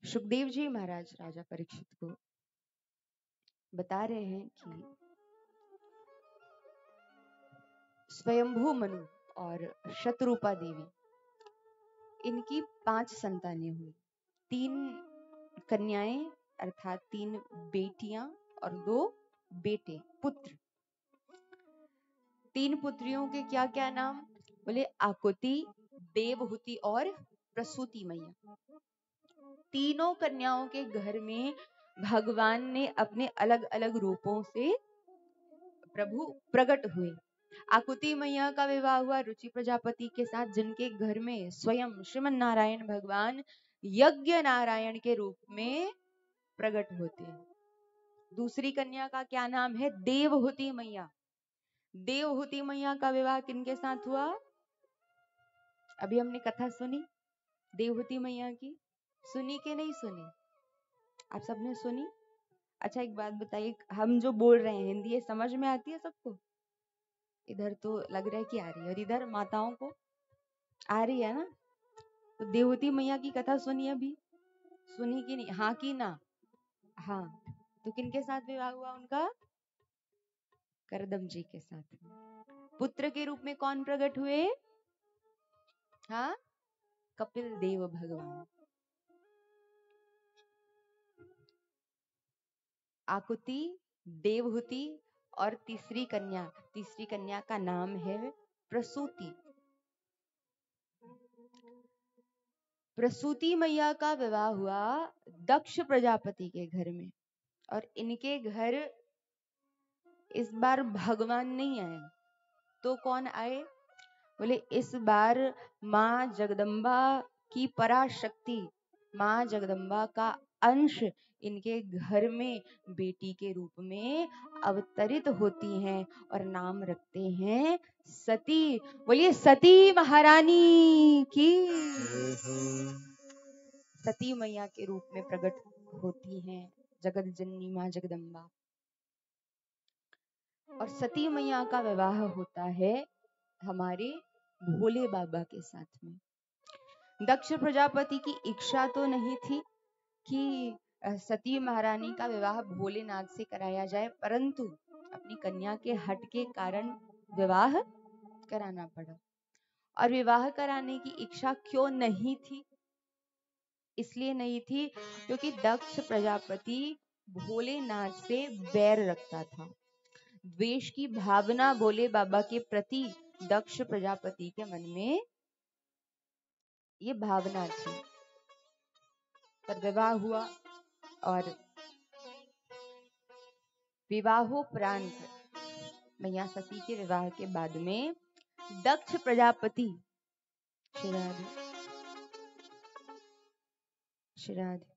C: सुखदेव जी महाराज राजा परीक्षित को बता रहे हैं कि स्वयंभू मनु और शतरूपा देवी, इनकी 5 संतानें हुई। 3 कन्याएं अर्थात 3 बेटियां और 2 बेटे पुत्र। 3 पुत्रियों के क्या क्या नाम? बोले आकुति, देवहूति और प्रसूति मैया। तीनों कन्याओं के घर में भगवान ने अपने अलग अलग रूपों से प्रभु प्रकट हुए। आकुति मैया का विवाह हुआ रुचि प्रजापति के साथ, जिनके घर में स्वयं श्रीमन नारायण भगवान यज्ञ नारायण के रूप में प्रकट होते हैं। दूसरी कन्या का क्या नाम है? देवहूति मैया। देवहूति मैया का विवाह किनके साथ हुआ? अभी हमने कथा सुनी,
A: देवहूति मैया की सुनी कि नहीं सुनी? आप सबने सुनी? अच्छा एक बात बताइए, हम जो बोल रहे हैं हिंदी ये समझ में आती है सबको? इधर तो लग रहा है कि आ रही है, और इधर माताओं को आ रही है ना? तो देवहूति मैया की कथा सुनी अभी? सुनी कि नहीं? हाँ कि ना? हाँ। तो किनके साथ विवाह हुआ उनका? करदम जी के साथ। पुत्र के रूप में कौन प्रकट हुए? हाँ, कपिल देव भगवान। आकुति, देवहूति और तीसरी कन्या का नाम है प्रसूति। प्रसूति मैया का विवाह हुआ दक्ष प्रजापति के घर में, और इनके घर इस बार भगवान नहीं आए, तो कौन आए? बोले इस बार माँ जगदम्बा की पराशक्ति, माँ जगदम्बा का अंश इनके घर में बेटी के रूप में अवतरित होती हैं और नाम रखते हैं सती। बोलिए सती महारानी की। सती मैया के रूप में प्रकट होती हैं जगत जननी माँ जगदम्बा। और सती मैया का विवाह होता है हमारे भोले बाबा के साथ में। दक्ष प्रजापति की इच्छा तो नहीं थी कि सती महारानी का विवाह भोलेनाथ से कराया जाए, परंतु अपनी कन्या के हट के कारण विवाह कराना पड़ा। और विवाह कराने की इच्छा क्यों नहीं थी? इसलिए नहीं थी क्योंकि दक्ष प्रजापति भोलेनाथ से बैर रखता था। द्वेष की भावना भोले बाबा के प्रति दक्ष प्रजापति के मन में ये भावना थी। पर विवाह हुआ, और विवाहोपरांत मैया सती के विवाह के बाद में दक्ष प्रजापति श्रीराधे श्रीराधे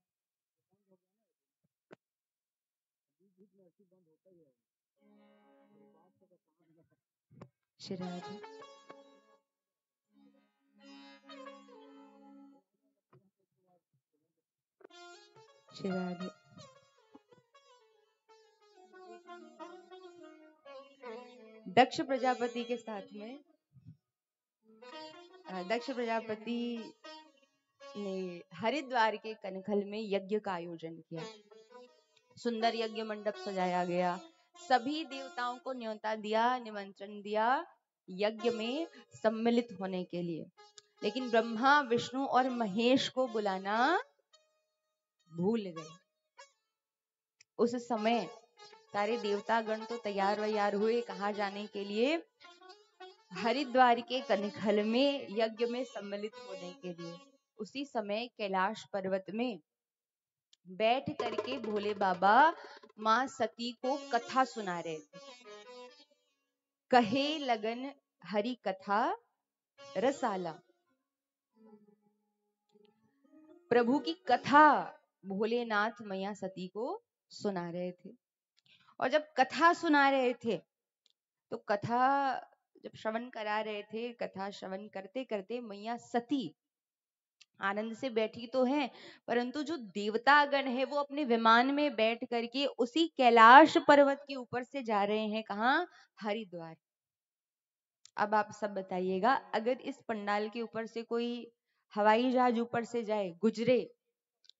A: श्रीराधे श्रीराधे दक्ष प्रजापति के साथ में दक्ष प्रजापति ने हरिद्वार के कनखल में यज्ञ का आयोजन किया। सुंदर यज्ञ मंडप सजाया गया, सभी देवताओं को न्योता दिया, निमंत्रण दिया यज्ञ में सम्मिलित होने के लिए। लेकिन ब्रह्मा, विष्णु और महेश को बुलाना भूल गए। उस समय सारे देवतागण तो तैयार वैयार हुए कहाँ जाने के लिए? हरिद्वार के कनखल में यज्ञ में सम्मिलित होने के लिए। उसी समय कैलाश पर्वत में बैठ करके भोले बाबा माँ सती को कथा सुना रहे थे। कहे लगन हरि कथा रसाला। प्रभु की कथा भोलेनाथ मैया सती को सुना रहे थे। और जब कथा सुना रहे थे तो कथा जब श्रवण करा रहे थे, कथा श्रवण करते करते मैया सती आनंद से बैठी तो हैं, परंतु जो देवतागण है वो अपने विमान में बैठ करके उसी कैलाश पर्वत के ऊपर से जा रहे हैं। कहाँ? हरिद्वार। अब आप सब बताइएगा, अगर इस पंडाल के ऊपर से कोई हवाई जहाज ऊपर से जाए, गुजरे,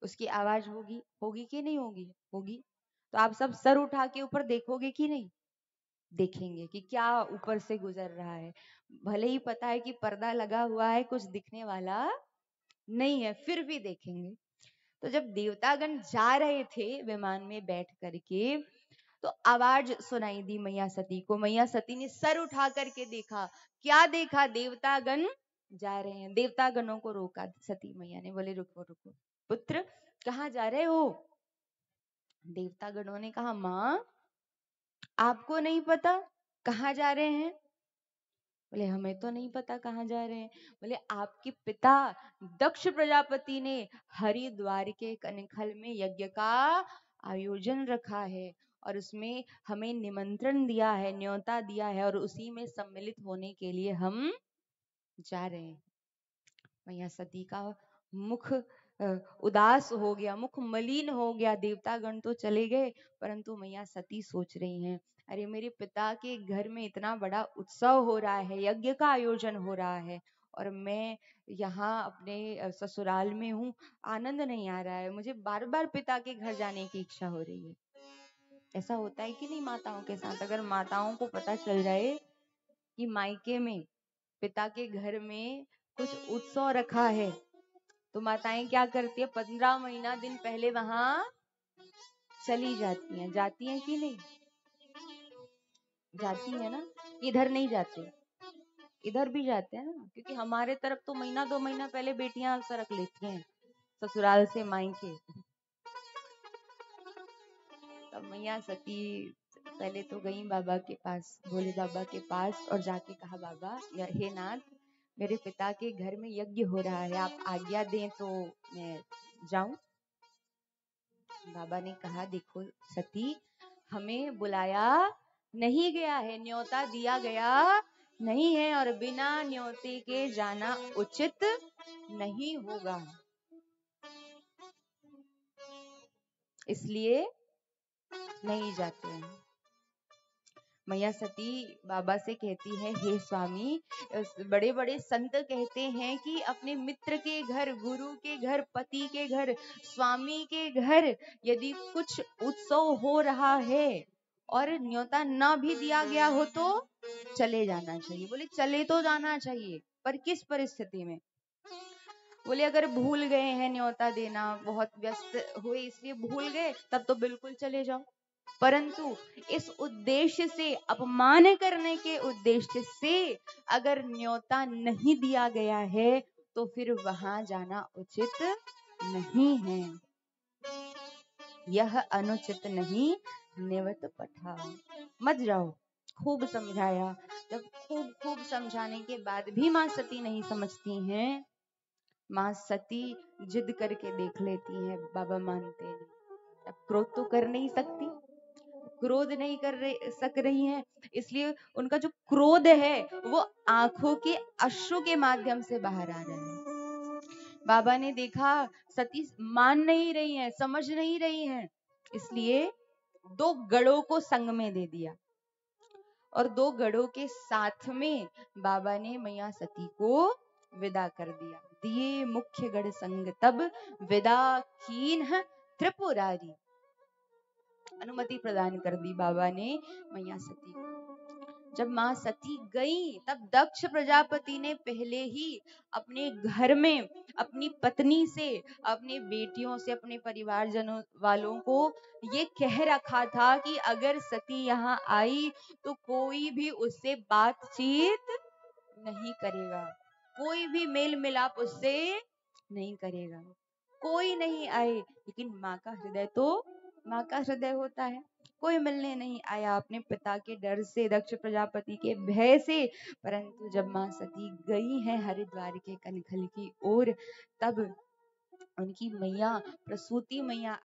A: उसकी आवाज होगी? होगी कि नहीं होगी? होगी। तो आप सब सर उठा के ऊपर देखोगे कि नहीं? देखेंगे कि क्या ऊपर से गुजर रहा है। भले ही पता है कि पर्दा लगा हुआ है, कुछ दिखने वाला नहीं है, फिर भी देखेंगे। तो जब देवतागण जा रहे थे विमान में बैठ करके, तो आवाज सुनाई दी मैया सती को। मैया सती ने सर उठा करके देखा। क्या देखा? देवतागण जा रहे हैं। देवतागणों को रोका सती मैया ने, बोले रुको रुको पुत्र, कहाँ जा रहे हो? देवतागणों ने कहा माँ आपको नहीं पता कहाँ जा रहे हैं? बोले हमें तो नहीं पता कहाँ जा रहे हैं। बोले आपके पिता दक्ष प्रजापति ने हरिद्वार के कनखल में यज्ञ का आयोजन रखा है और उसमें हमें निमंत्रण दिया है, न्योता दिया है, और उसी में सम्मिलित होने के लिए हम जा रहे हैं। मैया सती का मुख उदास हो गया, मुख मलिन हो गया। देवतागण तो चले गए, परंतु मैया सती सोच रही हैं, अरे मेरे पिता के घर में इतना बड़ा उत्सव हो रहा है, यज्ञ का आयोजन हो रहा है, और मैं यहाँ अपने ससुराल में हूँ, आनंद नहीं आ रहा है, मुझे बार बार पिता के घर जाने की इच्छा हो रही है। ऐसा होता है कि नहीं माताओं के साथ? अगर माताओं को पता चल जाए कि मायके में पिता के घर में कुछ उत्सव रखा है, तो माताएं क्या करती है, 15 महीना दिन पहले वहां चली जाती हैं। जाती हैं कि नहीं? जाती है ना। इधर नहीं जाते, इधर भी जाते हैं ना, क्योंकि हमारे तरफ तो महीना 2 महीना पहले बेटियां सरक लेती हैं ससुराल से मायके। तब मैया सती पहले तो गई बाबा के पास, भोले बाबा के पास, और जाके कहा, बाबा हे नाथ, मेरे पिता के घर में यज्ञ हो रहा है, आप आज्ञा दें तो मैं जाऊं। बाबा ने कहा, देखो सती, हमें बुलाया नहीं गया है, न्योता दिया गया नहीं है, और बिना न्योते के जाना उचित नहीं होगा, इसलिए नहीं जाते हैं। मैया सती बाबा से कहती है, हे स्वामी, बड़े बड़े संत कहते हैं कि अपने मित्र के घर, गुरु के घर, पति के घर, स्वामी के घर यदि कुछ उत्सव हो रहा है और न्योता न भी दिया गया हो तो चले जाना चाहिए। बोले चले तो जाना चाहिए, पर किस परिस्थिति में? बोले अगर भूल गए हैं न्योता देना, बहुत व्यस्त हुए इसलिए भूल गए, तब तो बिल्कुल चले जाओ, परंतु इस उद्देश्य से, अपमान करने के उद्देश्य से अगर न्योता नहीं दिया गया है तो फिर वहां जाना उचित नहीं है। यह अनुचित नहीं, निवत पठा, मत जाओ। खूब समझाया, जब खूब समझाने के बाद भी माँ सती नहीं समझती हैं, माँ सती जिद करके देख लेती हैं, बाबा मानते नहीं। अब क्रोध तो कर नहीं सकती, क्रोध नहीं सक रही हैं, इसलिए उनका जो क्रोध है वो आंखों के अश्रु के माध्यम से बाहर आ रहा है। बाबा ने देखा सती मान नहीं रही हैं, समझ नहीं रही हैं, इसलिए 2 गढ़ों को संग में दे दिया, और 2 गढ़ों के साथ में बाबा ने मैया सती को विदा कर दिया। दिए मुख्य गढ़ संग तब, विदा कीन त्रिपुरारी, अनुमति प्रदान कर दी बाबा ने मैया सती को। जब माँ सती गई तब दक्ष प्रजापति ने पहले ही अपने घर में अपनी पत्नी से, अपने बेटियों से, अपने परिवारजनों वालों को ये कह रखा था कि अगर सती यहाँ आई तो कोई भी उससे बातचीत नहीं करेगा, कोई भी मेल मिलाप उससे नहीं करेगा, कोई नहीं आए। लेकिन माँ का हृदय तो माँ का हृदय होता है, कोई मिलने नहीं आया अपने पिता के डर से, दक्ष प्रजापति के भय से। परंतु जब माँ सती गई है हरिद्वार के कनखल की ओर, तब उनकी मैया प्रसूति मैया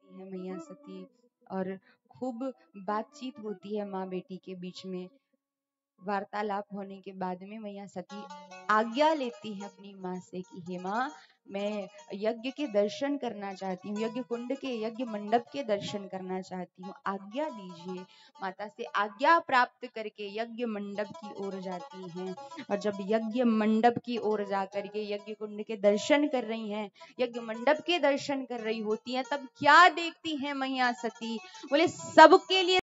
A: है, मैया सती, और खूब बातचीत होती है माँ बेटी के बीच में। वार्तालाप होने के बाद में मैया सती आज्ञा लेती है अपनी माँ से कि हे माँ, मैं यज्ञ के दर्शन करना चाहती हूँ, यज्ञ कुंड के, यज्ञ मंडप के दर्शन करना चाहती हूँ, आज्ञा दीजिए। माता से आज्ञा प्राप्त करके यज्ञ मंडप की ओर जाती हैं, और जब यज्ञ मंडप की ओर जा करके यज्ञ कुंड के दर्शन कर रही हैं, यज्ञ मंडप के दर्शन कर रही होती हैं, तब क्या देखती हैं मैया सती? बोले सबके लिए